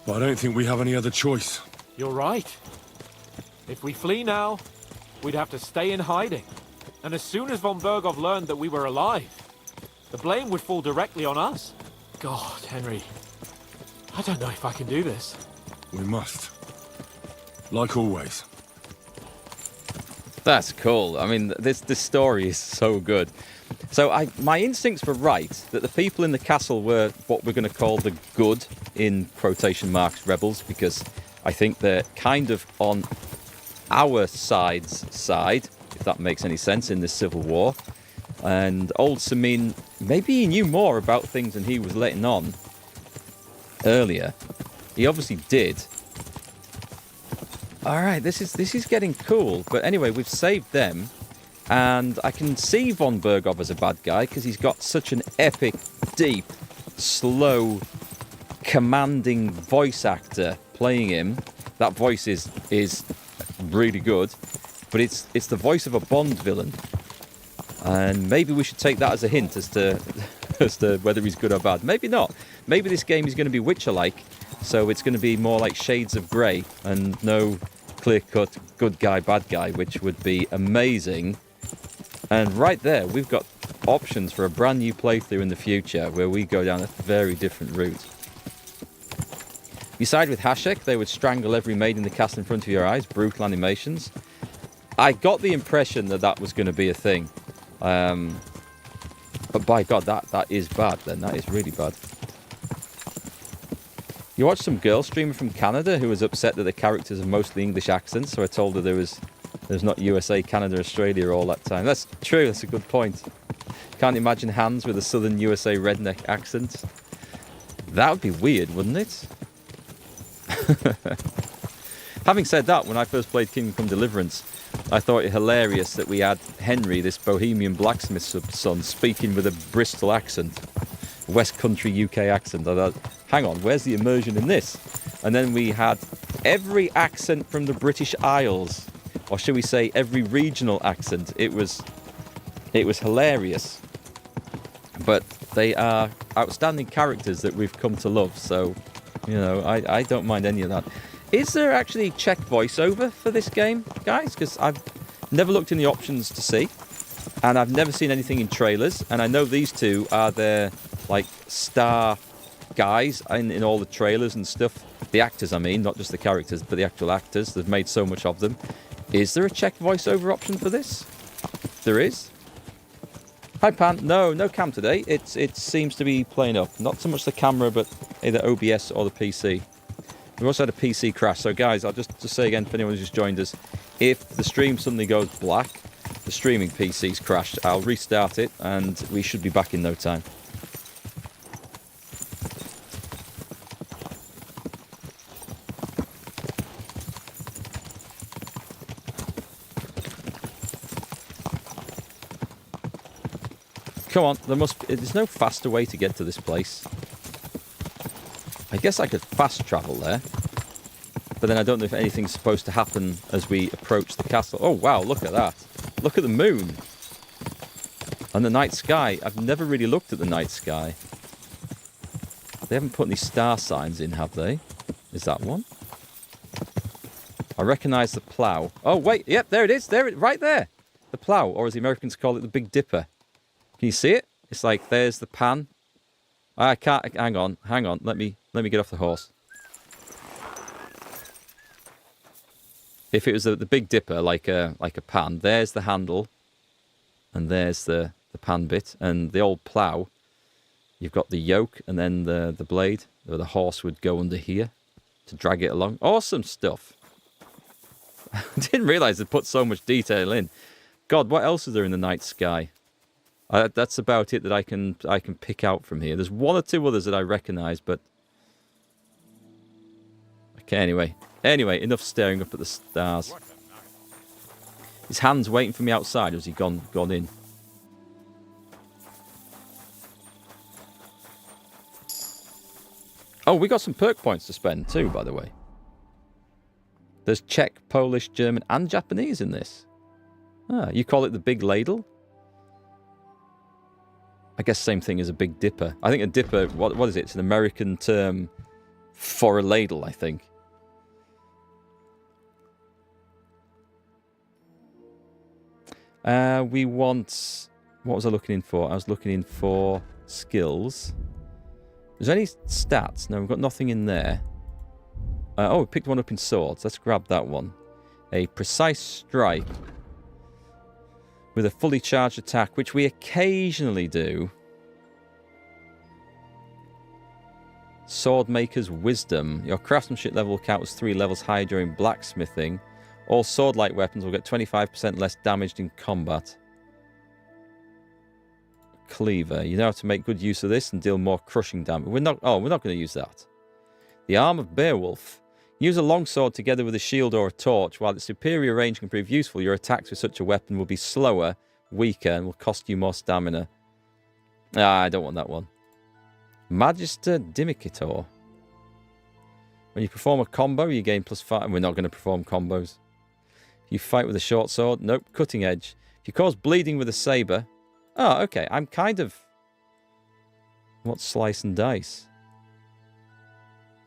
But I don't think we have any other choice. You're right. If we flee now, we'd have to stay in hiding. And as soon as von Berghoff learned that we were alive, the blame would fall directly on us. God, Henry. I don't know if I can do this. We must. Like always. That's cool. I mean, this story is so good. So my instincts were right, that the people in the castle were what we're going to call the good, in quotation marks, rebels, because I think they're kind of on our side's side, if that makes any sense, in this civil war. And old Semine, maybe he knew more about things than he was letting on earlier. He obviously did. All right, this is getting cool. But anyway, we've saved them. And I can see von Berghoff as a bad guy because he's got such an epic, deep, slow, commanding voice actor playing him. That voice is really good, but it's the voice of a Bond villain. And maybe we should take that as a hint as to whether he's good or bad. Maybe not. Maybe this game is going to be Witcher-like, so it's going to be more like Shades of Grey and no clear-cut good guy, bad guy, which would be amazing. And right there, we've got options for a brand new playthrough in the future where we go down a very different route. You side with Hashek, they would strangle every maid in the castle in front of your eyes. Brutal animations. I got the impression that was going to be a thing. But by God, that is bad then. That is really bad. You watched some girl streamer from Canada who was upset that the characters have mostly English accents, so I told her there's not USA, Canada, Australia all that time. That's true, that's a good point. Can't imagine Hans with a southern USA redneck accent. That would be weird, wouldn't it? Having said that, when I first played Kingdom Come Deliverance, I thought it hilarious that we had Henry, this Bohemian blacksmith's son, speaking with a Bristol accent. West Country UK accent. I thought, hang on, where's the immersion in this? And then we had every accent from the British Isles. Or should we say every regional accent. It was hilarious. But they are outstanding characters that we've come to love, so, you know, I don't mind any of that. Is there actually Czech voiceover for this game, guys? Because I've never looked in the options to see. And I've never seen anything in trailers. And I know these two are their, like, star guys in all the trailers and stuff. The actors, I mean, not just the characters, but the actual actors. They've made so much of them. Is there a Czech voiceover option for this? There is. Hi, Pan. No cam today. It seems to be playing up. Not so much the camera, but either OBS or the PC. We've also had a PC crash. So, guys, I'll just say again for anyone who's just joined us, if the stream suddenly goes black, the streaming PC's crashed. I'll restart it, and we should be back in no time. Come on, there's no faster way to get to this place. I guess I could fast travel there. But then I don't know if anything's supposed to happen as we approach the castle. Oh, wow, look at that. Look at the moon. And the night sky. I've never really looked at the night sky. They haven't put any star signs in, have they? Is that one? I recognise the plough. Oh, wait, yep, there it is. Right there. The plough, or as the Americans call it, the Big Dipper. Can you see it? It's like, there's the pan. I can't, hang on. Let me get off the horse. If it was the Big Dipper, like a pan, there's the handle. And there's the pan bit. And the old plough, you've got the yoke and then the blade. Or the horse would go under here to drag it along. Awesome stuff. I didn't realise they'd put so much detail in. God, what else is there in the night sky? That's about it that I can pick out from here. There's one or two others that I recognise, but... Okay, anyway, enough staring up at the stars. His hand's waiting for me outside, or has he gone in? Oh, we got some perk points to spend too, by the way. There's Czech, Polish, German, and Japanese in this. Ah, you call it the Big Ladle? I guess same thing as a Big Dipper. I think a dipper, what is it? It's an American term for a ladle, I think. We want... What was I looking in for? I was looking in for skills. Is there any stats? No, we've got nothing in there. Oh, we picked one up in swords. Let's grab that one. A precise strike with a fully charged attack, which we occasionally do. Swordmaker's Wisdom. Your craftsmanship level will count as 3 levels higher during blacksmithing. All sword-like weapons will get 25% less damaged in combat. Cleaver. You know how to make good use of this and deal more crushing damage. We're not going to use that. The Arm of Beowulf. Use a longsword together with a shield or a torch. While its superior range can prove useful, your attacks with such a weapon will be slower, weaker, and will cost you more stamina. I don't want that one. Magister Dimicator. When you perform a combo, you gain +5. And we're not going to perform combos. If you fight with a short sword, nope, cutting edge. If you cause bleeding with a saber... Oh, okay, I'm kind of... What's slice and dice?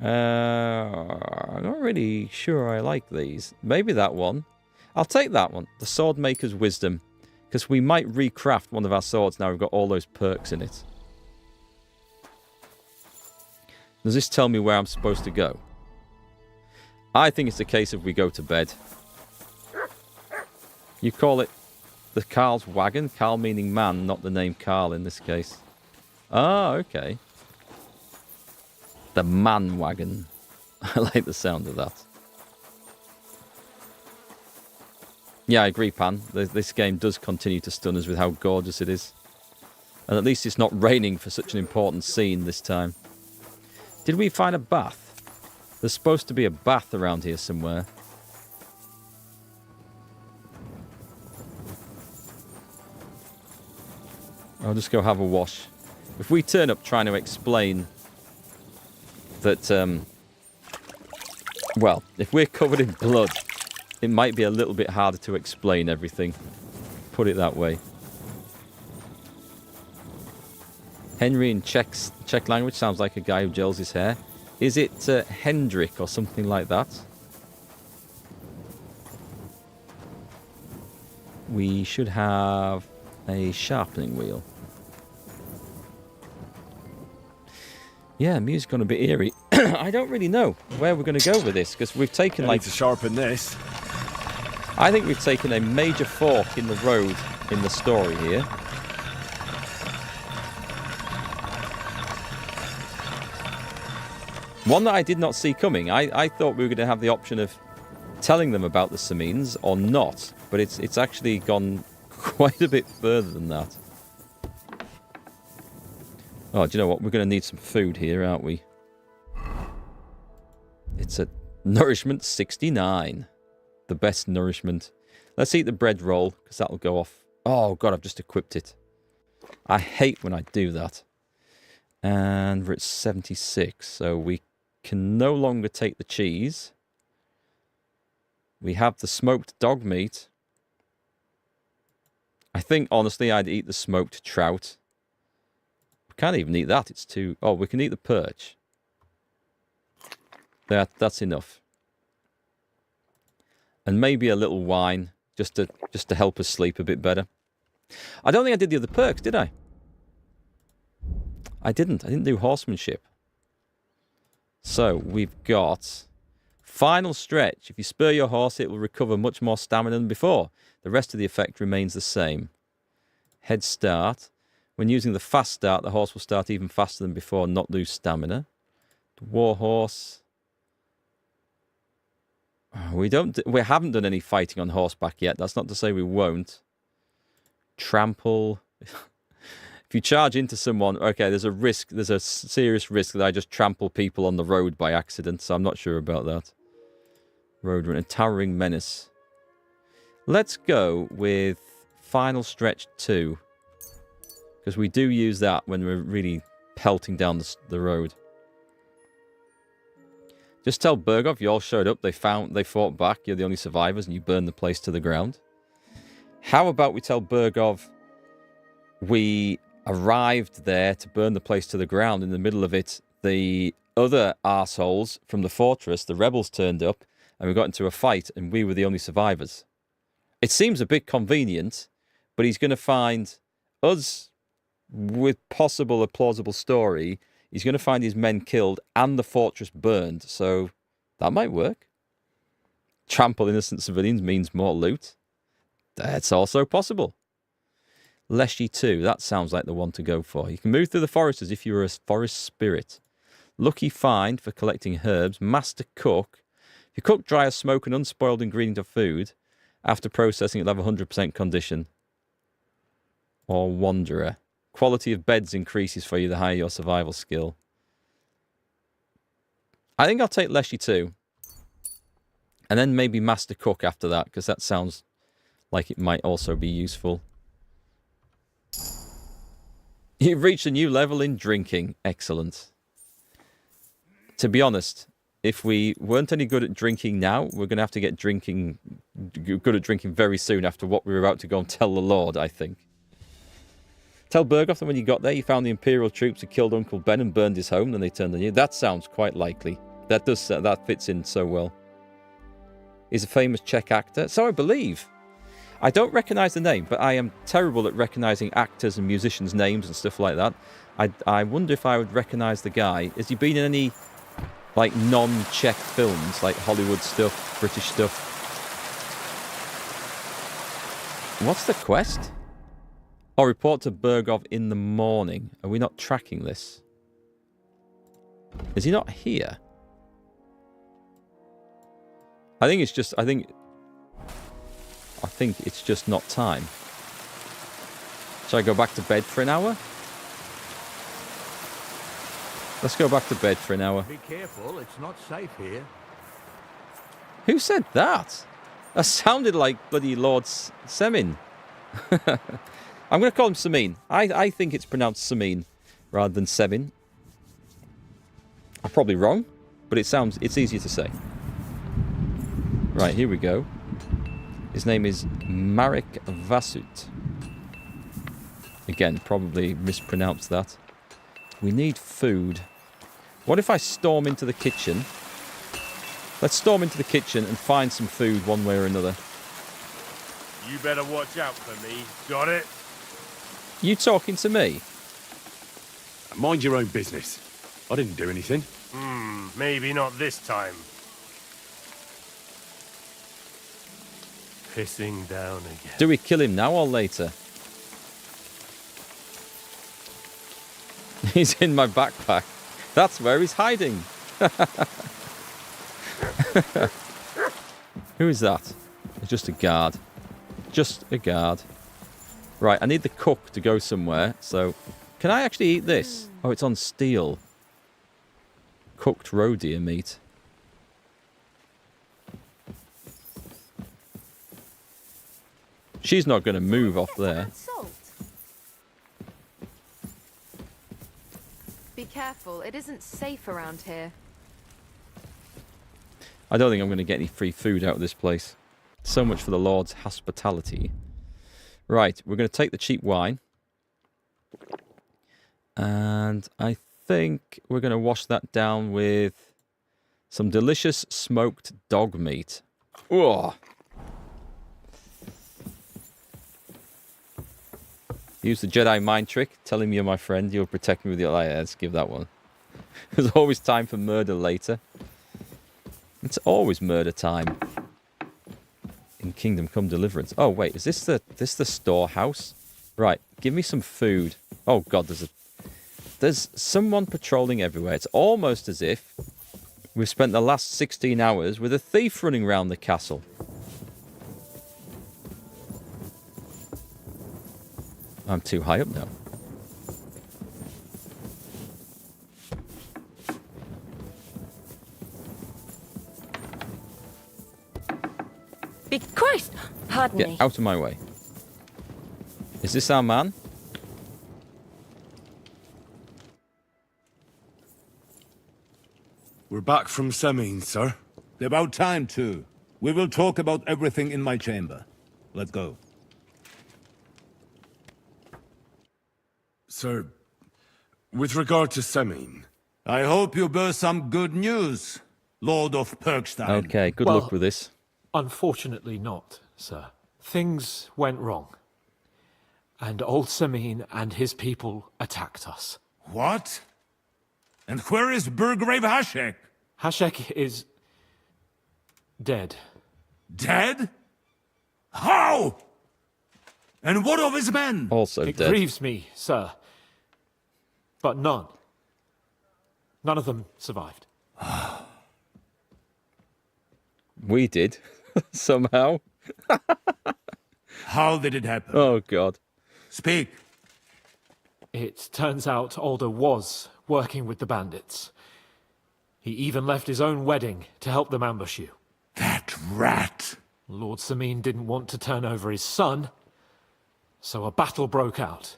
I'm not really sure I like these. Maybe that one. I'll take that one. The Swordmaker's Wisdom. Because we might recraft one of our swords now we've got all those perks in it. Does this tell me where I'm supposed to go? I think it's a case of we go to bed. You call it the Carl's Wagon? Carl meaning man, not the name Carl in this case. Ah, okay. The man wagon. I like the sound of that. Yeah, I agree, Pan. This game does continue to stun us with how gorgeous it is. And at least it's not raining for such an important scene this time. Did we find a bath? There's supposed to be a bath around here somewhere. I'll just go have a wash. If we turn up trying to explain that, well, if we're covered in blood, it might be a little bit harder to explain everything. Put it that way. Henry in Czech language sounds like a guy who gels his hair. Is it Hendrik or something like that? We should have a sharpening wheel. Yeah, music's gonna be eerie. I don't really know where we're gonna go with this because we've taken I need to sharpen this. I think we've taken a major fork in the road in the story here. One that I did not see coming. I thought we were going to have the option of telling them about the Semines or not, but it's actually gone quite a bit further than that. Oh, do you know what? We're going to need some food here, aren't we? It's a nourishment 69. The best nourishment. Let's eat the bread roll, because that'll go off. Oh, God, I've just equipped it. I hate when I do that. And we're at 76, so we can no longer take the cheese. We have the smoked dog meat. I think, honestly, I'd eat the smoked trout. We can't even eat that. It's too... Oh, we can eat the perch. That's enough. And maybe a little wine, just to help us sleep a bit better. I don't think I did the other perks, did I? I didn't do horsemanship. So, we've got final stretch. If you spur your horse, it will recover much more stamina than before. The rest of the effect remains the same. Head start. When using the fast start, the horse will start even faster than before and not lose stamina. The war horse. We haven't done any fighting on horseback yet. That's not to say we won't. Trample. If you charge into someone, okay, there's a serious risk that I just trample people on the road by accident, so I'm not sure about that. Road runner, towering menace. Let's go with final stretch 2. Because we do use that when we're really pelting down the road. Just tell Berov you all showed up, they fought back, you're the only survivors, and you burned the place to the ground. How about we tell Berov we arrived there to burn the place to the ground. In the middle of it, the other arseholes from the fortress, the rebels, turned up, and we got into a fight, and we were the only survivors. It seems a bit convenient, but he's going to find us with a plausible story. He's going to find his men killed and the fortress burned, so that might work. Trample innocent civilians means more loot. That's also possible. Leshy 2, that sounds like the one to go for. You can move through the forest as if you were a forest spirit. Lucky find for collecting herbs. Master cook. If you cook dry or smoke an unspoiled ingredient of food, after processing it'll have 100% condition. Or wanderer. Quality of beds increases for you the higher your survival skill. I think I'll take Leshy 2. And then maybe Master Cook after that, because that sounds like it might also be useful. You've reached a new level in drinking. Excellent. To be honest, if we weren't any good at drinking now, we're going to have to get good at drinking very soon after what we were about to go and tell the Lord, I think. Tell Berov that when you got there, you found the Imperial troops had killed Uncle Ben and burned his home, then they turned on you. That sounds quite likely. That fits in so well. He's a famous Czech actor. So I believe. I don't recognise the name, but I am terrible at recognising actors and musicians' names and stuff like that. I wonder if I would recognise the guy. Has he been in any, like, non-Czech films, like Hollywood stuff, British stuff? What's the quest? Oh, report to Berov in the morning. Are we not tracking this? Is he not here? I think it's just not time. Shall I go back to bed for an hour? Let's go back to bed for an hour. Be careful, it's not safe here. Who said that? That sounded like bloody Lord Semine. I'm going to call him Semine. I think it's pronounced Semine rather than Semine. I'm probably wrong, but it's easier to say. Right, here we go. His name is Marek Vasut. Again, probably mispronounced that. We need food. What if I storm into the kitchen? Let's storm into the kitchen and find some food one way or another. You better watch out for me. Got it? You talking to me? Mind your own business. I didn't do anything. Maybe not this time. Pissing down again. Do we kill him now or later? He's in my backpack. That's where he's hiding. Who is that? It's just a guard. Just a guard. Right, I need the cook to go somewhere, so... Can I actually eat this? Oh, it's on steel. Cooked roe deer meat. She's not going to move off there. Be careful, it isn't safe around here. I don't think I'm going to get any free food out of this place. So much for the Lord's hospitality. Right, we're going to take the cheap wine. And I think we're going to wash that down with some delicious smoked dog meat. Ugh. Use the Jedi mind trick. Tell him you're my friend. You'll protect me with your... Let's give that one. There's always time for murder later. It's always murder time. In Kingdom Come Deliverance. Oh, wait. Is this the storehouse? Right. Give me some food. Oh, God. There's someone patrolling everywhere. It's almost as if we've spent the last 16 hours with a thief running around the castle. I'm too high up now. Big Christ! Pardon me. Get out of my way. Is this our man? We're back from Semine, sir. About time, too. We will talk about everything in my chamber. Let's go. Sir, with regard to Semine... I hope you bear some good news, Lord of Perkstein. Okay, good luck with this. Unfortunately not, sir. Things went wrong. And old Semine and his people attacked us. What? And where is Burgrave Hashek? Hashek is... dead. Dead? How? And what of his men? Also It dead. grieves me, sir. But none. None of them survived. We did. Somehow. How did it happen? Oh, God. Speak. It turns out Alder was working with the bandits. He even left his own wedding to help them ambush you. That rat! Lord Semine didn't want to turn over his son, so a battle broke out.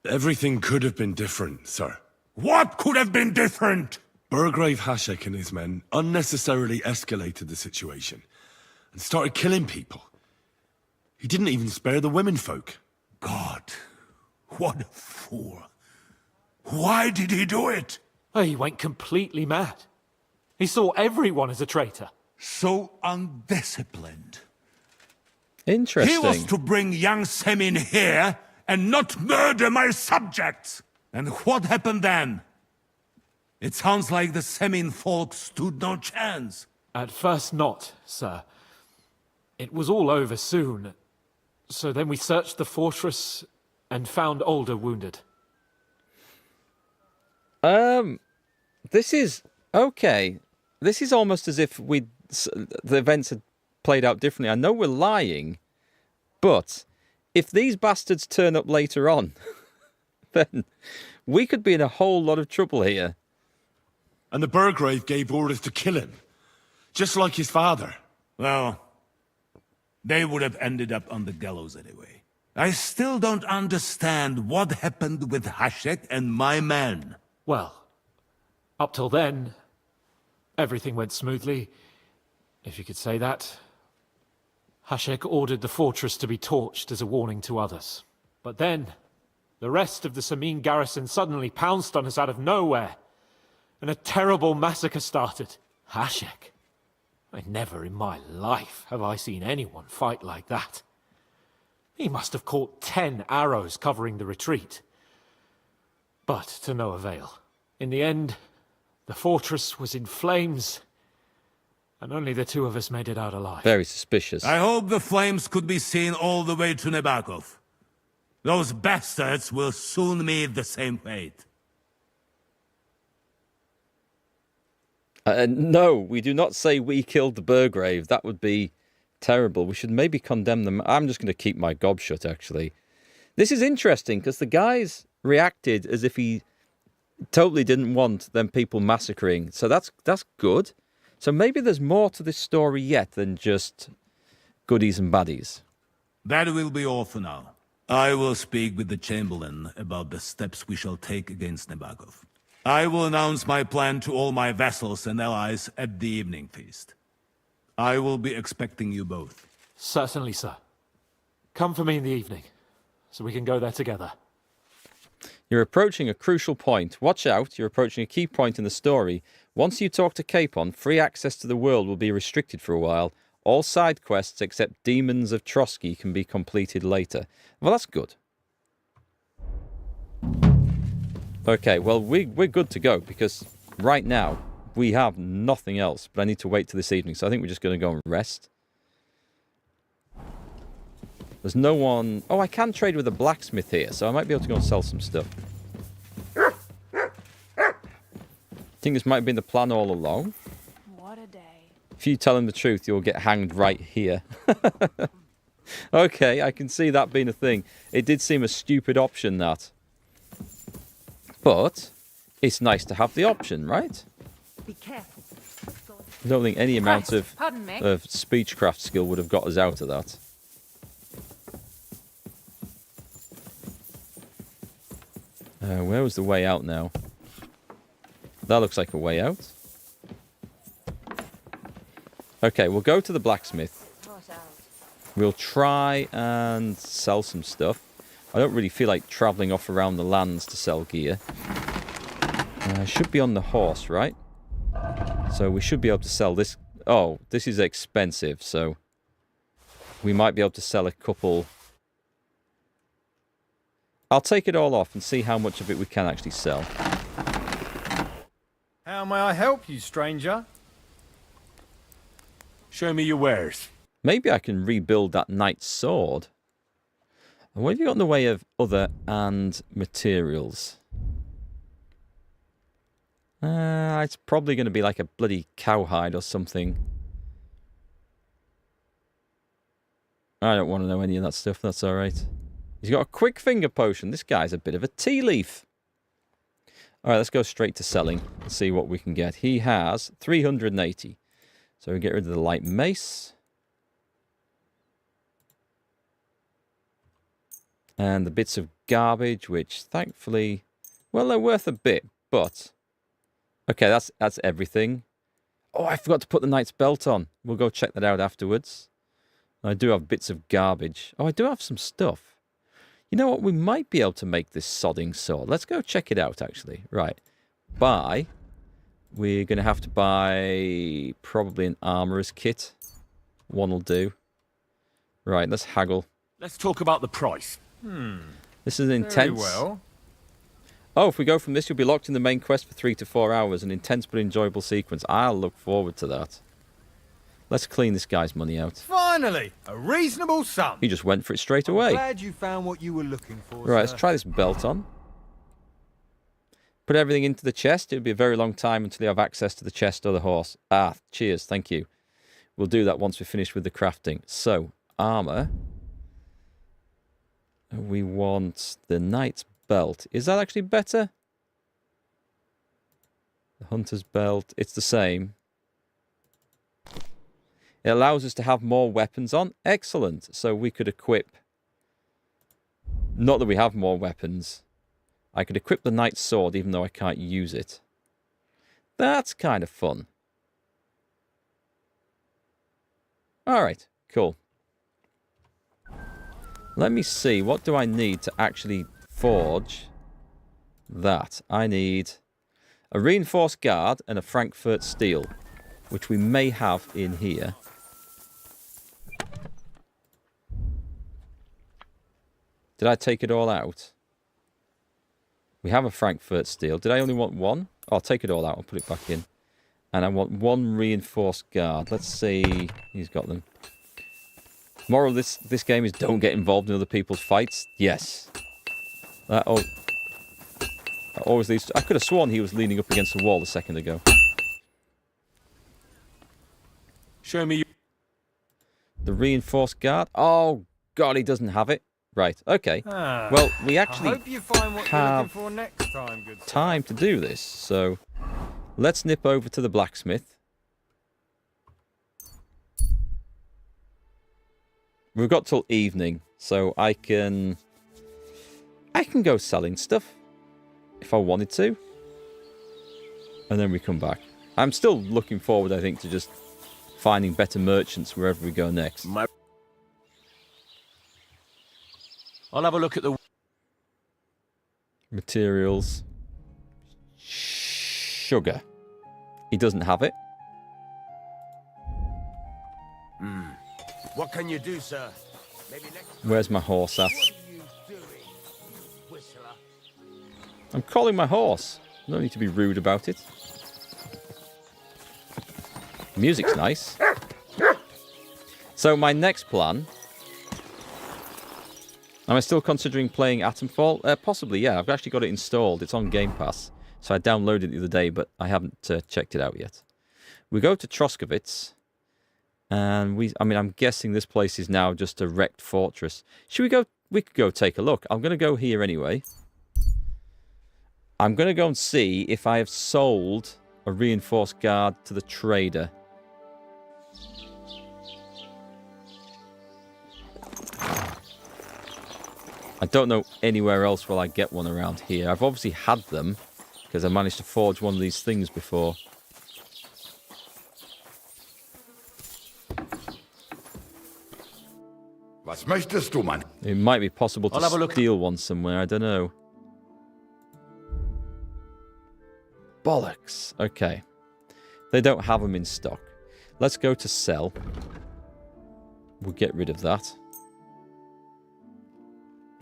Everything could have been different, sir. What could have been different? Burgrave Hashek and his men unnecessarily escalated the situation and started killing people. He didn't even spare the women folk. God, what a fool. Why did he do it? Oh, he went completely mad. He saw everyone as a traitor. So undisciplined. Interesting. He was to bring young Semine here and not murder my subjects. And what happened then? It sounds like the Semine folk stood no chance. At first not, sir. It was all over soon. So then we searched the fortress and found Alder wounded. This is... Okay. This is almost as if the events had played out differently. I know we're lying, but if these bastards turn up later on, then we could be in a whole lot of trouble here. And the Burgrave gave orders to kill him, just like his father. Well, they would have ended up on the gallows anyway. I still don't understand what happened with Hashek and my men. Well, up till then, everything went smoothly, if you could say that. Hashek ordered the fortress to be torched as a warning to others. But then, the rest of the Semine garrison suddenly pounced on us out of nowhere, and a terrible massacre started. Hashek. Never in my life have I seen anyone fight like that. He must have caught 10 arrows covering the retreat. But to no avail. In the end, the fortress was in flames, and only the two of us made it out alive. Very suspicious. I hope the flames could be seen all the way to Nebakov. Those bastards will soon meet the same fate. No, we do not say we killed the Burgrave. That would be terrible. We should maybe condemn them. I'm just going to keep my gob shut, actually. This is interesting, because the guys reacted as if he totally didn't want them people massacring. So that's good. So maybe there's more to this story yet than just goodies and baddies. That will be all for now. I will speak with the Chamberlain about the steps we shall take against Nebakov. I will announce my plan to all my vassals and allies at the evening feast. I will be expecting you both. Certainly, sir. Come for me in the evening, so we can go there together. You're approaching a crucial point. Watch out, you're approaching a key point in the story. Once you talk to Capon, free access to the world will be restricted for a while. All side quests except Demons of Trotsky can be completed later. Well, that's good. Okay, well, we're good to go, because right now we have nothing else, but I need to wait till this evening, so I think we're just going to go and rest. There's no one... Oh, I can trade with a blacksmith here, so I might be able to go and sell some stuff. I think this might have been the plan all along. What a day. If you tell him the truth, you'll get hanged right here. Okay, I can see that being a thing. It did seem a stupid option, that. But it's nice to have the option, right? Be careful. I don't think any amount of Pardon me. speechcraft skill would have got us out of that. Where was the way out now? That looks like a way out. Okay, we'll go to the blacksmith. We'll try and sell some stuff. I don't really feel like travelling off around the lands to sell gear. I should be on the horse, right? So we should be able to sell this. Oh, this is expensive, so we might be able to sell a couple. I'll take it all off and see how much of it we can actually sell. How may I help you, stranger? Show me your wares. Maybe I can rebuild that knight's sword. And what have you got in the way of other and materials? It's probably going to be like a bloody cowhide or something. I don't want to know any of that stuff. That's all right. He's got a quick finger potion. This guy's a bit of a tea leaf. All right, let's go straight to selling and see what we can get. He has 380. So we get rid of the light mace. And the bits of garbage, which thankfully, well, they're worth a bit, but... Okay, that's everything. Oh, I forgot to put the knight's belt on. We'll go check that out afterwards. I do have bits of garbage. Oh, I do have some stuff. You know what? We might be able to make this sodding sword. Let's go check it out, actually. Right. Buy. We're going to have to buy probably an armorer's kit. One will do. Right, let's haggle. Let's talk about the price. This is intense. Very well. Oh, if we go from this, you'll be locked in the main quest for 3 to 4 hours. An intense but enjoyable sequence. I'll look forward to that. Let's clean this guy's money out. Finally, a reasonable sum. He just went for it straight away. Glad you found what you were looking for. Right, let's try this belt on. Put everything into the chest. It'll be a very long time until you have access to the chest or the horse. Ah, cheers, thank you. We'll do that once we're finished with the crafting. So, armor. We want the knight's belt. Is that actually better? The hunter's belt. It's the same. It allows us to have more weapons on. Excellent. So we could equip... Not that we have more weapons. I could equip the knight's sword even though I can't use it. That's kind of fun. Alright, cool. Let me see, what do I need to actually forge that? I need a reinforced guard and a Frankfurt steel. which we may have in here. Did I take it all out? We have a Frankfurt steel. Did I only want one? I'll take it all out. I'll put it back in. And I want one reinforced guard. Let's see. He's got them. Moral of this game is don't get involved in other people's fights. Yes. That always leads to... I could have sworn he was leaning up against the wall a second ago. Show me the reinforced guard. Oh, God, he doesn't have it. Right, okay. Well, we actually I hope you find what you're looking for next time, good sir. Time to do this, so let's nip over to the blacksmith. We've got till evening, so I can go selling stuff if I wanted to, and then we come back. I'm still looking forward, I think, to just finding better merchants wherever we go next. I'll have a look at the materials. Sugar. He doesn't have it. What can you do, sir? Maybe next... Where's my horse at? What are you doing, whistler? I'm calling my horse. No need to be rude about it. Music's nice. So my next plan... Am I still considering playing Atomfall? Possibly, yeah. I've actually got it installed. It's on Game Pass. So I downloaded it the other day, but I haven't checked it out yet. We go to Troskowitz. And I'm guessing this place is now just a wrecked fortress. Should we go? We could go take a look. I'm going to go here anyway. I'm going to go and see if I have sold a reinforced guard to the trader. I don't know anywhere else where I get one around here. I've obviously had them because I managed to forge one of these things before. Was möchtest du, Mann? It might be possible to steal one somewhere. I don't know. Bollocks. Okay. They don't have them in stock. Let's go to sell. We'll get rid of that.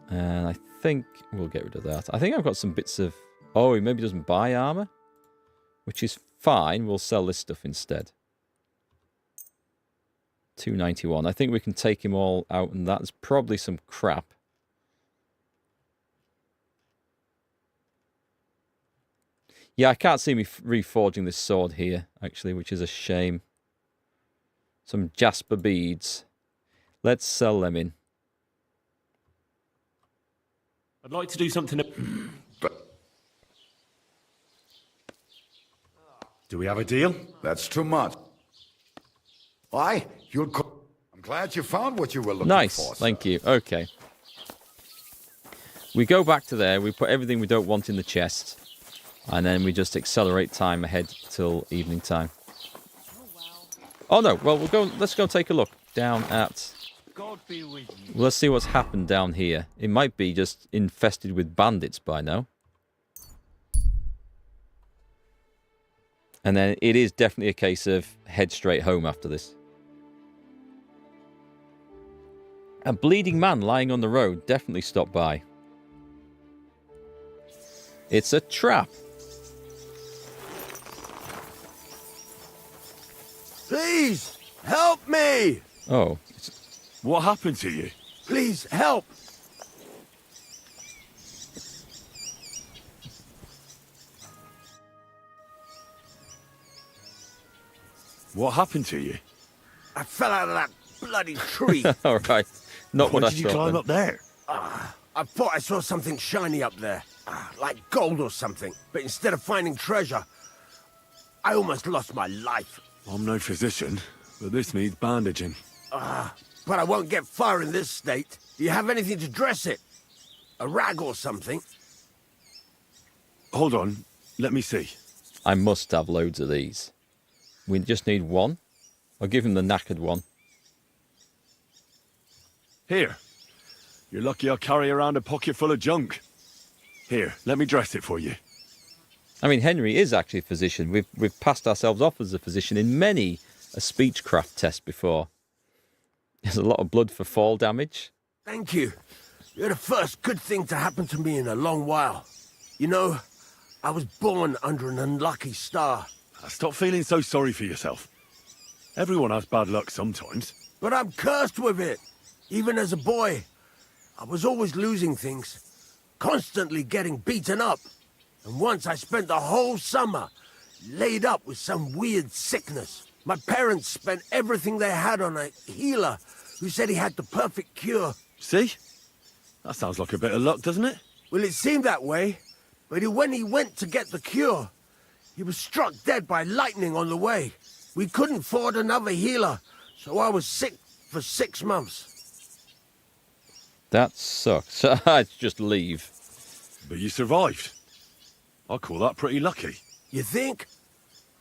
And I think we'll get rid of that. I think I've got some bits of... Oh, he maybe doesn't buy armor. Which is fine. We'll sell this stuff instead. 291. I think we can take him all out, and that's probably some crap. Yeah, I can't see me reforging this sword here, actually, which is a shame. Some jasper beads. Let's sell them in. I'd like to do something... Do we have a deal? That's too much. Why? I'm glad you found what you were looking for. Nice, thank you. Okay. We go back to there, we put everything we don't want in the chest, and then we just accelerate time ahead till evening time. Oh no, well let's go take a look down at... God be with you. Let's see what's happened down here. It might be just infested with bandits by now. And then it is definitely a case of head straight home after this. A bleeding man lying on the road. Definitely stop by. It's a trap. Please, help me! Oh. What happened to you? Please, help! What happened to you? I fell out of that bloody tree. All right. Not what I thought. Did you climb up there? I thought I saw something shiny up there. Like gold or something. But instead of finding treasure, I almost lost my life. I'm no physician, but this needs bandaging. But I won't get far in this state. Do you have anything to dress it? A rag or something? Hold on. Let me see. I must have loads of these. We just need one. I'll give him the knackered one. Here. You're lucky I carry around a pocket full of junk. Here, let me dress it for you. I mean, Henry is actually a physician. We've passed ourselves off as a physician in many a speechcraft test before. There's a lot of blood for fall damage. Thank you. You're the first good thing to happen to me in a long while. You know, I was born under an unlucky star. Stop feeling so sorry for yourself. Everyone has bad luck sometimes. But I'm cursed with it. Even as a boy, I was always losing things. Constantly getting beaten up. And once I spent the whole summer laid up with some weird sickness. My parents spent everything they had on a healer who said he had the perfect cure. See? That sounds like a bit of luck, doesn't it? Well, it seemed that way. But when he went to get the cure, he was struck dead by lightning on the way. We couldn't afford another healer, so I was sick for 6 months. That sucks. I'd just leave. But you survived. I call that pretty lucky. You think?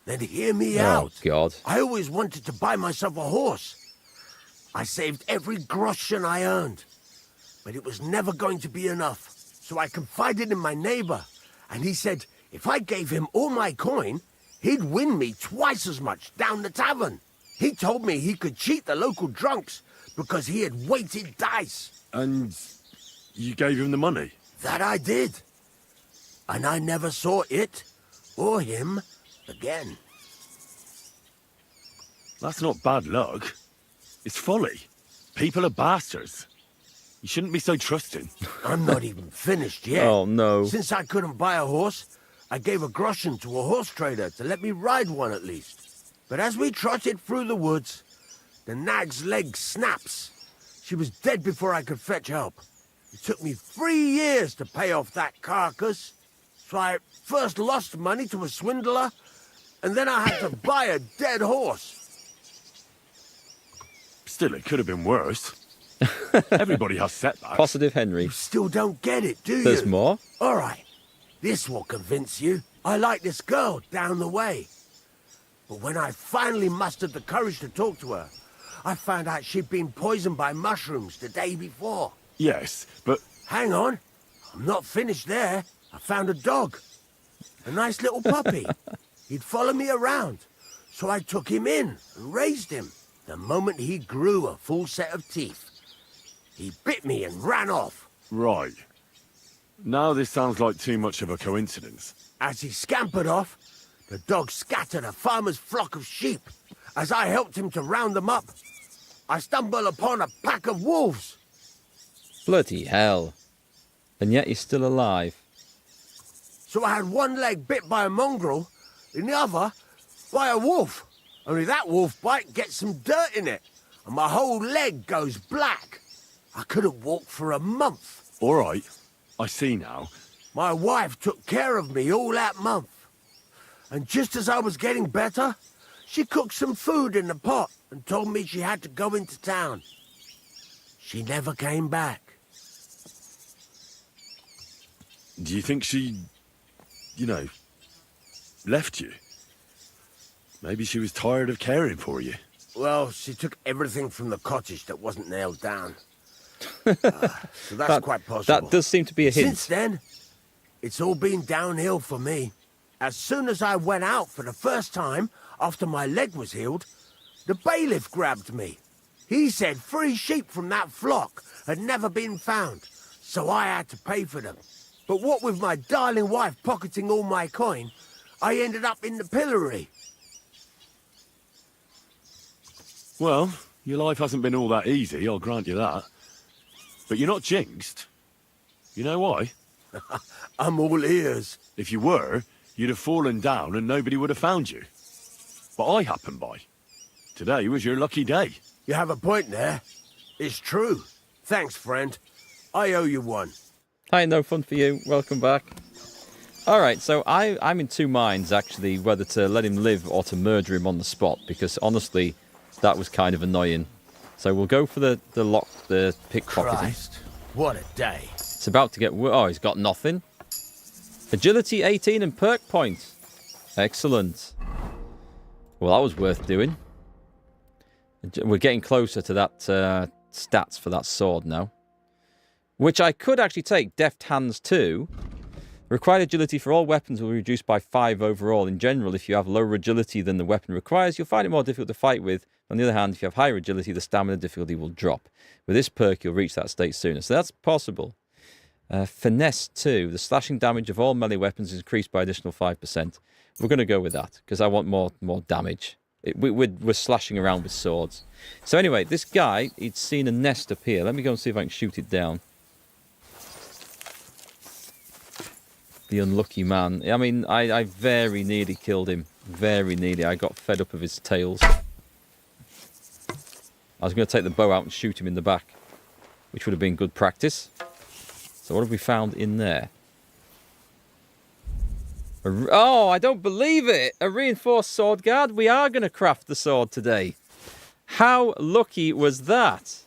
Then hear me out. Oh, God. I always wanted to buy myself a horse. I saved every groschen I earned. But it was never going to be enough. So I confided in my neighbor, and he said if I gave him all my coin, he'd win me twice as much down the tavern. He told me he could cheat the local drunks because he had weighted dice. And you gave him the money? That I did. And I never saw it or him again. That's not bad luck. It's folly. People are bastards. You shouldn't be so trusting. I'm not even finished yet. Oh, no. Since I couldn't buy a horse, I gave a groschen to a horse trader to let me ride one at least. But as we trotted through the woods, the nag's leg snaps. She was dead before I could fetch help. It took me 3 years to pay off that carcass. So I first lost money to a swindler, and then I had to buy a dead horse. Still, it could have been worse. Everybody has setbacks. Positive Henry. You still don't get it, do you? There's more? All right. This will convince you. I like this girl down the way. But when I finally mustered the courage to talk to her, I found out she'd been poisoned by mushrooms the day before. Yes, but... Hang on. I'm not finished there. I found a dog. A nice little puppy. He'd follow me around. So I took him in and raised him. The moment he grew a full set of teeth, he bit me and ran off. Right. Now this sounds like too much of a coincidence. As he scampered off, the dog scattered a farmer's flock of sheep. As I helped him to round them up, I stumbled upon a pack of wolves. Bloody hell. And yet he's still alive. So I had one leg bit by a mongrel, and the other by a wolf. Only that wolf bite gets some dirt in it, and my whole leg goes black. I couldn't walk for a month. All right, I see now. My wife took care of me all that month. And just as I was getting better, she cooked some food in the pot and told me she had to go into town. She never came back. Do you think she, left you? Maybe she was tired of caring for you. Well, she took everything from the cottage that wasn't nailed down. So that's quite possible. That does seem to be a hint. Since then, it's all been downhill for me. As soon as I went out for the first time after my leg was healed, the bailiff grabbed me. He said 3 sheep from that flock had never been found, so I had to pay for them. But what with my darling wife pocketing all my coin, I ended up in the pillory. Well, your life hasn't been all that easy, I'll grant you that. But you're not jinxed. You know why? I'm all ears. If you were, you'd have fallen down and nobody would have found you. But I happened by. Today was your lucky day. You have a point there. It's true. Thanks, friend. I owe you one. Hi, no fun for you. Welcome back. All right, so I'm in 2 minds, actually, whether to let him live or to murder him on the spot, because honestly, that was kind of annoying. So we'll go for the pickpocketing. Christ, what a day. It's about to get... Oh, he's got nothing. Agility 18 and perk points. Excellent. Well, that was worth doing. We're getting closer to that stats for that sword now. Which I could actually take Deft Hands too. Required agility for all weapons will be reduced by 5 overall. In general, if you have lower agility than the weapon requires, you'll find it more difficult to fight with. On the other hand, if you have higher agility, the stamina difficulty will drop. With this perk, you'll reach that state sooner. So that's possible. Finesse 2. The slashing damage of all melee weapons is increased by additional 5%. We're going to go with that, because I want more damage. We're slashing around with swords. So anyway, this guy, he'd seen a nest up here. Let me go and see if I can shoot it down. The unlucky man. I mean, I very nearly killed him. Very nearly. I got fed up of his tails. I was going to take the bow out and shoot him in the back, which would have been good practice. So what have we found in there? Oh, I don't believe it! A reinforced sword guard. We are going to craft the sword today. How lucky was that?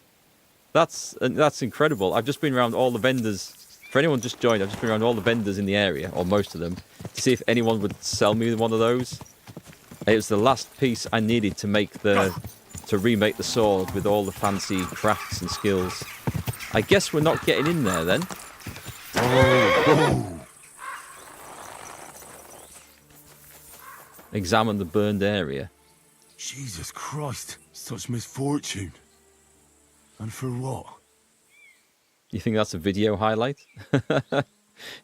That's incredible. I've just been around all the vendors. For anyone just joined, I've just been around all the vendors in the area, or most of them, to see if anyone would sell me one of those. It was the last piece I needed to make to remake the sword with all the fancy crafts and skills. I guess we're not getting in there then. Oh. Examine the burned area. Jesus Christ, such misfortune. And for what? You think that's a video highlight? I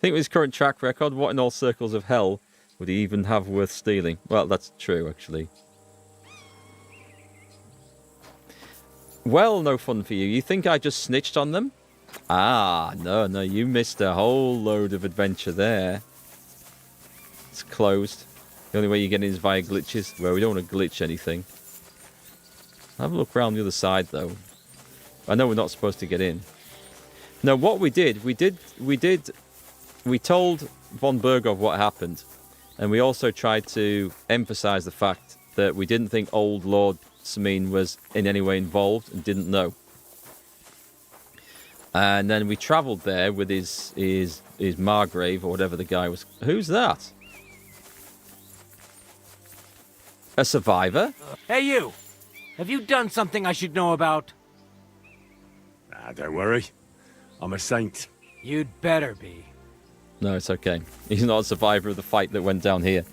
think with his current track record, what in all circles of hell would he even have worth stealing? Well, that's true, actually. Well, no fun for you. You think I just snitched on them? Ah, no, you missed a whole load of adventure there. It's closed. The only way you get in is via glitches. Well, we don't want to glitch anything. Have a look around the other side, though. I know we're not supposed to get in. No, what we told von Bergov what happened. And we also tried to emphasize the fact that we didn't think old Lord Semine was in any way involved and didn't know. And then we travelled there with his Margrave, or whatever the guy was. Who's that? A survivor? Hey, you! Have you done something I should know about? Ah, don't worry. I'm a saint. You'd better be. No, it's okay. He's not a survivor of the fight that went down here.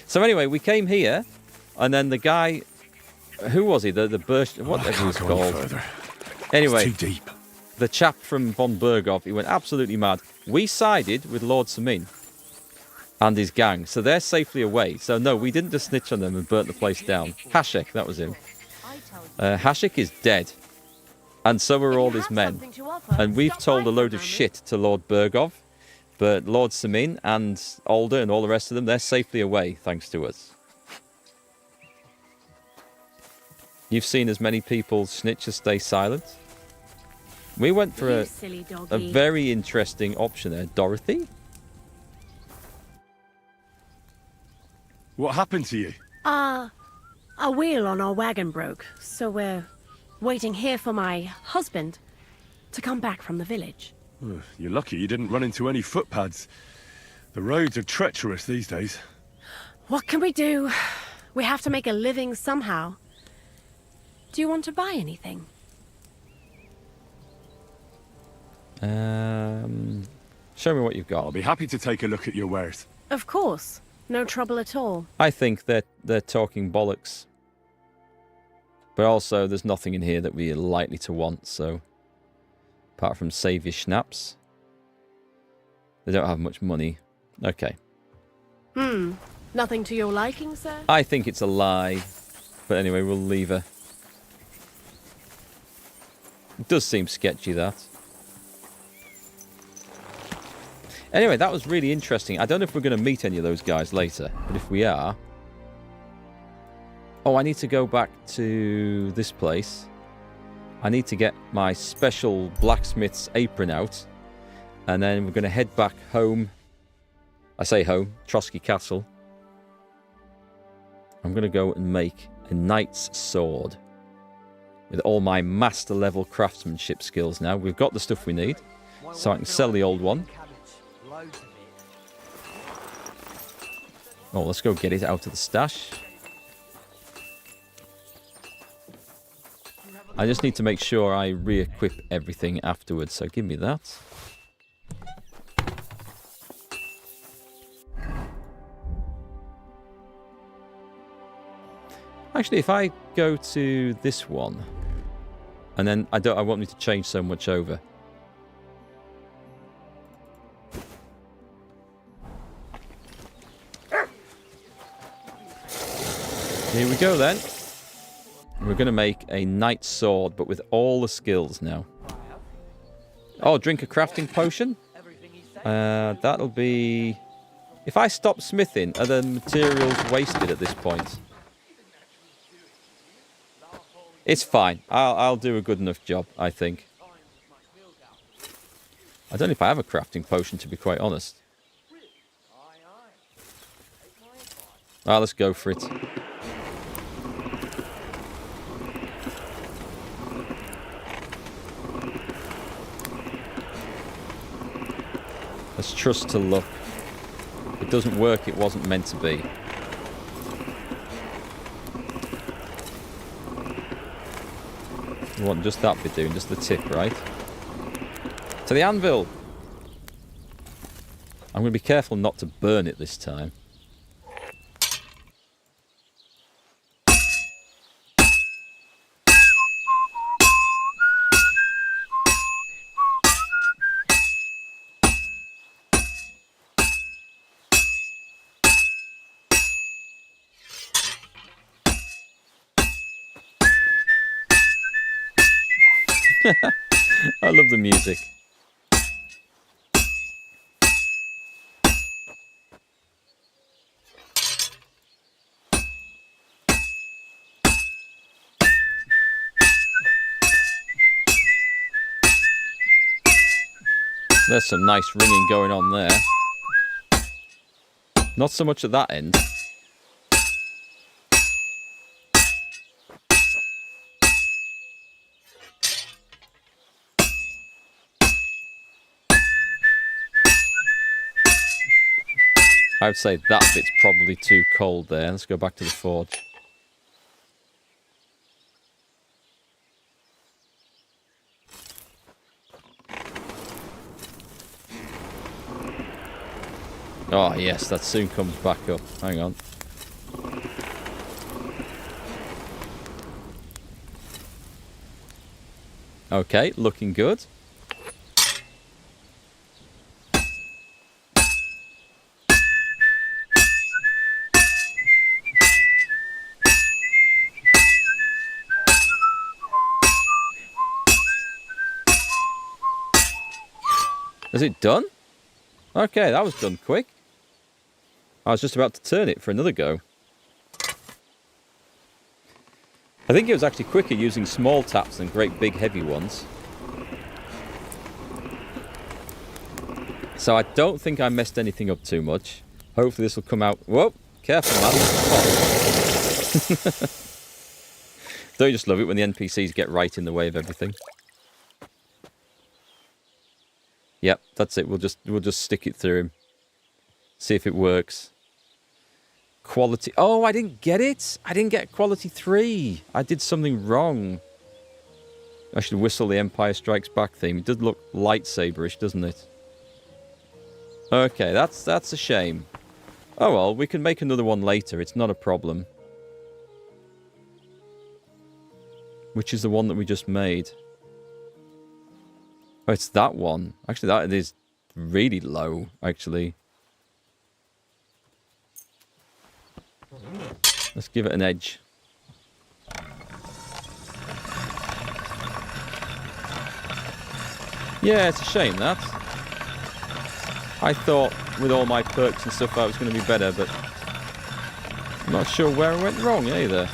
So anyway, we came here, and then the guy... Who was he? The burst... Whatever he was called. Anyway, it's too deep. The chap from von Bergov, he went absolutely mad. We sided with Lord Semine and his gang, so they're safely away. So no, we didn't just snitch on them and burnt the place down. Hashek, that was him. Hashek is dead. And so are all his men. And we've told a load of shit to Lord Bergov. But Lord Semine and Alder and all the rest of them, they're safely away, thanks to us. You've seen as many people snitch as stay silent. We went for a very interesting option there. Dorothy? What happened to you? A wheel on our wagon broke, so we're waiting here for my husband to come back from the village. You're lucky you didn't run into any footpads. The roads are treacherous these days. What can we do? We have to make a living somehow. Do you want to buy anything? Show me what you've got. I'll be happy to take a look at your wares. Of course. No trouble at all. I think they're talking bollocks. But also, there's nothing in here that we're likely to want, so... Apart from save your schnapps. They don't have much money. Okay. Nothing to your liking, sir? I think it's a lie. But anyway, we'll leave her. It does seem sketchy, that. Anyway, that was really interesting. I don't know if we're going to meet any of those guys later. But if we are... Oh, I need to go back to this place. I need to get my special blacksmith's apron out. And then we're going to head back home. I say home, Trotsky Castle. I'm going to go and make a knight's sword. With all my master level craftsmanship skills now. We've got the stuff we need. So I can sell the old one. Oh, let's go get it out of the stash. I just need to make sure I re-equip everything afterwards, so give me that. Actually, if I go to this one, and then I want me to change so much over. Here we go then. We're going to make a knight sword, but with all the skills now. Oh, drink a crafting potion? That'll be... If I stop smithing, are the materials wasted at this point? It's fine. I'll do a good enough job, I think. I don't know if I have a crafting potion, to be quite honest. Let's go for it. Let's trust to luck. If it doesn't work, it wasn't meant to be. What just that be doing? Just the tip, right? To the anvil! I'm going to be careful not to burn it this time. I love the music. There's some nice ringing going on there. Not so much at that end. I would say that bit's probably too cold there. Let's go back to the forge. Oh yes, that soon comes back up. Hang on. Okay, looking good. Is it done? Okay, that was done quick. I was just about to turn it for another go. I think it was actually quicker using small taps than great big heavy ones. So I don't think I messed anything up too much. Hopefully this will come out... Whoa! Careful, man. Don't you just love it when the NPCs get right in the way of everything? Yep, that's it. We'll just stick it through him. See if it works. Quality. Oh, I didn't get it. I didn't get quality 3. I did something wrong. I should whistle the Empire Strikes Back theme. It does look lightsaber-ish, doesn't it? Okay, that's a shame. Oh well, we can make another one later. It's not a problem. Which is the one that we just made? Oh, it's that one. Actually, that is really low, actually. Let's give it an edge. Yeah, it's a shame, that. I thought with all my perks and stuff I was going to be better, but I'm not sure where I went wrong either.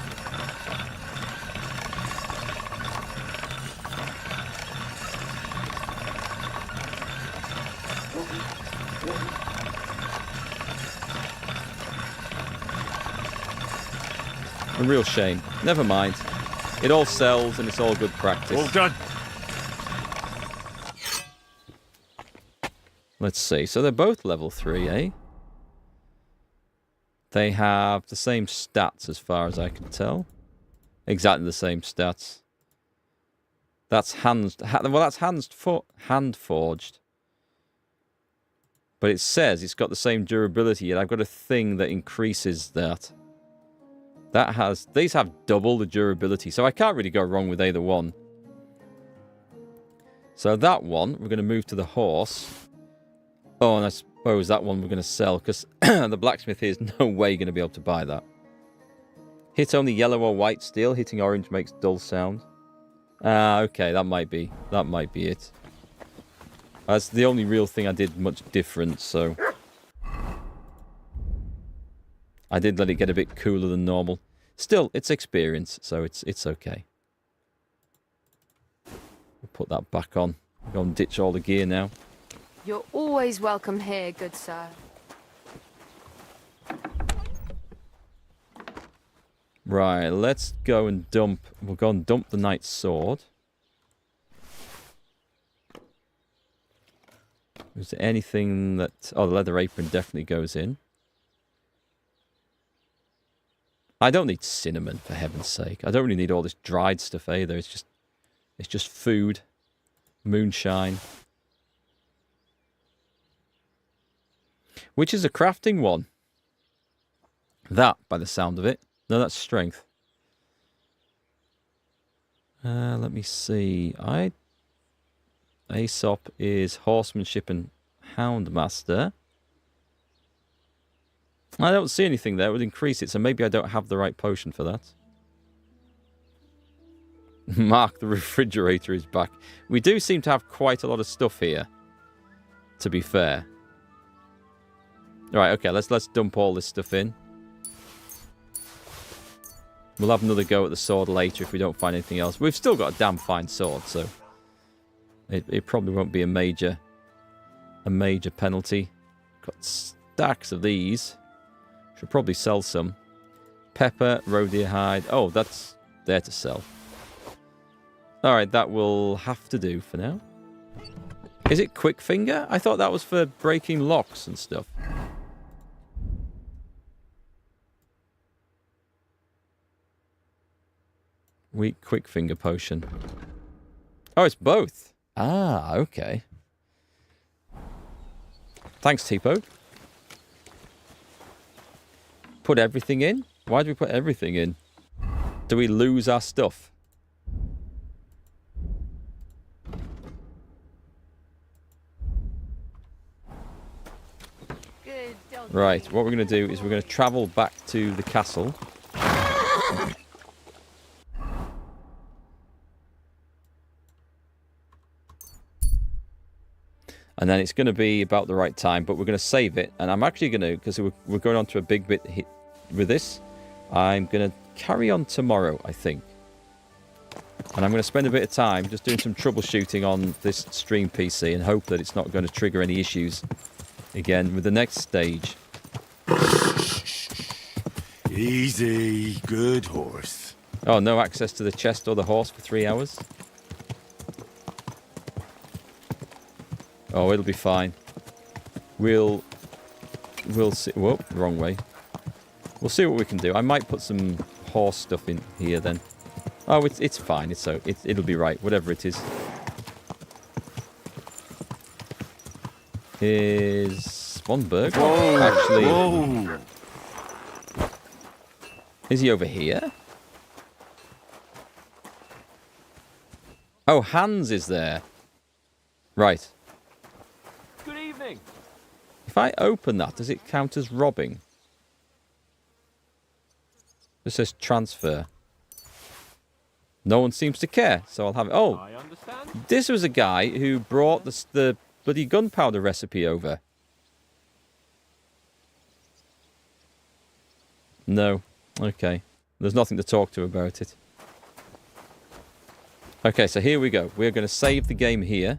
A real shame. Never mind. It all sells and it's all good practice. All done. Let's see. So they're both level 3, eh? They have the same stats as far as I can tell. Exactly the same stats. That's hand forged. But it says it's got the same durability, yet I've got a thing that increases that. These have double the durability, so I can't really go wrong with either one. So that one, we're going to move to the horse. Oh, and I suppose that one we're going to sell, because the blacksmith here is no way going to be able to buy that. Hit only yellow or white steel. Hitting orange makes dull sound. Okay, that might be it. That's the only real thing I did much different, so... I did let it get a bit cooler than normal. Still, it's experience, so it's okay. We'll put that back on. Go and ditch all the gear now. You're always welcome here, good sir. Right, let's go and dump... We'll go and dump the knight's sword. Is there anything that... Oh, the leather apron definitely goes in. I don't need cinnamon, for heaven's sake. I don't really need all this dried stuff either. It's just food. Moonshine. Which is a crafting one? That, by the sound of it. No, that's strength. Let me see. Aesop is horsemanship and houndmaster. I don't see anything there. It would increase it, so maybe I don't have the right potion for that. Mark, the refrigerator is back. We do seem to have quite a lot of stuff here, to be fair. Right, okay, let's dump all this stuff in. We'll have another go at the sword later if we don't find anything else. We've still got a damn fine sword, so it probably won't be a major penalty. Got stacks of these. Should probably sell some. Pepper, roe deer hide. Oh, that's there to sell. Alright, that will have to do for now. Is it quick finger? I thought that was for breaking locks and stuff. Weak quick finger potion. Oh, it's both. Ah, okay. Thanks, T-Poke. Put everything in? Why do we put everything in? Do we lose our stuff? Right, what we're going to do is we're going to travel back to the castle. And then it's going to be about the right time, but we're going to save it. And I'm actually going to, because we're going on to a big bit with this, I'm going to carry on tomorrow, I think. And I'm going to spend a bit of time just doing some troubleshooting on this stream PC and hope that it's not going to trigger any issues again with the next stage. Easy, good horse. Oh, no access to the chest or the horse for 3 hours? Oh, it'll be fine. We'll see. Whoa, wrong way. We'll see what we can do. I might put some horse stuff in here then. Oh, it's fine. It'll be right. Whatever it is. Is Von Berg actually? Whoa. Is he over here? Oh, Hans is there. Right. Good evening. If I open that, does it count as robbing? It says transfer. No one seems to care, so I'll have it. Oh, I understand. This was a guy who brought the bloody gunpowder recipe over. No. Okay. There's nothing to talk to about it. Okay, so here we go. We're going to save the game here.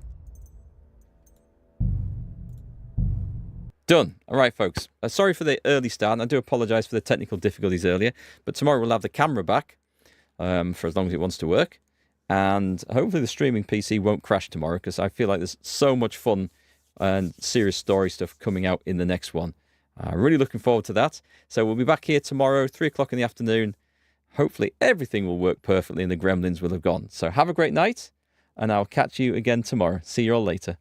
Done. All right, folks. Sorry for the early start. I do apologise for the technical difficulties earlier. But tomorrow we'll have the camera back for as long as it wants to work. And hopefully the streaming PC won't crash tomorrow because I feel like there's so much fun and serious story stuff coming out in the next one. Really looking forward to that. So we'll be back here tomorrow, 3 o'clock in the afternoon. Hopefully everything will work perfectly and the gremlins will have gone. So have a great night, and I'll catch you again tomorrow. See you all later.